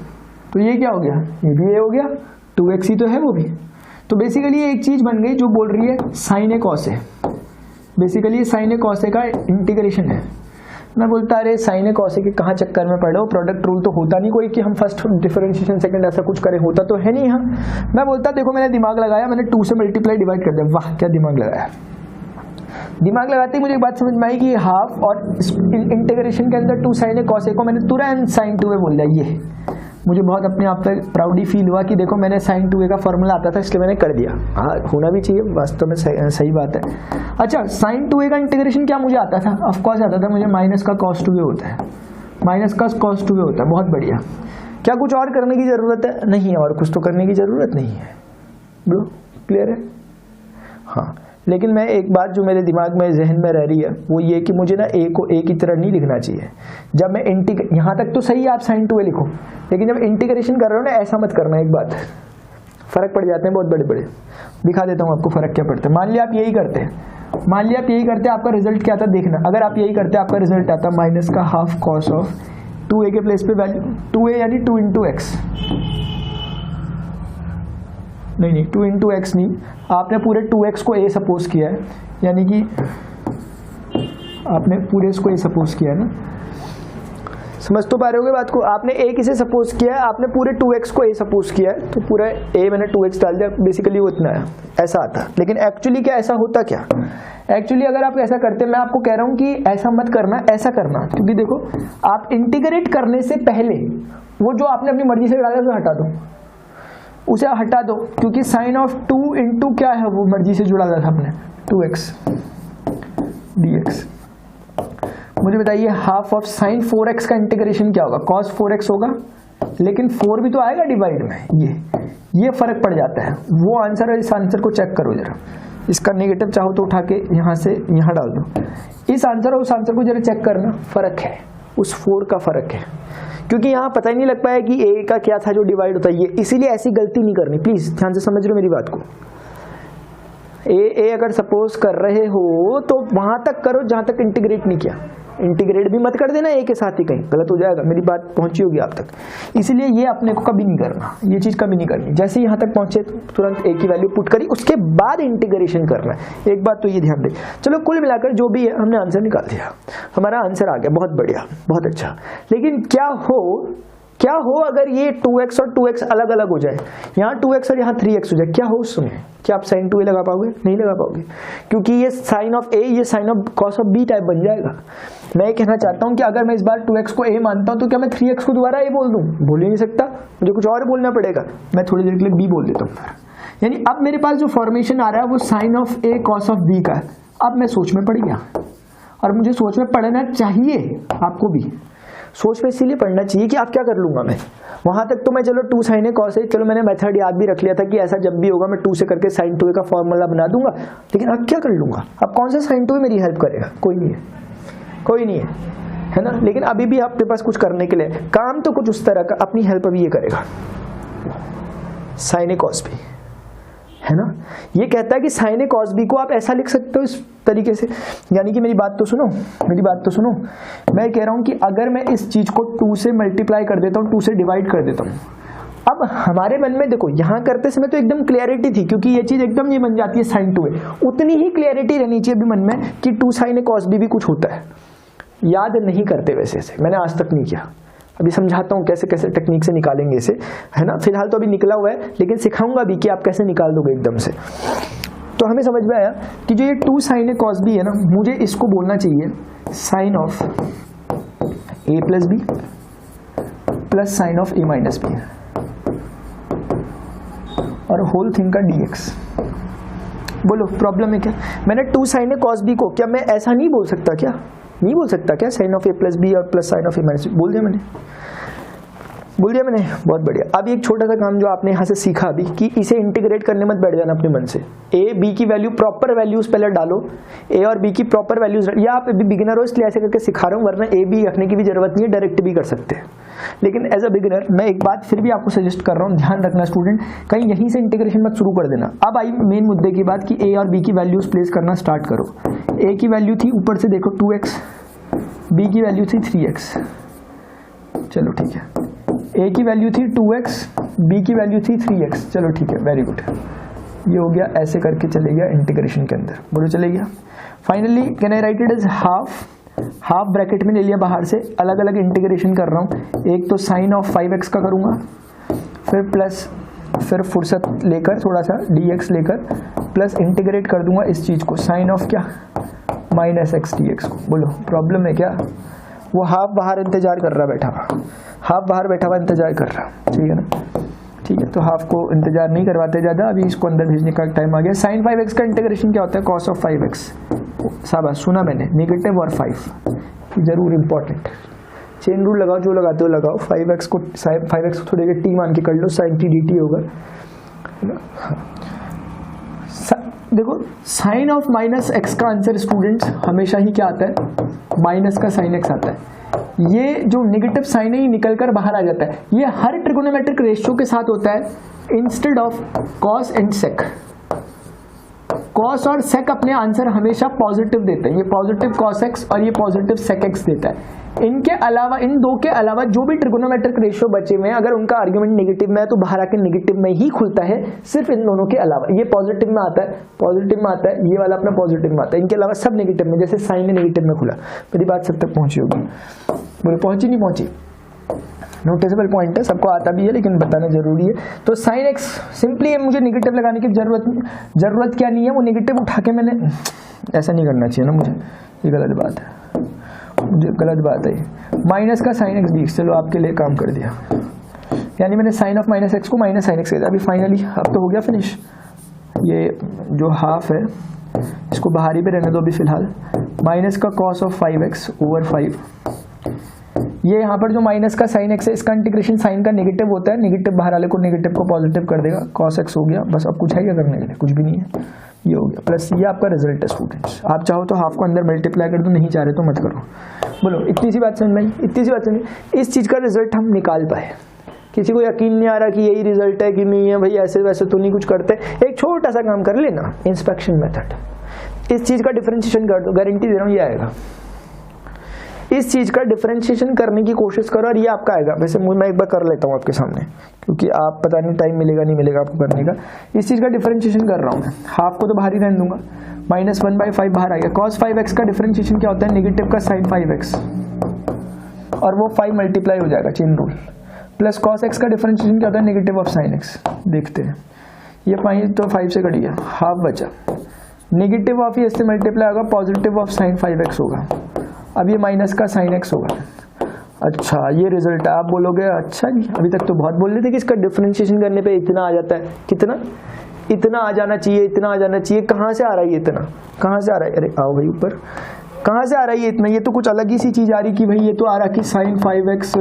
तो ये क्या हो गया? ये भी ए हो गया, 2x ही तो है वो भी। तो बेसिकली एक चीज बन गई जो बोल रही है साइन ए कॉस ए, बेसिकली साइन ए कॉस ए का इंटीग्रेशन है। मैं बोलता अरे साइन ए कॉस ए के कहाँ चक्कर में पड़े हो, प्रोडक्ट रूल तो होता नहीं कोई कि हम फर्स्ट डिफरेंशिएशन सेकंड ऐसा कुछ करें, होता तो है नहीं यहाँ। मैं बोलता देखो मैंने दिमाग लगाया, मैंने 2 से मल्टीप्लाई डिवाइड कर दिया, वाह क्या दिमाग लगाया। दिमाग लगाते ही मुझे एक बात समझ में आई कि हाफ और इंटीग्रेशन के अंदर 2 साइन ए कॉस ए को मैंने तुरंत साइन 2a बोल दिया। ये मुझे बहुत अपने आप पे प्राउडी फील हुआ कि देखो मैंने साइन 2a का फॉर्मूला आता था इसलिए मैंने कर दिया। हाँ होना भी चाहिए, वास्तव में सही बात है। अच्छा साइन 2a का इंटीग्रेशन क्या मुझे आता था? ऑफ कोर्स आता था मुझे, माइनस का cos 2a होता है, माइनस का cos 2a होता है, बहुत बढ़िया। क्या कुछ और करने की जरूरत है? नहीं, और कुछ तो करने की जरूरत नहीं है ब्रो, क्लियर है? हाँ, लेकिन मैं एक बात जो मेरे दिमाग में जहन में रह रही है वो ये कि मुझे ना a को a की तरह नहीं लिखना चाहिए। जब मैं यहाँ तक तो सही है आप साइन 2a लिखो, लेकिन जब इंटीग्रेशन कर रहे हो ना ऐसा मत करना। एक बात फर्क पड़ जाते हैं बहुत बड़े बड़े, दिखा देता हूँ आपको फर्क क्या पड़ता है। मान लिया आप यही करते हैं, मान लिया आप यही करते, आपका रिजल्ट क्या आता देखना, अगर आप यही करते आपका रिजल्ट आता माइनस का हाफ कॉस ऑफ 2a के प्लेस पे वैल्यू 2a यानी 2 इंटू एक्स, नहीं 2 इंटू एक्स नहीं, आपने पूरे 2x को a सपोज किया है, यानी कि आपने पूरे इसको a सपोज किया है ना, समझ तो पा रहे होगे बात को, आपने a किसे सपोज किया है, आपने पूरे 2x को a सपोज किया है, तो पूरा a मैंने 2x डाल दिया, बेसिकली वो इतना है, ऐसा आता। लेकिन एक्चुअली क्या ऐसा होता क्या, एक्चुअली अगर आप ऐसा करते, मैं आपको कह रहा हूं कि ऐसा मत करना, ऐसा करना, क्योंकि देखो आप इंटीग्रेट करने से पहले वो जो आपने अपनी मर्जी से डाला उसे हटा दो, उसे हटा दो, क्योंकि साइन ऑफ 2 इंटू क्या है, वो मर्जी से जुड़ा था आपने 2x dx। मुझे बताइए हाफ ऑफ साइन 4x का इंटीग्रेशन क्या होगा, cos 4x होगा, लेकिन 4 भी तो आएगा डिवाइड में, ये फर्क पड़ जाता है। वो आंसर है, इस आंसर को चेक करो जरा, इसका नेगेटिव चाहो तो उठा के यहाँ से यहाँ डाल दो, इस आंसर और उस आंसर को जरा चेक करना, फर्क है, उस 4 का फर्क है, क्योंकि यहाँ पता ही नहीं लग पाया कि a का क्या था जो डिवाइड होता है, ये इसीलिए ऐसी गलती नहीं करनी, प्लीज ध्यान से समझ लो मेरी बात को। ए अगर सपोज कर रहे हो तो वहां तक करो जहां तक इंटीग्रेट नहीं किया, इंटीग्रेट भी मत कर देना ए के साथ ही, कहीं गलत हो जाएगा, मेरी बात पहुंची होगी आप तक, इसलिए ये अपने को कभी नहीं करना, ये चीज कभी नहीं करनी, जैसे यहाँ तक पहुंचे तुरंत ए की वैल्यू पुट करी, उसके बाद इंटीग्रेशन करना है, एक बात तो ये ध्यान दे। चलो कुल मिलाकर जो भी है हमने आंसर निकाल दिया, हमारा आंसर आ गया, बहुत बढ़िया, बहुत अच्छा। लेकिन क्या हो अगर ये 2x और 2x अलग अलग हो जाए, यहाँ 2x और यहाँ 3x हो जाए, क्या हो उसमें, क्या आप साइन 2a लगा पाओगे, नहीं लगा पाओगे, क्योंकि ये साइन ऑफ a ये sine of cos of b type बन जाएगा। मैं ये कहना चाहता हूँ कि अगर मैं इस बार 2x को a मानता हूँ तो क्या मैं 3x को दोबारा a बोल दूँ, बोल ही नहीं सकता, मुझे कुछ और बोलना पड़ेगा, मैं थोड़ी देर के लिए b बोल देता हूँ। यानी अब मेरे पास जो फॉर्मेशन आ रहा है वो sine of a cos of b का है। अब मैं सोच में पड़ गया, और मुझे सोच में पढ़ना चाहिए, आपको भी सोच में इसीलिए पढ़ना चाहिए कि आप क्या कर लूंगा मैं, वहां तक तो मैं चलो 2 साइन ए कॉस ए, चलो मैंने मेथड याद भी रख लिया था कि ऐसा जब भी होगा मैं 2 से करके साइन 2a का फॉर्मूला बना दूंगा, लेकिन अब क्या कर लूंगा, अब कौन सा साइन 2a मेरी हेल्प करेगा, कोई नहीं है, कोई नहीं है ना। लेकिन अभी भी आपके पास कुछ करने के लिए काम तो कुछ उस तरह का, अपनी हेल्प अभी ये करेगा साइन ए कॉस बी, है ना। ये कहता है कि साइन ए कॉस बी को आप ऐसा लिख सकते हो इस तरीके से, यानी कि मेरी बात तो सुनो, मैं कह रहा हूं कि अगर मैं इस चीज को 2 से मल्टीप्लाई कर देता हूं, 2 से डिवाइड कर देता हूं, अब हमारे मन में देखो यहां करते समय तो एकदम क्लियरिटी थी, क्योंकि ये चीज एकदम ये बन जाती है साइन 2a, उतनी ही क्लियरिटी रहनी चाहिए अभी मन में कि 2 साइन ए कॉस बी भी कुछ होता है। याद नहीं करते वैसे से, मैंने आज तक नहीं किया, अभी समझाता हूँ कैसे कैसे टेक्निक से निकालेंगे इसे, है ना। फिलहाल तो अभी निकला हुआ है, लेकिन सिखाऊंगा भी कि आप कैसे निकाल दोगे एकदम से। तो हमें समझ में आया कि जो ये 2 साइन ए कॉस बी है ना, मुझे इसको बोलना चाहिए sine of a plus B plus sine of a minus B, और होल थिंग का dx। बोलो प्रॉब्लम है क्या, मैंने 2 साइन ए कॉस बी को क्या मैं ऐसा नहीं बोल सकता, क्या नहीं बोल सकता क्या, sine of a plus b और plus sine of a minus b, बोल दिया मैंने, बहुत बढ़िया। अब एक छोटा सा काम जो आपने यहाँ से सीखा अभी कि इसे इंटीग्रेट करने मत बैठ जाना अपने मन से, a b की वैल्यू प्रॉपर वैल्यूज पहले डालो, a और b की प्रॉपर वैल्यूज, या आप अभी बिगिनर हो इसलिए ऐसे करके सिखा रहा हूँ, वरना a b रखने की भी जरूरत नहीं है, डायरेक्ट भी कर सकते हैं। लेकिन एज अ बिगिनर मैं एक बात फिर भी आपको सजेस्ट कर रहा हूँ, ध्यान रखना स्टूडेंट, कहीं यहीं से इंटीग्रेशन मत शुरू कर देना। अब आई मेन मुद्दे की बात कि a और b की वैल्यूज प्लेस करना स्टार्ट करो। a की वैल्यू थी ऊपर से देखो 2x, b की वैल्यू थी 3x, चलो ठीक है, a की वैल्यू थी 2x, b की वैल्यू थी 3x, चलो ठीक है, वेरी गुड, ये हो गया, ऐसे करके चले गया इंटीग्रेशन के अंदर, बोलो चले गया। Finally can I write it is half bracket में ले लिया बाहर से, अलग अलग इंटीग्रेशन कर रहा हूँ, एक तो साइन ऑफ 5x का करूंगा, फिर प्लस, फिर फुर्सत लेकर थोड़ा सा dx लेकर प्लस इंटीग्रेट कर दूंगा इस चीज को, साइन ऑफ क्या माइनस x dx को। बोलो प्रॉब्लम है क्या, वो हाफ बाहर इंतजार कर रहा बैठा, हाफ बाहर बैठा हुआ इंतजार कर रहा, ठीक है ना, ठीक है। तो हाफ को इंतजार नहीं करवाते ज़्यादा, अभी इसको अंदर भेजने का टाइम आ गया। साइन 5x का इंटीग्रेशन क्या होता है, कॉस ऑफ 5x, शाबाश सुना मैंने, नेगेटिव और 5 जरूर इंपॉर्टेंट, चेन रूल लगाओ, जो लगाते हो लगाओ, 5x को थोड़ी देर t मान के कर लो, साइन t dt होगा। देखो साइन ऑफ माइनस x का आंसर स्टूडेंट्स हमेशा ही क्या आता है, माइनस का साइन x आता है। ये जो नेगेटिव साइन है ये निकल कर बाहर आ जाता है, ये हर ट्रिगोनोमेट्रिक रेशियो के साथ होता है, instead of cos and sec. Cos और सेक अपने आंसर हमेशा पॉजिटिव देते हैं, ये पॉजिटिव कॉस एक्स और ये पॉजिटिव सेक एक्स देता है। इनके अलावा, इन दो के अलावा जो भी ट्रिगोनोमेट्रिक रेशियो बचे हुए हैं, अगर उनका आर्ग्यूमेंट नेगेटिव में है तो बाहर आके नेगेटिव में ही खुलता है, सिर्फ इन दोनों के अलावा। ये पॉजिटिव में आता है, पॉजिटिव में आता है, ये वाला अपना पॉजिटिव में आता है, इनके अलावा सब नेगेटिव में, जैसे साइन नेगेटिव में खुला। मेरी बात सब तक पहुंची होगी? बोले पहुंची नहीं पहुंची? नोटिसेबल पॉइंट है, सबको आता भी है लेकिन बताना जरूरी है। तो साइन एक्स सिंपली मुझे नेगेटिव लगाने की जरूरत क्या नहीं है, वो नेगेटिव उठा के मैंने, ऐसा नहीं करना चाहिए ना मुझे, ये गलत बात है, मुझे गलत बात है। माइनस का साइन एक्स भी, चलो आपके लिए काम कर दिया, यानी मैंने साइन ऑफ माइनस एक्स को माइनस साइन एक्स किया। अभी फाइनली अब तो हो गया फिनिश। ये जो हाफ है इसको बाहर ही पे रहने दो अभी फिलहाल। माइनस का कॉस ऑफ 5x ओवर 5, ये यहाँ पर जो माइनस का साइन एक्स है इसका इंटीग्रेशन साइन का नेगेटिव होता है, नेगेटिव बाहर वाले को नेगेटिव को पॉजिटिव कर देगा, कॉस एक्स हो गया। बस अब कुछ है क्या करने के लिए? कुछ भी नहीं है, ये हो गया। प्लस ये आपका रिजल्ट है स्टूडेंट्स। आप चाहो तो हाफ को अंदर मल्टीप्लाई कर दो, नहीं चाह रहे तो मत करो। बोलो इतनी सी बात समझ में आई? इतनी सी बात समझ, इस चीज़ का रिजल्ट हम निकाल पाए। किसी को यकीन नहीं आ रहा कि यही रिजल्ट है कि नहीं है, भाई ऐसे वैसे तो नहीं कुछ करते, एक छोटा सा काम कर लेना, इंस्पेक्शन मेथड, इस चीज़ का डिफरेंशिएशन कर दो, गारंटी दे रहा हूँ ये आएगा। इस चीज़ का डिफरेंशिएशन करने की कोशिश करो और ये आपका आएगा। वैसे मैं एक बार कर लेता हूँ आपके सामने, क्योंकि आप पता नहीं टाइम मिलेगा नहीं मिलेगा आपको करने का। इस चीज़ का डिफरेंशिएशन कर रहा हूँ मैं, हाफ को तो बाहर ही रहने दूंगा, -1/5 बाहर आएगा। cos 5x का डिफरेंशिएशन क्या होता है? नेगेटिव का sin 5x, और वो 5 मल्टीप्लाई हो जाएगा, chain rule. Plus cos x का डिफरेंशिएशन क्या होता है? Negative of sin x। देखते हैं, ये 5 तो 5 से कट गया, हाफ बचा। नेगेटिव ऑफ ये से मल्टीप्लाई होगा, पॉजिटिव ऑफ sin 5x होगा। अब ये माइनस का sin x होगा। अच्छा ये रिजल्ट है। आप बोलोगे अच्छा जी, अभी तक तो बहुत बोल रहे थे कि इसका डिफरेंशिएशन करने पे इतना आ जाता है। कितना? इतना आ जाना चाहिए, इतना आ जाना चाहिए। कहाँ से आ रहा है ये इतना? कहाँ से आ रहा है? अरे आओ भाई ऊपर, कहाँ से आ रहा है ये इतना? ये तो कुछ अलग ही सी चीज़ आ रही कि भाई ये तो आ रहा कि sin 5x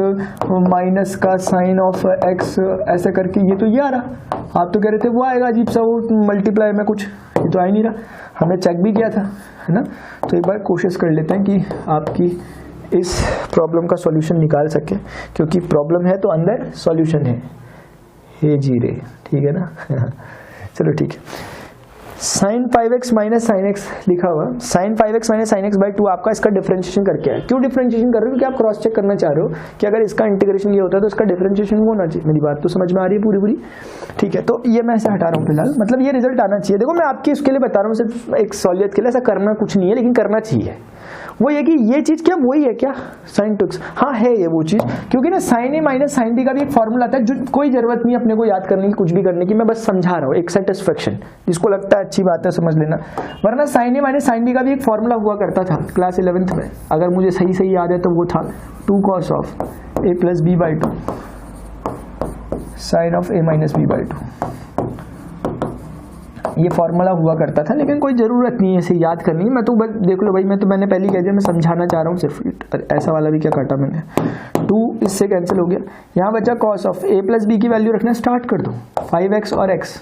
माइनस का sin ऑफ x ऐसे करके, ये तो ये आ रहा। आप तो कह रहे थे वो आएगा अजीब सा, वो मल्टीप्लाई में कुछ, ये तो आ ही नहीं रहा। हमने चेक भी किया था, है ना। तो एक बार कोशिश कर लेते हैं कि आपकी इस प्रॉब्लम का सॉल्यूशन निकाल सके, क्योंकि प्रॉब्लम है तो अंदर सॉल्यूशन है। हे जी रे, ठीक है ना। चलो ठीक है। sin 5x minus sine x लिखा हुआ, sin 5x minus sine x by 2 आपका इसका डिफरेंशिएशन करके है। क्यों डिफरेंशिएशन कर रहे हो? क्योंकि आप क्रॉस चेक करना चाह रहे हो कि अगर इसका इंटीग्रेशन ये होता है तो इसका डिफरेंशिएशन वो होना चाहिए। मेरी बात तो समझ में आ रही है पूरी पूरी? ठीक है, तो ये मैं ऐसे हटा रहा हूँ फिलहाल, मतलब ये रिजल्ट आना चाहिए। देखो मैं आपकी इसके लिए बता रहा हूँ, सिर्फ एक सहूलियत के लिए, ऐसा करना कुछ नहीं है लेकिन करना चाहिए। वो ये कि ये चीज़ क्या वही है क्या? sin 2x, हाँ है ये वो चीज़, क्योंकि ना sin a minus sin b का भी एक फॉर्मूला आता है, जो कोई जरूरत नहीं अपने को याद करने की, कुछ भी करने की, मैं बस समझा रहा हूँ, एक सेटिस्फेक्शन। जिसको लगता है अच्छी बात है समझ लेना, वरना sin a minus sin b का भी एक फॉर्मूला हुआ करता था क्लास 11th में, अगर मुझे सही सही याद है तो वो था 2 cos of a plus B by 2 sine of a minus B by 2। ये फॉर्मूला हुआ करता था, लेकिन कोई ज़रूरत नहीं है इसे याद करनी। मैं तो बस देख लो भाई, मैंने पहले कह दिया, मैं समझाना चाह रहा हूँ सिर्फ। ऐसा वाला भी क्या काटा मैंने, 2 इससे कैंसिल हो गया। यहाँ बचा cos of a plus B की वैल्यू रखना स्टार्ट कर दो, 5x और x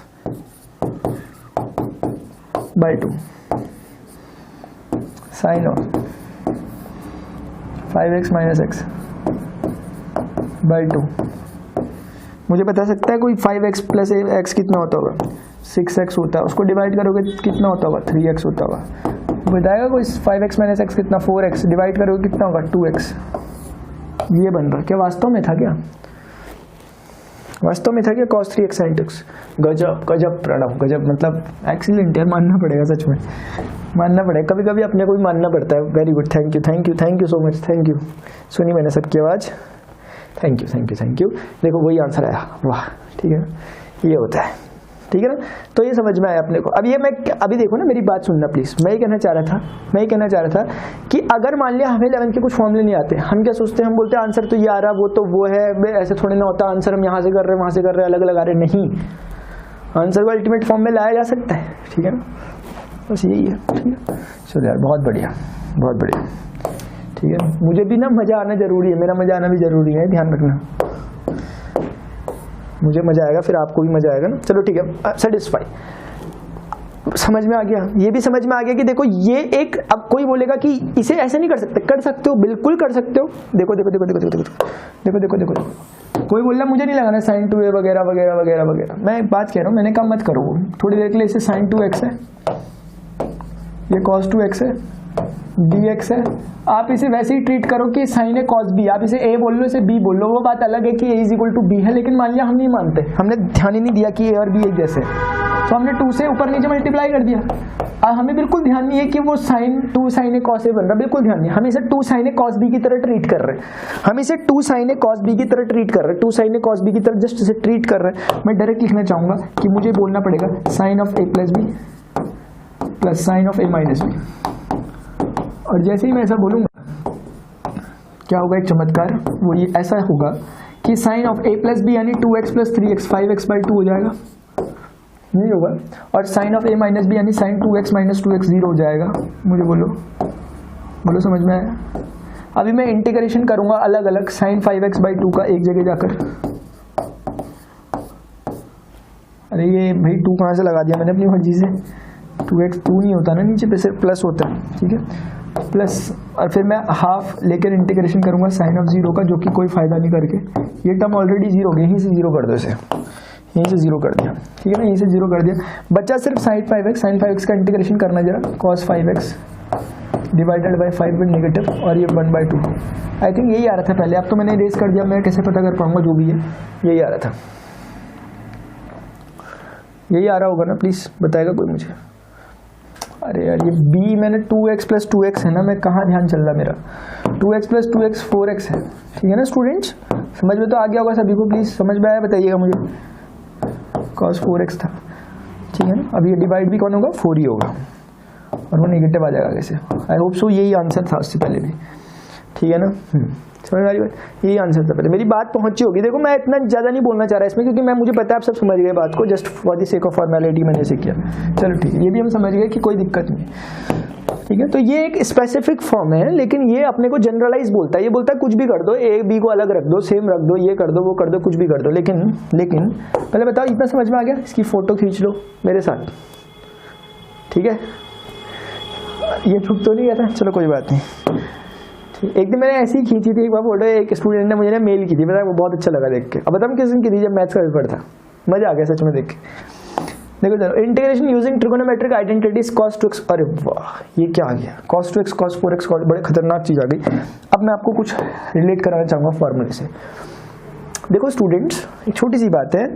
by 2 sine of 5x minus x by 2। मुझे बता सकता है कोई 5x प्लस x कितना होता होगा? 6x होता है। उसको डिवाइड करोगे कितना होता होगा? 3x होता होगा। बताएगा कोई 5x माइनस x कितना? 4x। डिवाइड करोगे कितना होगा? 2x। ये बन रहा क्या? वास्तव में था क्या? वास्तव में था क्या? cos 3x sin 2x। गजब गजब प्रणव, गजब, मतलब एक्सीलेंट है, मानना पड़ेगा, सच में मानना पड़ेगा। कभी कभी अपने को भी मानना पड़ता है। Very good, thank you thank you thank you so much, thank you. सुनी मैंने सबकी आवाज़, thank you thank you thank you. देखो वही आंसर आया, वाह, ठीक है ना, ये होता है, ठीक है ना। तो ये समझ में आया अपने को। अब ये मैं अभी देखो ना, मेरी बात सुनना प्लीज। मैं ये कहना चाह रहा था कि अगर मान लिया हमें 11 के कुछ फॉर्मूले नहीं आते, हम क्या सोचते हैं? हम बोलते हैं आंसर तो ये आ रहा, वो तो वो है, ऐसे थोड़ी ना होता। आंसर हम यहाँ से कर रहे हैं, वहाँ से कर रहे हैं, अलग अलग आ रहे, नहीं। आंसर को अल्टीमेट फॉर्म में लाया जा सकता है, ठीक है ना। बस यही है, ठीक है। चलो यार, बहुत बढ़िया बहुत बढ़िया, ठीक है। मुझे भी ना मजा आना जरूरी है, मेरा मजा आना भी जरूरी है, ध्यान रखना। मुझे मजा आएगा, फिर आपको भी मजा आएगा ना। चलो ठीक है, सेटिस्फाई, समझ में आ गया। ये भी समझ में आ गया कि देखो ये एक, अब कोई बोलेगा कि इसे ऐसे नहीं कर सकते, कर सकते हो, बिल्कुल कर सकते हो। देखो देखो देखो देखो देखो देखो देखो देखो देखो, कोई बोल रहा मुझे नहीं लगाना sin 2a वगैरह वगैरह वगैरह वगैरह। मैं एक बात कह रहा हूँ, मैंने कहा मत करो, थोड़ी देर के लिए इसे sin 2x है, ये cos 2x है, dx है। आप इसे वैसे ही ट्रीट करो कि साइन है cos b, आप इसे a बोल लो, इसे b बोल लो, वो बात अलग है कि a is equal to b है, लेकिन मान लिया हम नहीं मानते, हमने ध्यान ही नहीं दिया कि a और b एक जैसे, तो हमने 2 से ऊपर नीचे मल्टीप्लाई कर दिया। अब हमें बिल्कुल ध्यान नहीं है कि वो साइन 2 साइन cos a बन रहा, बिल्कुल ध्यान नहीं, हम इसे 2 साइन cos b की तरह ट्रीट कर रहे हैं, हम इसे 2 साइन cos b की तरह ट्रीट कर रहे हैं, 2 साइन cos b की तरह जस्ट इसे ट्रीट कर रहे हैं। मैं डायरेक्ट लिखना चाहूंगा कि मुझे बोलना पड़ेगा sine of a plus b plus sine of a minus b, और जैसे ही मैं ऐसा बोलूंगा क्या होगा, एक चमत्कार, वो ये ऐसा होगा कि sine of a plus b यानी 2x plus 3x 5x by 2 हो जाएगा, नहीं होगा, और sine of a minus b यानी साइन 2x माइनस 2x 0 हो जाएगा। मुझे बोलो समझ में आया? अभी मैं इंटीग्रेशन करूंगा अलग अलग साइन 5x बाई 2 का एक जगह जाकर, अरे ये भाई 2 कहाँ से लगा दिया मैंने अपनी मर्जी से, 2x 2 नहीं होता ना, नीचे पे सिर्फ प्लस होता है, ठीक है, प्लस, और फिर मैं हाफ लेकर इंटीग्रेशन करूंगा साइन ऑफ 0 का, जो कि कोई फायदा नहीं करके, ये टर्म ऑलरेडी 0 हो गया, यहीं से 0 कर दो इसे, यहीं से 0 कर दिया, ठीक है ना, यहीं से 0 कर दिया, बच्चा सिर्फ साइन 5x का इंटीग्रेशन करना जरा, cos 5x divided by 5 with negative, और ये 1/2, आई थिंक यही आ रहा था पहले, अब तो मैंने इरेज कर दिया, मैं कैसे पता कर पाऊंगा, जो भी है यही आ रहा था, यही आ रहा होगा ना, प्लीज बताएगा कोई मुझे। अरे यार ये b मैंने 2x प्लस 2x है ना, मैं कहाँ ध्यान चल रहा मेरा, 2x प्लस 2x 4x है, ठीक है ना स्टूडेंट्स, समझ में तो आ गया होगा सभी को, प्लीज समझ में आया बताइएगा मुझे, cos 4x था, ठीक है ना, अब ये डिवाइड भी कौन होगा, 4 ही होगा, और वो नेगेटिव आ जाएगा कैसे, आई होप सो यही आंसर था उससे पहले भी, ठीक है ना, समझ में आ रही बात, यही आंसर था पहले, मेरी बात पहुंची होगी। देखो मैं इतना ज़्यादा नहीं बोलना चाह रहा इसमें, क्योंकि मैं मुझे पता है आप सब समझ गए बात को, just for the sake of formality मैंने ऐसे किया, चलो ठीक है, ये भी हम समझ गए कि कोई दिक्कत नहीं, ठीक है। तो ये एक स्पेसिफिक फॉर्म है, लेकिन ये अपने को जनरलाइज बोलता है, ये बोलता है कुछ भी कर दो, ए बी को अलग रख दो, सेम रख दो, ये कर दो, वो कर दो, कुछ भी कर दो, लेकिन पहले बताओ इतना समझ में आ गया, इसकी फोटो खींच लो मेरे साथ, ठीक है, ये छुप तो नहीं गया था, चलो कोई बात नहीं। एक दिन मैंने ऐसी ही खींची थी एक बार फोटो, एक स्टूडेंट ने मुझे ना मेल की थी, पता है वो बहुत अच्छा लगा देख के, अब बताऊँ किस दिन की थी, जब मैथ्स का पेपर था, मजा आ गया सच में देख के। देखो चलो, integration using trigonometric identities cos 2x, अरे वाह ये क्या आ गया, cos 2x cos 4x, बड़े खतरनाक चीज आ गई। अब मैं आपको कुछ रिलेट कराना चाहूंगा फॉर्मूले से। देखो स्टूडेंट्स, एक छोटी सी बात है,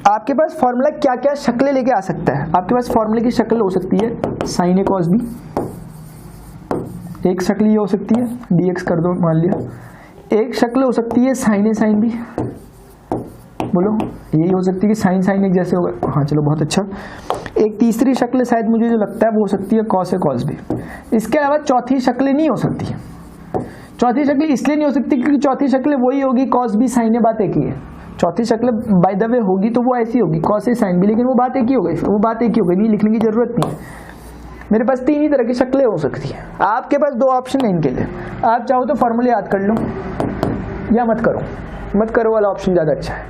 आपके पास फॉर्मूला क्या क्या शक्लें लेके आ सकता है, आपके पास फॉर्मूले की शक्ल हो सकती है sin a cos b, एक शक्ल ये हो सकती है dx कर दो मान लिया, एक शक्ल हो सकती है sin a sin b, बोलो यही हो सकती है कि sin एक जैसे होगा, हाँ चलो बहुत अच्छा। एक तीसरी शक्ल शायद मुझे जो लगता है वो हो सकती है cos a cos b, इसके अलावा चौथी शक्ल नहीं हो सकती है। चौथी शक्ल इसलिए नहीं हो सकती क्योंकि चौथी शक्ल वही होगी cos b sin a, बात एक ही है। चौथी शक्ल बाय द वे होगी तो वो ऐसी होगी cos a sin b, लेकिन वो बात एक ही हो गई, वो बात एक ही हो गई, नहीं लिखने की जरूरत नहीं है। मेरे पास 3 ही तरह की शक्लें हो सकती है, आपके पास 2 ऑप्शन है इनके लिए, आप चाहो तो फॉर्मूले याद कर लो या मत करो, मत करो वाला ऑप्शन ज़्यादा अच्छा है।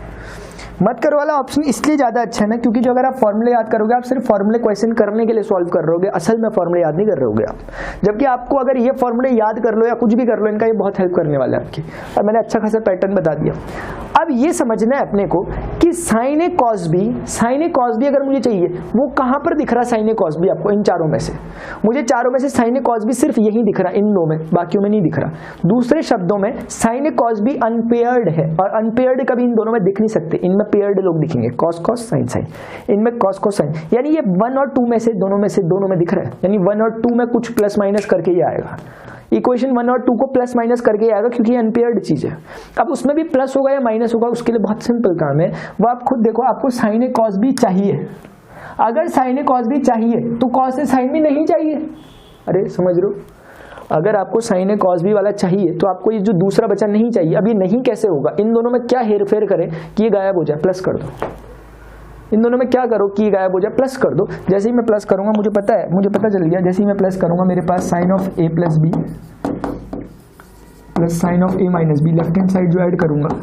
मत करो वाला ऑप्शन इसलिए ज़्यादा अच्छा है ना, क्योंकि जो अगर आप फॉर्मूले याद करोगे, आप सिर्फ फॉर्मूले क्वेश्चन करने के लिए सॉल्व कर रहे होगे, असल में फॉर्मूले याद नहीं कर रहे होगे आप। जबकि आपको अगर ये फॉर्मूले याद कर लो या कुछ भी कर लो, इनका ये बहुत हेल्प करने वाला है आपकी, और मैंने अच्छा खासा पैटर्न बता दिया। अब ये समझना है अपने को कि sin a cos b अगर मुझे चाहिए, वो कहाँ पर दिख रहा sin a cos b आपको, इन चारों में से। मुझे चारों में से sin a cos b सिर्फ यही दिख रहा, इन 2 में, बाकियों में नहीं दिख रहा। दूसरे शब्दों में sin a cos b unpaired है, और अनपेयर्ड कभी इन दोनों में दिख नहीं सकते, इनमें पेयर्ड लोग दिखेंगे, cos cos sin sin, इनमें cos cos sin, यानी ये 1 और 2 में से दोनों में दिख रहा है, यानी 1 और 2 में कुछ प्लस माइनस करके ही आएगा। इक्वेशन 1 और 2 को प्लस माइनस करके आएगा, क्योंकि अनपेयर्ड चीज है। अब उसमें भी प्लस होगा या माइनस होगा, उसके लिए बहुत सिंपल काम है, वो आप खुद देखो। आपको sin a cos b चाहिए, अगर sin a cos b चाहिए तो cos a sin b नहीं चाहिए। अरे समझ लो, अगर आपको sin a cos b वाला चाहिए तो आपको ये जो दूसरा बचा नहीं चाहिए। अब ये नहीं कैसे होगा, इन दोनों में क्या हेर फेर करें कि ये गायब हो जाए, प्लस कर दो। इन दोनों में क्या करो कि गायब हो जाए, प्लस कर दो। जैसे ही मैं प्लस करूंगा, मुझे पता चल गया, जैसे ही मैं प्लस करूंगा मेरे पास sine of a plus B plus sine of a minus b, left hand side जो ऐड करूंगा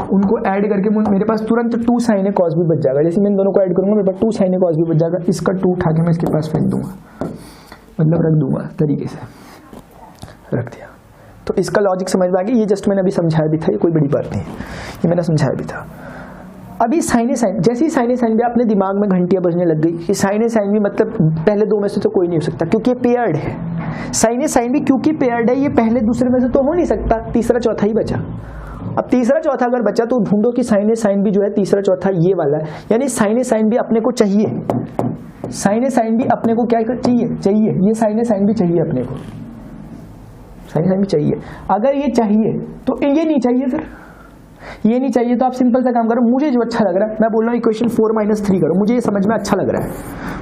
उनको ऐड करके मेरे पास तुरंत 2 sin a cos b बच जाएगा। जैसे मैं इन दोनों को ऐड करूंगा, मेरे पास 2 sin a cos b बच जाएगा। इसका 2 उठा के मैं इसके पास फेंक दूंगा, मतलब रख दूंगा, तरीके से रख दिया। तो इसका लॉजिक समझ में आ गया। ये जस्ट मैंने अभी समझाया भी था, ये कोई बड़ी बात नहीं है, ये मैंने समझाया भी था। अभी साइन ए साइन, जैसे ही साइन ए साइन भी अपने दिमाग में घंटियां बजने लग गई कि साइन ए साइन भी मतलब पहले दो में से तो कोई नहीं हो सकता क्योंकि पेयर्ड है। साइन ए साइन भी क्योंकि पेयर्ड है, ये पहले दूसरे में से तो हो नहीं सकता, तीसरा चौथा ही बचा। अब तीसरा चौथा अगर बचा तो ढूंढो कि साइन ए साइन भी जो है तीसरा चौथा ये वाला है, यानी साइन ए साइन भी अपने को चाहिए। साइन ए साइन भी अपने को क्या चाहिए, ये साइन ए साइन भी चाहिए अपने को, साइन ए साइन भी चाहिए। अगर ये चाहिए तो ये नहीं चाहिए, फिर ये नहीं चाहिए तो आप सिंपल सा काम करो, मुझे जो अच्छा लग रहा है, मैं बोल रहा हूँ इक्वेशन 4 - 3 करो, मुझे ये समझ में अच्छा लग रहा है।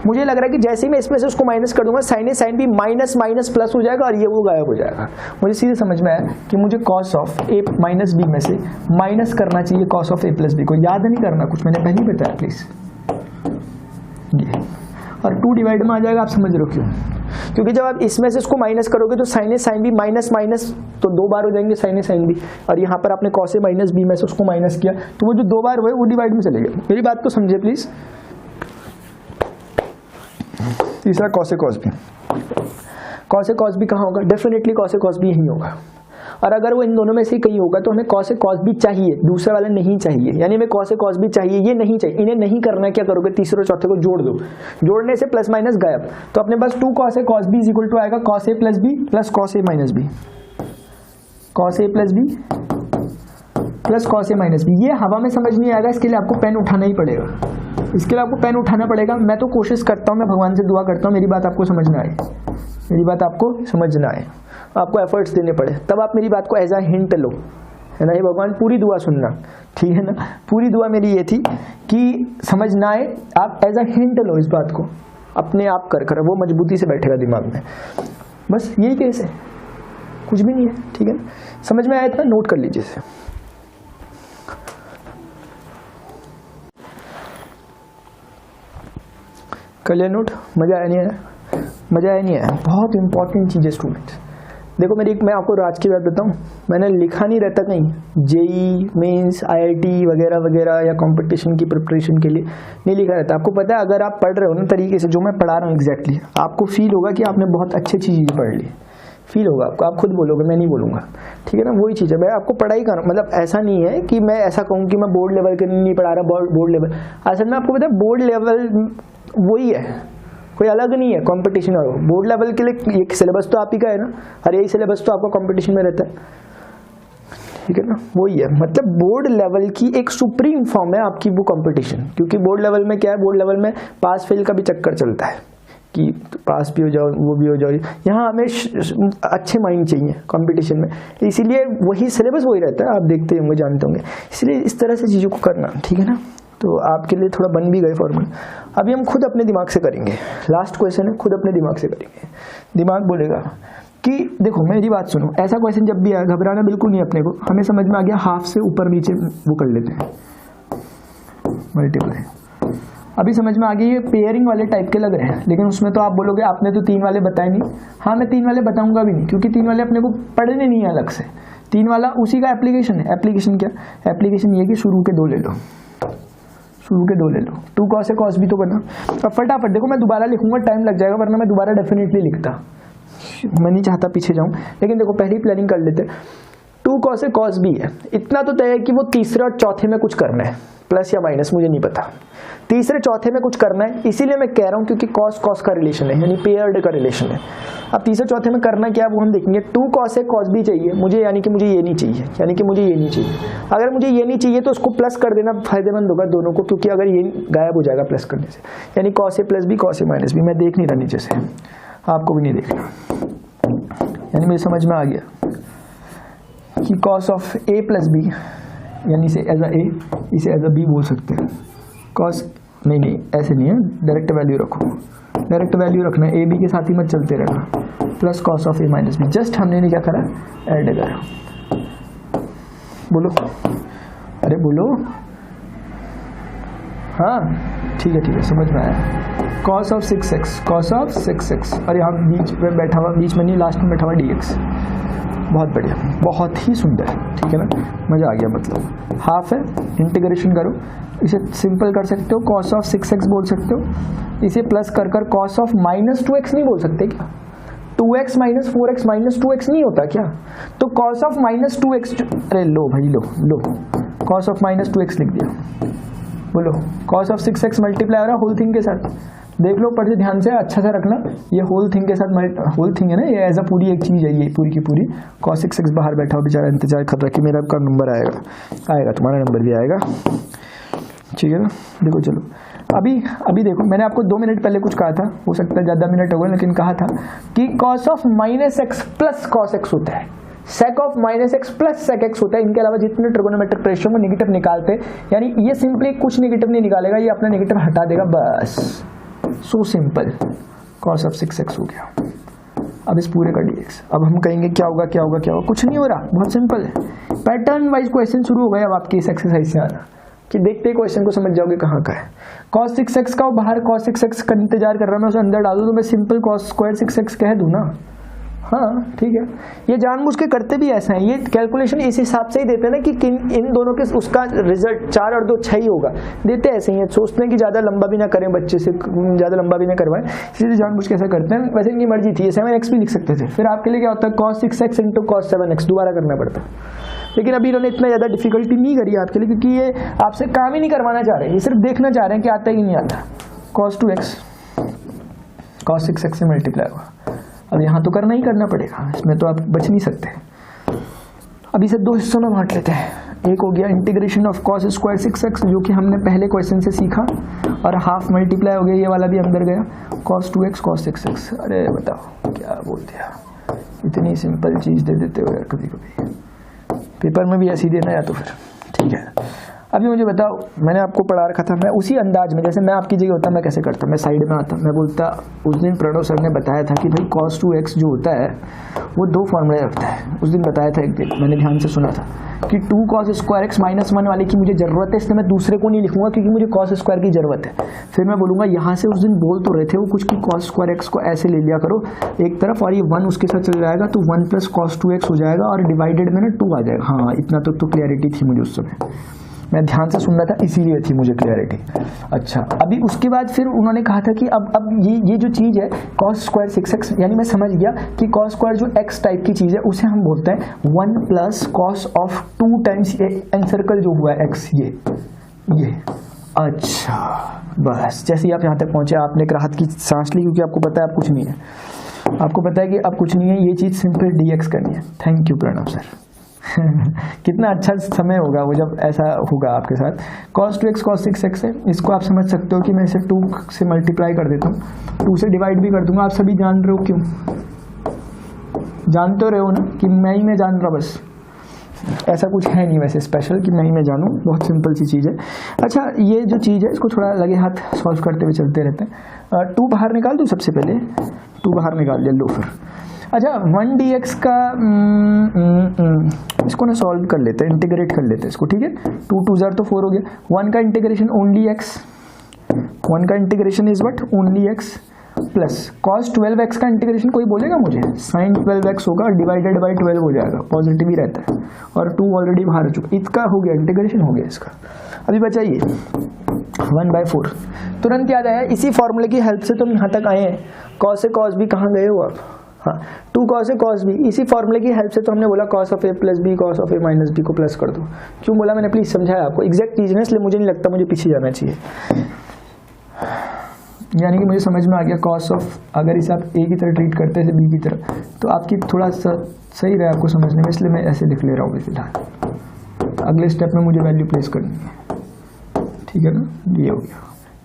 मुझे लग रहा है कि जैसे ही मैं इसमें से उसको माइनस कर दूंगा साइन ए साइन भी माइनस माइनस प्लस हो जाएगा और ये वो गायब हो जाएगा। मुझे सीधे समझ में आया कि मुझे cos of A minus B में से माइनस करना चाहिए cos of A plus B को। याद नहीं करना कुछ, मैंने पहले ही बताया प्लीज। ये और 2 डिवाइड में आ जाएगा, आप समझ रहे हो क्यों? क्योंकि जब आप इसमें से इसको माइनस करोगे तो साइन ए साइन बी माइनस माइनस तो 2 बार हो जाएंगे साइन ए साइन बी, और यहाँ पर आपने कॉस ए माइनस बी में से उसको माइनस किया तो वो जो 2 बार हुए वो डिवाइड में चले गए। मेरी बात को समझे प्लीज। तीसरा cos A cos B, cos A cos B कहाँ होगा? Definitely cos A cos B यही होगा, और अगर वो इन दोनों में से कहीं होगा तो हमें कॉस ए कॉस बी चाहिए, दूसरा वाला नहीं चाहिए, यानी हमें कॉस ए कॉस बी चाहिए, ये नहीं चाहिए। इन्हें नहीं करना है, क्या करोगे? तीसरे और चौथे को जोड़ दो, जोड़ने से प्लस माइनस गायब, तो अपने पास 2 cos A cos B is equal to आएगा cos A plus B plus cos A minus B, cos A plus B plus cos A minus B. ये हवा में समझ नहीं आएगा, इसके लिए आपको पेन उठाना ही पड़ेगा, इसके लिए आपको पेन उठाना पड़ेगा। मैं तो कोशिश करता हूँ, मैं भगवान से दुआ करता हूँ मेरी बात आपको समझ ना आए, मेरी बात आपको समझ ना आए, आपको एफर्ट्स देने पड़े, तब आप मेरी बात को एज अ हिंट लो, है ना? ये भगवान पूरी दुआ सुनना, ठीक है ना? पूरी दुआ मेरी ये थी कि समझ ना आए, आप एज अ हिंट लो इस बात को, अपने आप कर वो मजबूती से बैठेगा दिमाग में। बस यही केस है, कुछ भी नहीं है, ठीक है? समझ में आया इतना? नोट कर लीजिए इसे। कर लिया नोट? मजा आया नहीं आया? मजा आया नहीं आया? बहुत इंपॉर्टेंट चीज़ है स्टूडेंट्स। देखो मैं आपको आज की बात बताऊं, मैंने लिखा नहीं रहता कहीं जेई मेंस आईआईटी वगैरह वगैरह या कंपटीशन की प्रिपरेशन के लिए नहीं लिखा रहता। आपको पता है, अगर आप पढ़ रहे हो ना तरीके से जो मैं पढ़ा रहा हूँ एग्जैक्टली, आपको फील होगा कि आपने बहुत अच्छी चीज़ पढ़ ली, फील होगा आपको, आप खुद बोलोगे, मैं नहीं बोलूँगा, ठीक है ना? वही चीज़ है, मैं आपको पढ़ाई कर, मतलब ऐसा नहीं है कि मैं ऐसा कहूँ कि मैं बोर्ड लेवल के नहीं पढ़ा रहा, बोर्ड लेवल, असल में आपको पता है बोर्ड लेवल वही है, कोई अलग नहीं है। कंपटीशन और बोर्ड लेवल के लिए एक सिलेबस तो आप ही का है ना, और यही सिलेबस तो आपका कंपटीशन में रहता है, ठीक है ना? वही है, मतलब बोर्ड लेवल की एक सुप्रीम फॉर्म है आपकी वो कंपटीशन, क्योंकि बोर्ड लेवल में क्या है, बोर्ड लेवल में पास फेल का भी चक्कर चलता है कि पास भी हो जाओ वो भी हो जाओ। यहाँ हमें अच्छे माइंड चाहिए कंपटीशन में, इसीलिए वही सिलेबस वही रहता है, आप देखते होंगे, जानते होंगे, इसलिए इस तरह से चीज़ों को करना, ठीक है ना? तो आपके लिए थोड़ा बन भी गए फॉर्मूला। अभी हम खुद अपने दिमाग से करेंगे, लास्ट क्वेश्चन है, खुद अपने दिमाग से करेंगे। दिमाग बोलेगा कि देखो मेरी बात सुनो, ऐसा क्वेश्चन जब भी आए घबराना बिल्कुल नहीं अपने को। हमें समझ में आ गया हाफ से ऊपर नीचे वो कर लेते हैं मल्टीप्लाई। अभी समझ में आ गया ये पेयरिंग वाले टाइप के लग रहे हैं, लेकिन उसमें तो आप बोलोगे आपने तो 3 वाले बताए नहीं। हाँ, मैं 3 वाले बताऊंगा भी नहीं, क्योंकि 3 वाले अपने को पढ़ने नहीं है अलग से। 3 वाला उसी का एप्लीकेशन है। एप्लीकेशन क्या? एप्लीकेशन ये कि शुरू के 2 ले लो, शुरू के 2 ले लो। 2 कॉस ए कॉस भी तो बना। अब फटाफट देखो, मैं दोबारा लिखूंगा, टाइम लग जाएगा, वरना मैं दोबारा डेफिनेटली लिखता, मैं नहीं चाहता पीछे जाऊं, लेकिन देखो पहली प्लानिंग कर लेते। 2 कॉस ए कॉस बी है, इतना तो तय है कि वो तीसरे और चौथे में कुछ करना है, प्लस या माइनस मुझे नहीं पता, तीसरे चौथे में कुछ करना है, इसीलिए मैं कह रहा हूं क्योंकि कॉस कॉस का रिलेशन है, यानी पेयर्ड का रिलेशन है। अब तीसरे चौथे में करना क्या है वो हम देखेंगे। 2 कॉस ए कॉस बी चाहिए मुझे, यानी कि मुझे ये नहीं चाहिए, यानी कि मुझे ये नहीं चाहिए। अगर मुझे ये नहीं चाहिए तो उसको प्लस कर देना फायदेमंद होगा दोनों को, क्योंकि अगर ये गायब हो जाएगा प्लस करने से, यानी cos A plus B cos A minus B. मैं देख नहीं रहा नीचे से, आपको भी नहीं देखना, यानी मुझे समझ में आ गया कि cos of A plus B, यानी इसे एज अ ए, इसे एज अ बी बोल सकते हैं। कॉस नहीं ऐसे नहीं है, डायरेक्ट वैल्यू रखो, डायरेक्ट वैल्यू रखना है, ए बी के साथ ही मत चलते रहना, plus cos of A minus B. Just हमने क्या करा, ऐड करा। बोलो, अरे बोलो, हाँ ठीक है समझ में आया। Cos of 6x, cos of 6x, और यहाँ बीच में बैठा हुआ, बीच में नहीं लास्ट में बैठा हुआ dx। बहुत बढ़िया, बहुत ही सुंदर, ठीक है ना? मजा आ गया। मतलब हाफ है, इंटीग्रेशन करो, इसे सिंपल कर सकते हो, कॉस ऑफ 6x बोल सकते हो, इसे प्लस कर कर कॉस ऑफ -2x नहीं बोल सकते क्या? 2x - 4x - 2x नहीं होता क्या? तो कॉस ऑफ -2x, अरे लो भाई लो, कॉस ऑफ -2x लिख दिया, बोलो cos ऑफ 6x मल्टीप्लाई हो रहा है होल थिंग के साथ, देख लो पढ़ ध्यान से, अच्छा सा रखना, ये होल थिंग के साथ होल थिंग है ना, ये एज अ पूरी एक चीज़ है, ये पूरी की पूरी। cos 6x बाहर बैठा हो बेचारा, इंतजार कर रहा है कि मेरा आपका नंबर आएगा, आएगा तुम्हारा नंबर भी आएगा, ठीक है ना। देखो चलो अभी देखो, मैंने आपको 2 मिनट पहले कुछ कहा था, हो सकता है ज़्यादा मिनट हो गए, लेकिन कहा था कि cos of -x plus cos x होता है, sec of -x plus sec x होता है। इनके अलावा जितने ट्रिगोनोमेट्रिक रेशियो में नेगेटिव निकालते हैं, यानी ये सिंपली कुछ नेगेटिव नहीं निकालेगा, ये अपना नेगेटिव हटा देगा, बस so simple. cos of 6x हो गया, अब इस पूरे का dx। अब हम कहेंगे क्या होगा क्या होगा क्या होगा, कुछ नहीं हो रहा, बहुत सिंपल है। पैटर्न वाइज क्वेश्चन शुरू हो गए अब आपके इस एक्सरसाइज से आना, कि देखते ही क्वेश्चन को समझ जाओगे कहाँ का है। cos 6x का बाहर cos 6x का इंतजार कर रहा है, मैं उसे अंदर डाल दूँ तो मैं सिंपल cos स्क्वायर 6x कह दूँ ना, हाँ ठीक है। ये जानबूझ के करते भी ऐसा है, ये कैलकुलेशन इस हिसाब से ही देते हैं ना कि इन दोनों के उसका रिजल्ट 4 और 2 6 ही होगा, देते ऐसे ही है, सोचते हैं कि ज़्यादा लंबा भी ना करें, बच्चे से ज़्यादा लंबा भी ना करवाएं, इसलिए जानबूझ के ऐसा करते हैं। वैसे इनकी मर्जी थी, 7x भी लिख सकते थे, फिर आपके लिए क्या होता है cos 6x into cos 7x दोबारा करना पड़ता, लेकिन अभी इन्होंने इतना ज़्यादा डिफिकल्टी नहीं करी है आपके लिए, क्योंकि ये आपसे काम ही नहीं करवाना चाह रहे, ये सिर्फ देखना चाह रहे हैं कि आता है कि नहीं आता। cos 2x cos 6x से मल्टीप्लाई हुआ, अब यहाँ तो करना ही करना पड़ेगा, इसमें तो आप बच नहीं सकते। अब इसे 2 हिस्सों में बांट लेते हैं, एक हो गया integration of cos square 6x जो कि हमने पहले क्वेश्चन से सीखा, और हाफ मल्टीप्लाई हो गया, ये वाला भी अंदर गया, cos 2x cos 6x। अरे बताओ क्या बोल दिया, इतनी सिंपल चीज़ दे देते हो यार, कभी कभी पेपर में भी ऐसी देना या तो फिर ठीक है। अभी मुझे बताओ, मैंने आपको पढ़ा रखा था, मैं उसी अंदाज में, जैसे मैं आपकी जगह होता मैं कैसे करता, मैं साइड में आता, मैं बोलता, उस दिन प्रणव सर ने बताया था कि भाई cos 2x जो होता है वो 2 फॉर्मूले रखता है, उस दिन बताया था, एक दिन मैंने ध्यान से सुना था कि 2 cos स्क्वायर x -1 वाले की मुझे ज़रूरत है, इसलिए मैं दूसरे को नहीं लिखूंगा क्योंकि मुझे cos स्क्वायर की ज़रूरत है। फिर मैं बोलूँगा यहाँ से, उस दिन बोल तो रहे थे वो कुछ कि cos स्क्वायर x को ऐसे ले लिया करो एक तरफ, और ये 1 उसके साथ चल जाएगा तो 1 + cos 2x हो जाएगा, और डिवाइडेड में ना 2 आ जाएगा। हाँ इतना तो क्लियरिटी थी मुझे उस समय, मैं ध्यान से सुन रहा था इसीलिए थी मुझे क्लियरिटी। अच्छा अभी उसके बाद फिर उन्होंने कहा था कि अब ये जो चीज़ है cos स्क्वायर 6x, यानी मैं समझ गया कि cos स्क्वायर जो x टाइप की चीज़ है उसे हम बोलते हैं 1 + cos ऑफ 2 टाइम्स एनसर्कल जो हुआ है x, ये अच्छा बस। जैसे ही आप यहाँ तक पहुँचे आपने एक राहत की सांस ली, क्योंकि आपको पता है अब कुछ नहीं है, आपको पता है कि अब कुछ नहीं है, ये चीज़ सिंपल dx करनी है। थैंक यू प्रणव सर कितना अच्छा समय होगा वो जब ऐसा होगा आपके साथ। cos 2x cos 6x है, इसको आप समझ सकते हो कि मैं इसे 2 से मल्टीप्लाई कर देता हूँ, 2 से डिवाइड भी कर दूंगा। आप सभी जान रहे हो, क्यों जानते रहे हो ना कि मैं ही मैं जान रहा, बस ऐसा कुछ है नहीं वैसे स्पेशल कि मैं ही मैं जानूँ, बहुत सिंपल सी चीज़ है। अच्छा ये जो चीज़ है इसको थोड़ा लगे हाथ सॉल्व करते हुए चलते रहते हैं। 2 बाहर निकाल दूँ, सबसे पहले 2 बाहर निकाल लिया, लो फिर। अच्छा 1 dx का इसको ना सॉल्व कर लेते हैं, इंटीग्रेट कर लेते हैं इसको, ठीक है। 2 2 ज़ार तो 4 हो गया, 1 का इंटीग्रेशन ओनली x, 1 का integration is what only x, plus cos 12x का इंटीग्रेशन कोई बोलेगा मुझे, sin 12x होगा, डिवाइडेड बाई 12 हो जाएगा, पॉजिटिव ही रहता है, और 2 ऑलरेडी बाहर हो चुका, इसका हो गया इंटीग्रेशन हो गया इसका। अभी बचा ये 1/4, तुरंत याद आया, इसी फॉर्मूले की हेल्प से तुम यहाँ तक आए हैं। cos से cos b कहाँ गए हो आप, हाँ 2 cos से cos b, इसी फॉर्मूले की हेल्प से तो हमने बोला cos of a + b cos of a - b को प्लस कर दो। क्यों बोला मैंने, प्लीज समझाया आपको, एग्जैक्ट चीज़ है इसलिए मुझे नहीं लगता मुझे पीछे जाना चाहिए, यानी कि मुझे समझ में आ गया cos ऑफ, अगर इसे आप a की तरह ट्रीट करते हैं b की तरह तो आपकी थोड़ा सा सही रहे आपको समझने में, इसलिए मैं ऐसे लिख ले रहा हूँ फिलहाल। अगले स्टेप में मुझे वैल्यू प्लेस करनी है, ठीक है ना, ये हो गया,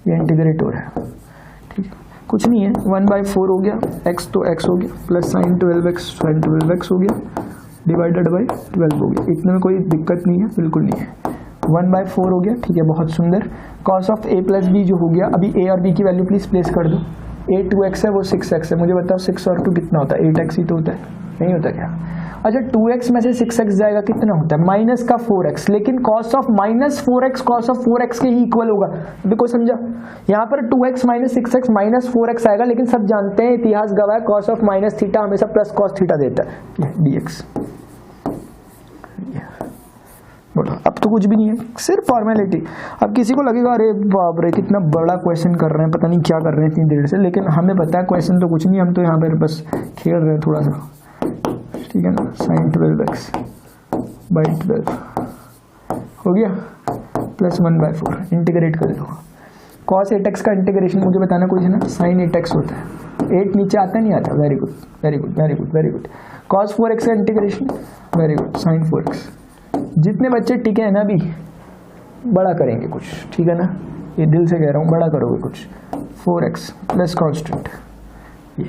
ये इंटीग्रेट हो रहा है, ठीक है, कुछ नहीं है। 1/4 हो गया, x तो x हो गया, plus sin 12x sin 12x हो गया, डिवाइडेड बाई 12 हो गया, इतने में कोई दिक्कत नहीं है, बिल्कुल नहीं है। 1/4 हो गया, ठीक है, बहुत सुंदर। cos ऑफ a + b जो हो गया, अभी a और b की वैल्यू प्लीज प्लेस कर दो। a 2x है, वो 6x है, मुझे बताओ 6 और 2 कितना होता है, 8x ही तो होता है, नहीं होता क्या? अच्छा 2x में से 6x जाएगा, कितना होता है, माइनस का 4x, लेकिन cos of -4x cos of 4x के ही इक्वल होगा। अभी कोई समझा, यहाँ पर 2x - 6x -4x आएगा, लेकिन सब जानते हैं इतिहास गवाह है cos ऑफ -θ हमेशा प्लस cos θ देता है, dx। बोलो अब तो कुछ भी नहीं है, सिर्फ फॉर्मेलिटी। अब किसी को लगेगा अरे बाप रे कितना बड़ा क्वेश्चन कर रहे हैं, पता नहीं क्या कर रहे हैं इतनी देर से, लेकिन हमें पता है क्वेश्चन तो कुछ नहीं, हम तो यहाँ पर बस खेल रहे हैं थोड़ा सा, ठीक है ना। sin 12x/12 हो गया, प्लस 1/4 इंटीग्रेट कर दो। cos 8x का इंटीग्रेशन मुझे बताना कोई है ना, sin 8x होता है, 8 नीचे आता नहीं आता, very good very good very good very good. cos 4x का integration, very good, sin 4x। जितने बच्चे टिके हैं ना अभी, बड़ा करेंगे कुछ, ठीक है ना, ये दिल से कह रहा हूँ, बड़ा करोगे कुछ। 4x प्लस कॉन्स्टेंट, ये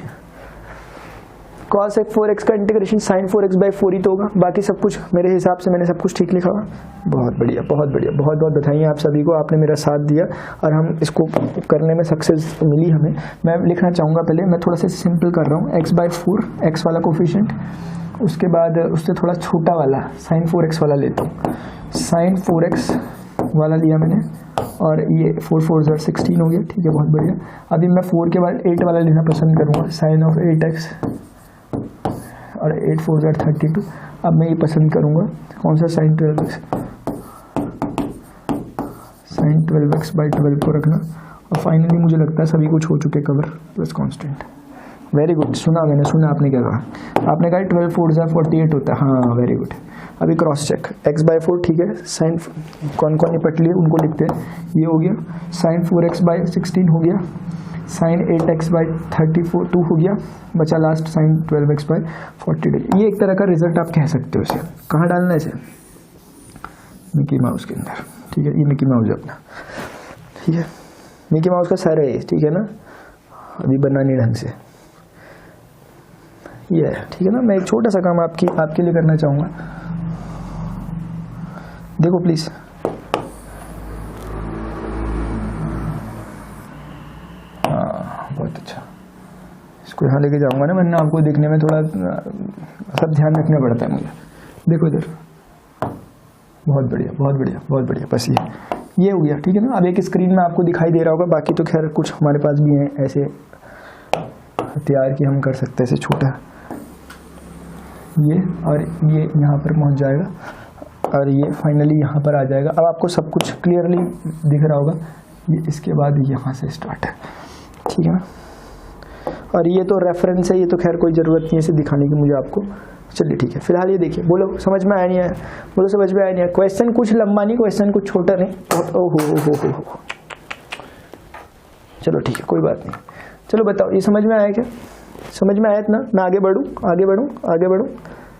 cos 4x का इंटीग्रेशन sin 4x/4 ही तो होगा, बाकी सब कुछ मेरे हिसाब से मैंने सब कुछ ठीक लिखा हुआ। बहुत बढ़िया बहुत बढ़िया, बहुत बहुत बधाई आप सभी को, आपने मेरा साथ दिया और हम इसको करने में सक्सेस मिली हमें। मैं लिखना चाहूँगा, पहले मैं थोड़ा सा सिंपल कर रहा हूँ, x/4 x वाला कोफिशिएंट, उसके बाद उससे थोड़ा छोटा वाला sin 4x वाला लेता हूँ, sin 4x वाला लिया मैंने, और ये 4 4 16 हो गया, ठीक है, बहुत बढ़िया। अभी मैं 4 के बाद 8 वाला लेना पसंद करूँगा, sin of 8x, और 8 4 32। अब मैं ये पसंद करूँगा कौन सा, sin 12x, sin 12x/12 को रखना। और फाइनली मुझे लगता है सभी कुछ हो चुके cover, plus constant, very good. सुना मैंने, सुना आपने क्या कहा, आपने कहा 12 4 48 होता है, हाँ वेरी गुड। अभी क्रॉस चेक, x/4 ठीक है, sin कौन कौन निपट लिए उनको लिखते हैं, ये हो गया, sin 4x/16 हो गया, sin 8x/34 2 हो गया, बचा लास्ट sin 12x/40। ये एक तरह का रिजल्ट आप कह सकते हो। इसे कहाँ डालना है, इसे मिकी माउस के अंदर, ठीक है, ये मिकी माउस है अपना, ठीक है, मिकी माउस का सर है ये, ठीक है ना, अभी बना नहीं ढंग से, ये है, ठीक है ना। मैं एक छोटा सा काम आपके लिए करना चाहूँगा, देखो प्लीज़, बहुत अच्छा, इसको यहाँ लेके जाऊँगा ना, वरना आपको देखने में थोड़ा सब ध्यान रखना पड़ता है मुझे। देखो इधर, बहुत बढ़िया बहुत बढ़िया बहुत बढ़िया, बस ये हो गया, ठीक है ना। अब एक स्क्रीन में आपको दिखाई दे रहा होगा, बाकी तो खैर कुछ हमारे पास भी हैं ऐसे हथियार कि हम कर सकते हैं, ऐसे छोटा ये, और ये यहाँ पर पहुँच जाएगा, और ये फाइनली यहाँ पर आ जाएगा। अब आपको सब कुछ क्लियरली दिख रहा होगा, ये इसके बाद यहाँ से स्टार्ट है, ठीक है ना। और ये तो रेफरेंस है, ये तो खैर कोई ज़रूरत नहीं है इसे दिखाने की मुझे आपको। चलिए ठीक है, फिलहाल ये देखिए, बोलो समझ में आया नहीं आया, बोलो समझ में आया नहीं आया। क्वेश्चन कुछ लंबा नहीं, क्वेश्चन कुछ छोटा नहीं। ओहो, चलो ठीक है, कोई बात नहीं। चलो बताओ, ये समझ में आया क्या, समझ में आया इतना? मैं आगे बढ़ूँ,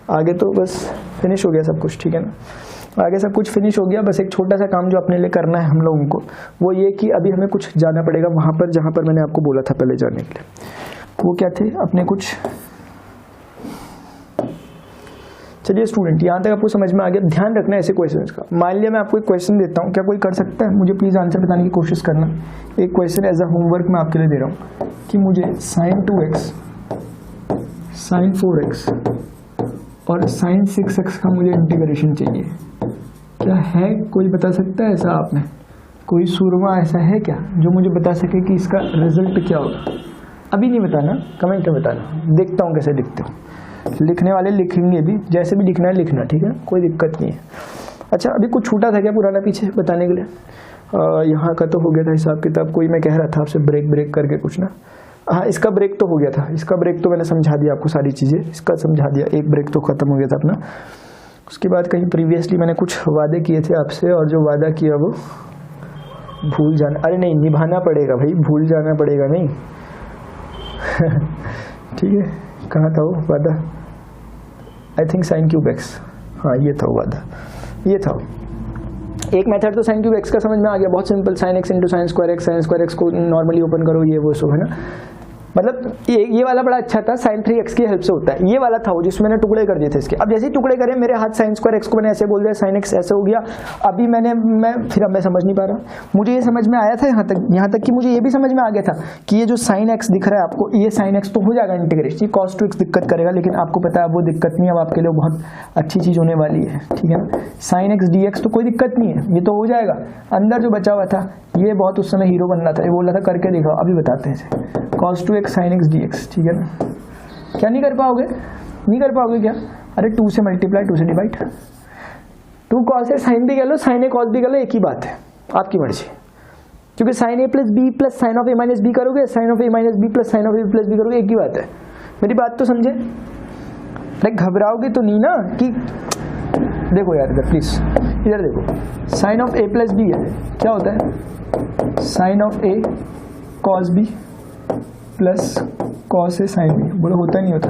आगे तो बस फिनिश हो गया सब कुछ, ठीक है ना, आगे सब कुछ फिनिश हो गया। बस एक छोटा सा काम जो अपने लिए करना है हम लोगों को, वो ये कि अभी हमें कुछ जाना पड़ेगा वहाँ पर जहाँ पर मैंने आपको बोला था पहले जाने के लिए। वो क्या थे अपने कुछ, चलिए स्टूडेंट, यहाँ तक आपको समझ में आ गया। ध्यान रखना ऐसे क्वेश्चंस का। मान लिया मैं आपको एक क्वेश्चन देता हूँ, क्या कोई कर सकता है? मुझे प्लीज़ आंसर बताने की कोशिश करना। एक क्वेश्चन एज अ होमवर्क मैं आपके लिए दे रहा हूँ कि मुझे sin 2x, sin 4x और sin 6x का मुझे इंटीग्रेशन चाहिए। क्या है कोई बता सकता है ऐसा? आपने कोई सूरमा ऐसा है क्या जो मुझे बता सके कि इसका रिजल्ट क्या होगा? अभी नहीं बताना, कमेंट में बताना, देखता हूँ कैसे लिखते हो। लिखने वाले लिखेंगे भी, जैसे भी लिखना है लिखना, ठीक है, कोई दिक्कत नहीं है। अच्छा, अभी कुछ छूटा था क्या पुराना पीछे बताने के लिए? यहाँ का तो हो गया था हिसाब किताब, कोई मैं कह रहा था आपसे ब्रेक करके कुछ ना। हाँ, इसका ब्रेक तो हो गया था, इसका ब्रेक तो मैंने समझा दिया आपको सारी चीज़ें, इसका समझा दिया, एक ब्रेक तो ख़त्म हो गया था अपना। उसके बाद कहीं प्रीवियसली मैंने कुछ वादे किए थे आपसे, और जो वादा किया वो भूल जाना। अरे नहीं, निभाना पड़ेगा भाई, भूल जाना पड़ेगा नहीं। ठीक है, कहाँ था वो वादा? I think sin cube x, हाँ ये था वो वादा, ये था। एक मेथड तो sin क्यूब x का समझ में आ गया, बहुत simple, sin x into sin square x को नॉर्मली ओपन करो, ये वो सब है ना। मतलब ये वाला बड़ा अच्छा था, sin 3x की हेल्प से होता है। ये वाला था वो जिसमें मैंने टुकड़े कर दिए थे इसके। अब जैसे ही टुकड़े करे मेरे हाथ sin स्क्वायर x को मैंने ऐसे बोल दिया, sin x ऐसे हो गया। अभी मैं समझ नहीं पा रहा, मुझे ये समझ में आया था यहाँ तक कि मुझे ये भी समझ में आ गया था कि ये जो sin x दिख रहा है आपको, ये sin x तो हो जाएगा इंटीग्रेशन, ये cos 2x दिक्कत करेगा, लेकिन आपको पता है वो दिक्कत नहीं है, अब आपके लिए बहुत अच्छी चीज़ होने वाली है, ठीक है ना। sin x dx तो कोई दिक्कत नहीं है, ये तो हो जाएगा। अंदर जो बचा हुआ था, ये बहुत उस समय हीरो बनना था, ये बोल रहा था करके दिखाओ, अभी बताते हैं इसे। cos 2x sin x dx, ठीक है ना। क्या नहीं कर पाओगे? नहीं कर पाओगे क्या? अरे 2 से मल्टीप्लाई, 2 से डिवाइड, 2 cos a sin भी कह लो, sin a cos भी कह लो, एक ही बात है, आपकी मर्जी। क्योंकि sin a plus b plus sin of a minus b करोगे, sin of a minus b plus sin of a plus b करोगे, एक ही बात है। मेरी बात तो समझे? लाइक घबराओगे तो नहीं ना कि देखो यार इधर प्लीज, इधर देखो, sine of A plus B है, क्या होता है, sine of A cos B plus cos A sine B. बोलो होता नहीं होता?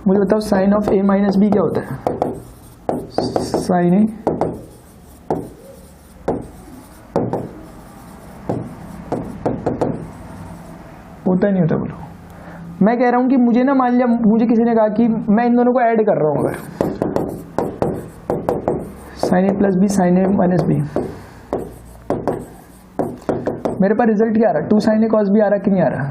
मुझे बताओ sine of A minus B क्या होता है? साइन ए होता नहीं होता? बोलो। मैं कह रहा हूं कि मुझे ना, मान लिया मुझे किसी ने कहा कि मैं इन दोनों को ऐड कर रहा हूं, अगर साइन ए प्लस बी साइन ए माइनस बी, मेरे पास रिजल्ट क्या आ रहा है? 2 साइन ए कॉस बी आ रहा कि नहीं आ रहा?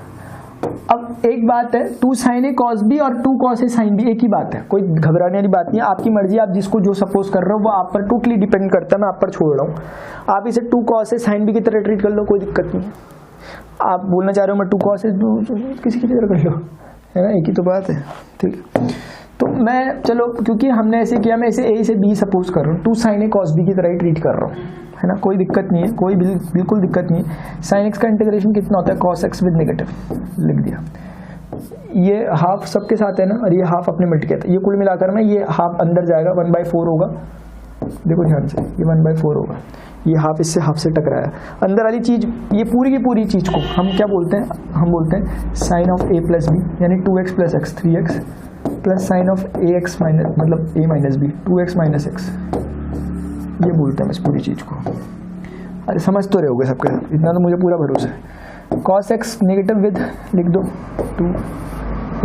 अब एक बात है, 2 साइन ए कॉस बी और 2 कॉस ए साइन बी एक ही बात है, कोई घबराने वाली बात नहीं है। आपकी मर्जी, आप जिसको जो सपोज कर रहे हो वो आप पर टोटली डिपेंड करता है, मैं आप पर छोड़ रहा हूँ। आप इसे 2 कॉस ए साइन बी की तरह ट्रीट कर लो, कोई दिक्कत नहीं है। आप बोलना चाह रहे हो मैं 2 कॉस ए किसी की तरह कर लो, है ना, एक ही तो बात है, ठीक है। तो मैं चलो, क्योंकि हमने ऐसे किया, मैं इसे ए से बी सपोज कर रहा हूँ, 2 साइन ए कॉस बी की तरह ही ट्रीट कर रहा हूँ, है ना, कोई दिक्कत नहीं है, कोई बिल्कुल दिक्कत नहीं है। साइन एक्स का इंटीग्रेशन कितना होता है? कॉस एक्स विद नेगेटिव, लिख दिया। ये हाफ सबके साथ है ना, और ये हाफ अपने मिट गया था, ये कुल मिलाकर में ये हाफ अंदर जाएगा, 1/4 होगा। देखो ध्यान से, ये 1/4 होगा, ये हाफ इससे हाफ से टकराया। अंदर वाली चीज, ये पूरी की पूरी चीज को हम क्या बोलते हैं? हम बोलते हैं sine of A plus B, यानी 2x plus x 3x plus sine of a x minus, मतलब a minus b 2x minus x, ये बोलते हैं इस पूरी चीज को। अरे समझ तो रहे होगे सबके साथ, इतना तो मुझे पूरा भरोसा है। कॉस एक्स नेगेटिव विद लिख दो 2,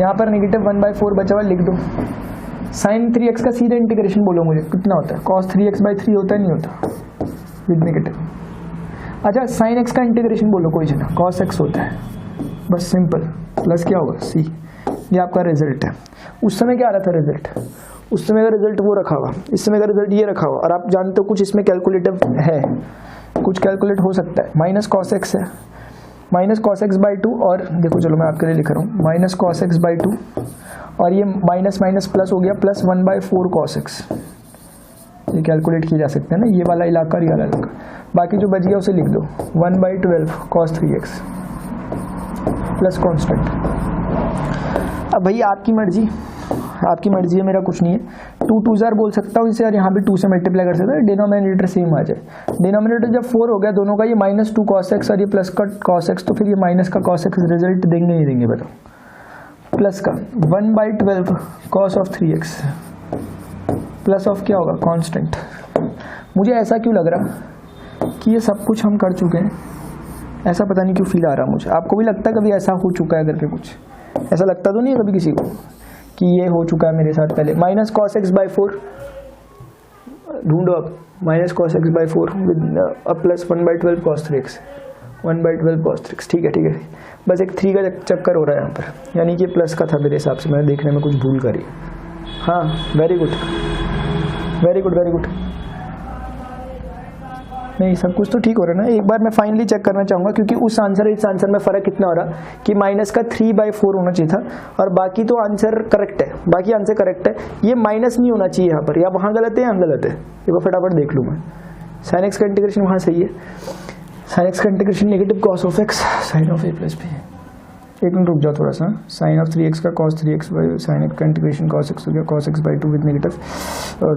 यहाँ पर नेगेटिव 1/4 बचा हुआ, लिख दो। साइन 3x का सीधा इंटीग्रेशन बोलो मुझे कितना होता है? कॉस 3x/3 होता है, नहीं होता, विद नेगेटिव। अच्छा, साइन एक्स का इंटीग्रेशन बोलो, कोई ना, कॉस एक्स होता है, बस सिंपल, प्लस क्या होगा c, ये आपका रिजल्ट है। उस समय क्या आ रहा था रिजल्ट? उस समय का रिजल्ट वो रखा हुआ, इस समय का रिजल्ट ये रखा हुआ, और आप जानते हो कुछ इसमें कैलकुलेटिव है, कुछ कैलकुलेट हो सकता है। माइनस कॉस एक्स है, माइनस कॉस एक्स बाई 2, और देखो चलो मैं आपके लिए लिख रहा हूँ, माइनस कॉस एक्स बाई 2, और ये माइनस माइनस प्लस हो गया, प्लस 1/4 कॉस एक्स। ये कैलकुलेट किए जा सकते हैं ना, ये वाला इलाका और ये वाला इलाका। बाकी जो बच गया उसे लिख दो, 1/12 cos 3x प्लस कॉन्स्टेंट। अब भाई आपकी मर्जी, आपकी मर्जी है, मेरा कुछ नहीं है। 2 2 जार बोल सकता हूँ इसे, और यहाँ भी 2 से मल्टीप्लाई कर सकता है, डिनोमिनेटर सेम आ जाए। डिनोमिनेटर जब 4 हो गया दोनों का, ये -2 cos x और ये प्लस का cos x, तो फिर ये माइनस का cos x रिजल्ट देंगे नहीं देंगे बताओ? प्लस का 1/12 cos of 3x plus of क्या होगा? कांस्टेंट। मुझे ऐसा क्यों लग रहा कि ये सब कुछ हम कर चुके हैं, ऐसा पता नहीं क्यों फील आ रहा मुझे। आपको भी लगता है कभी ऐसा हो चुका है करके? कुछ ऐसा लगता तो नहीं है कभी किसी को कि ये हो चुका है मेरे साथ पहले? माइनस कॉस एक्स बाई 4 ढूंढो अब, minus cos x by 4 with plus 1/12 cos 3x, 1/12 cos 3x, ठीक है ठीक है। बस एक 3 का चक्कर हो रहा है यहाँ पर, यानी कि प्लस का था मेरे हिसाब से, मैंने देखने में कुछ भूल करी। हाँ very good very good very good, नहीं सब कुछ तो ठीक हो रहा है ना। एक बार मैं फाइनली चेक करना चाहूँगा, क्योंकि उस आंसर इस आंसर में फ़र्क कितना हो रहा कि माइनस का 3/4 होना चाहिए था, और बाकी तो आंसर करेक्ट है, बाकी आंसर करेक्ट है। ये माइनस नहीं होना चाहिए यहाँ पर, या वहाँ गलत है यहाँ गलत है, ये वो फटाफट देख लूँ मैं। साइन एक्स का इंटीग्रेशन वहाँ सही है, साइन एक्स का integration negative cos of X sine of A plus B. एक मिनट रुक जाओ थोड़ा सा, साइन ऑफ 3x का cos 3x by sine X का इंटीग्रेशन cos x हो गया, cos x by 2 with negative,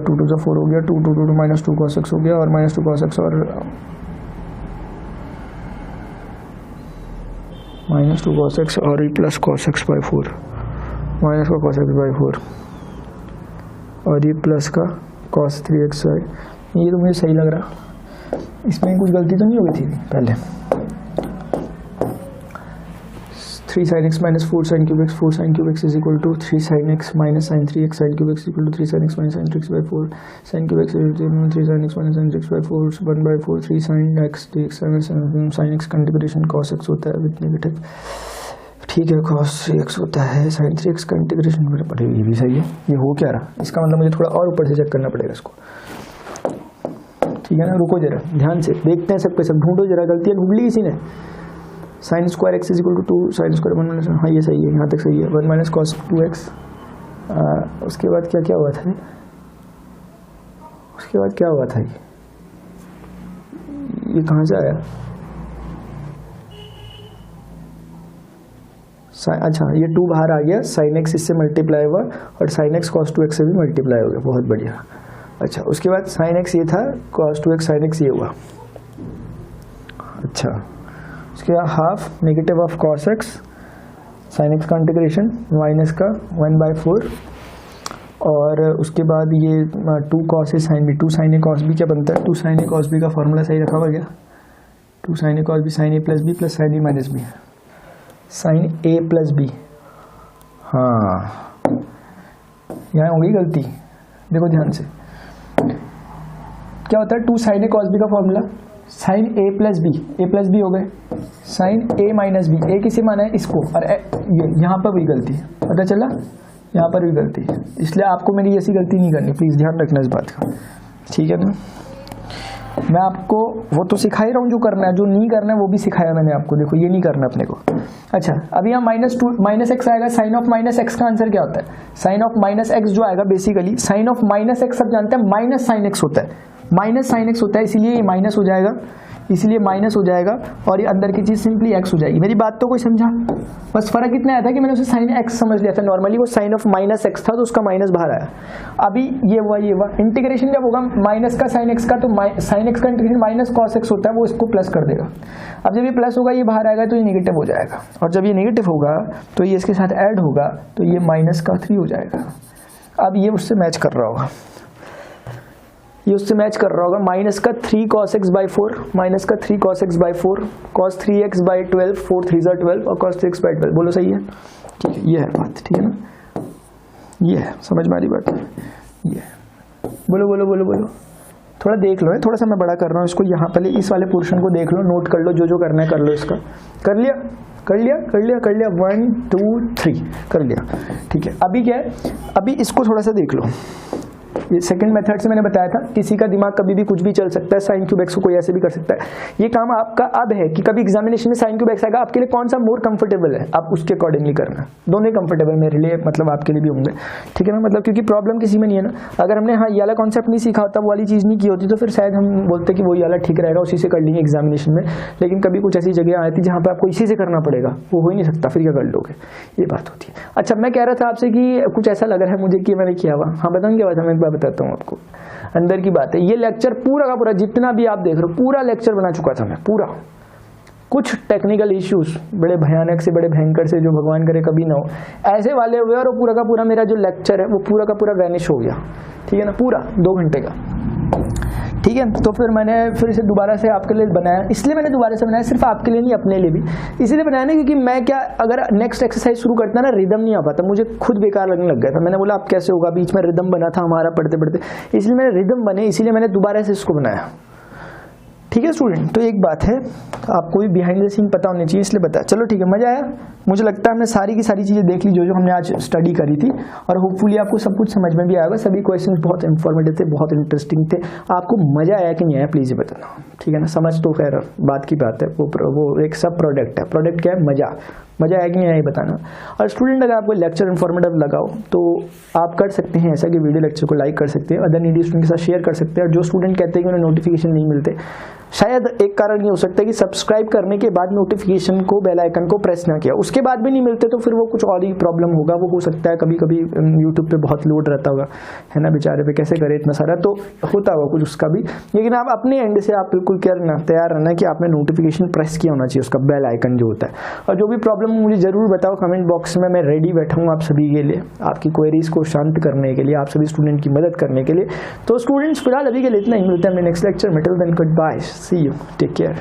2 2 से 4 हो गया, 2 2 2 -2 cos x हो गया, और -2 cos x और -2 cos x और ये plus cos x by 4, minus का cos x बाई 4 और ये प्लस का cos 3x है। ये तो मुझे सही लग रहा, इसमें कुछ गलती तो नहीं हो गई थी पहले। 3 sin x minus 4 sin cube x, 4 sin cube x is equal to 3 sin x minus sin 3x sin cube x is equal to 3 sin x minus sin 3x by 4 sin cube x is equal to 3 sin x minus sin 3x by 4 1/4 3 sin x dx sin x का integration cos x होता है with negative, ठीक है, cos 3x होता है sin 3x का integration मेरे पड़े, ये भी सही है। ये हो क्या रहा, इसका मतलब मुझे थोड़ा और ऊपर से चेक करना पड़ेगा इसको, ठीक है ना। रुको जरा, ध्यान से देखते हैं सबके सब, ढूंढो जरा, गलतियाँ ढूंढ ली किसी ने। Sine square x is equal to 2 sine square 1 minus, हाँ ये सही है, यहाँ तक सही है। 1 माइनस कॉस 2x, उसके बाद क्या क्या हुआ था, उसके बाद क्या हुआ था, ये कहाँ से आया? अच्छा ये 2 बाहर आ गया, साइन एक्स इससे मल्टीप्लाई हुआ और साइन एक्स कॉस 2x से भी मल्टीप्लाई हो गया, बहुत बढ़िया। अच्छा उसके बाद साइन एक्स ये था, कॉस 2x साइन एक्स ये हुआ। अच्छा उसके बाद half negative of cos x sign X का इंटीग्रेशन माइनस का 1/4 और उसके बाद ये 2 cos a sin b, 2 sin a cos b क्या बनता है, 2 sin a cos b का फॉर्मूला सही रखा हुआ क्या, 2 sin a cos b sin a plus b plus sin a minus b, sine a plus B. हाँ यहाँ हो गई गलती, देखो ध्यान से क्या होता है, 2 sin a cos b का formula sine a plus B हो गए, sine a minus B, a किसे माना है इसको, और ये यहाँ पर भी गलती है, पता चला यहाँ पर भी गलती है, इसलिए आपको मेरी ऐसी गलती नहीं करनी, प्लीज़ ध्यान रखना इस बात का, ठीक है ना। मैं आपको वो तो सिखा ही रहा हूँ जो करना है, जो नहीं करना है वो भी सिखाया मैंने आपको, देखो ये नहीं करना अपने को। अच्छा अभी यहाँ माइनस एक्स आएगा, साइन ऑफ माइनस एक्स का आंसर क्या होता है, साइन ऑफ माइनस एक्स जो आएगा basically sine of minus X सब जानते हैं माइनस साइन एक्स होता है, माइनस साइन एक्स होता है, इसीलिए ये माइनस हो जाएगा, इसलिए माइनस हो जाएगा और ये अंदर की चीज सिंपली एक्स हो जाएगी। मेरी बात तो कोई समझा, बस फर्क इतना आया था कि मैंने उसे साइन एक्स समझ लिया था, नॉर्मली वो साइन ऑफ माइनस एक्स था तो उसका माइनस बाहर आया। अभी ये हुआ इंटीग्रेशन जब होगा माइनस का साइन एक्स का, तो साइन एक्स का इंटीग्रेशन माइनस कॉस एक्स होता है, वो इसको प्लस कर देगा। अब जब ये प्लस होगा ये बाहर आएगा तो ये नेगेटिव हो जाएगा, और जब ये नेगेटिव होगा तो ये इसके साथ ऐड होगा तो ये माइनस का 3 हो जाएगा। अब ये उससे मैच कर रहा होगा, ये उससे मैच कर रहा होगा, माइनस का 3 cos x by 4, माइनस का 3 cos x by 4, cos 3x by 12, 4 3 12 और cos 3x by 12, बोलो सही है, ठीक है, ये है बात, ठीक है ना, ये है, समझ में आ रही बात, ये बोलो बोलो बोलो बोलो, थोड़ा देख लो, थोड़ा सा मैं बड़ा कर रहा हूँ इसको, यहाँ पहले इस वाले पोर्शन को देख लो, नोट कर लो, जो जो करना है कर लो, इसका कर लिया कर लिया कर लिया कर लिया, 1 2 3 कर लिया, ठीक है। अभी क्या है, अभी इसको थोड़ा सा देख लो, ये सेकंड मेथड से मैंने बताया था, किसी का दिमाग कभी भी कुछ भी चल सकता है, साइन क्यूब एक्स को कोई ऐसे भी कर सकता है, ये काम आपका अब है कि कभी एग्जामिनेशन में साइन क्यूब एक्स आएगा, आपके लिए कौन सा मोर कंफर्टेबल है आप उसके अकॉर्डिंगली करना, दोनों ही कंफर्टेबल मेरे लिए, मतलब आपके लिए भी होंगे, ठीक है ना, मतलब क्योंकि प्रॉब्लम किसी में नहीं है ना। अगर हमने हाँ ये वाला कॉन्सेप्ट नहीं सीखा होता, वो वाली चीज़ नहीं की होती, तो फिर शायद हम बोलते कि वही वाला ठीक रहेगा, उसी से कर लेंगे एग्जामिनेशन में, लेकिन कभी कुछ ऐसी जगह आती है जहाँ पर आपको इसी से करना पड़ेगा, वो हो ही नहीं सकता, फिर क्या कर लोगे, ये बात होती है। अच्छा मैं कह रहा था आपसे कि कुछ ऐसा लग रहा है मुझे कि मैंने किया हुआ, हाँ बताऊँ क्या बात है, मैं एक बार बताता हूँ आपको, अंदर की बात है, ये लेक्चर पूरा का पूरा जितना भी आप देख रहे हो पूरा लेक्चर बना चुका था मैं पूरा, कुछ टेक्निकल इश्यूज बड़े भयानक से बड़े भयंकर से जो भगवान करे कभी ना हो, ऐसे वाले हुए और वो पूरा का पूरा मेरा जो लेक्चर है वो पूरा का पूरा वैनिश हो गया, ठीक है ना, पूरा 2 घंटे का, ठीक है। तो फिर मैंने फिर इसे दोबारा से आपके लिए बनाया, इसलिए मैंने दोबारा से बनाया, सिर्फ आपके लिए नहीं अपने लिए भी इसीलिए बनाया ना, क्योंकि मैं क्या अगर नेक्स्ट एक्सरसाइज शुरू करता ना रिदम नहीं आ पाता, मुझे खुद बेकार लगने लग गया था, मैंने बोला अब कैसे होगा, बीच में रिदम बना था हमारा पढ़ते पढ़ते, इसलिए मैंने रिदम बने, इसीलिए मैंने दोबारा से इसको बनाया, ठीक है स्टूडेंट। तो एक बात है आपको भी बिहाइंड द सीन पता होनी चाहिए, इसलिए बताया, चलो ठीक है, मजा आया, मुझे लगता है हमने सारी की सारी चीज़ें देख ली जो जो हमने आज स्टडी करी थी, और होपफुली आपको सब कुछ समझ में भी आएगा, सभी क्वेश्चंस बहुत इंफॉर्मेटिव थे, बहुत इंटरेस्टिंग थे, आपको मजा आया कि नहीं आया प्लीज़ ये बताना, ठीक है ना, समझ तो खैर बात की बात है, वो एक सब प्रोडक्ट है, प्रोडक्ट क्या है, मजा आया कि नहीं आया बताना। और स्टूडेंट अगर आपको लेक्चर इन्फॉर्मेटिव लगाओ तो आप कर सकते हैं ऐसा कि वीडियो लेक्चर को लाइक कर सकते हैं, अदर नीडी स्टूडेंट के साथ शेयर कर सकते हैं, और जो स्टूडेंट कहते हैं कि उन्हें नोटिफिकेशन नहीं मिलते, शायद एक कारण ये हो सकता है कि सब्सक्राइब करने के बाद नोटिफिकेशन को बेल आइकन को प्रेस ना किया, उसके बाद भी नहीं मिलते तो फिर वो कुछ और ही प्रॉब्लम होगा, वो हो सकता है कभी कभी यूट्यूब पे बहुत लोड रहता होगा, है ना, बेचारे पे कैसे करे इतना सारा, तो होता होगा कुछ उसका भी, लेकिन आप अपने एंड से आप बिल्कुल तैयार रहना कि आपने नोटिफिकेशन प्रेस किया होना चाहिए, उसका बेल आइकन जो होता है। और जो भी प्रॉब्लम मुझे जरूर बताओ कमेंट बॉक्स में, मैं रेडी बैठा हूँ आप सभी के लिए, आपकी क्वेरीज को शांत करने के लिए, आप सभी स्टूडेंट की मदद करने के लिए। तो स्टूडेंट्स फिलहाल अभी के लिए इतना ही, मिलते हैं अपने नेक्स्ट लेक्चर में, till then good bye, see you, take care.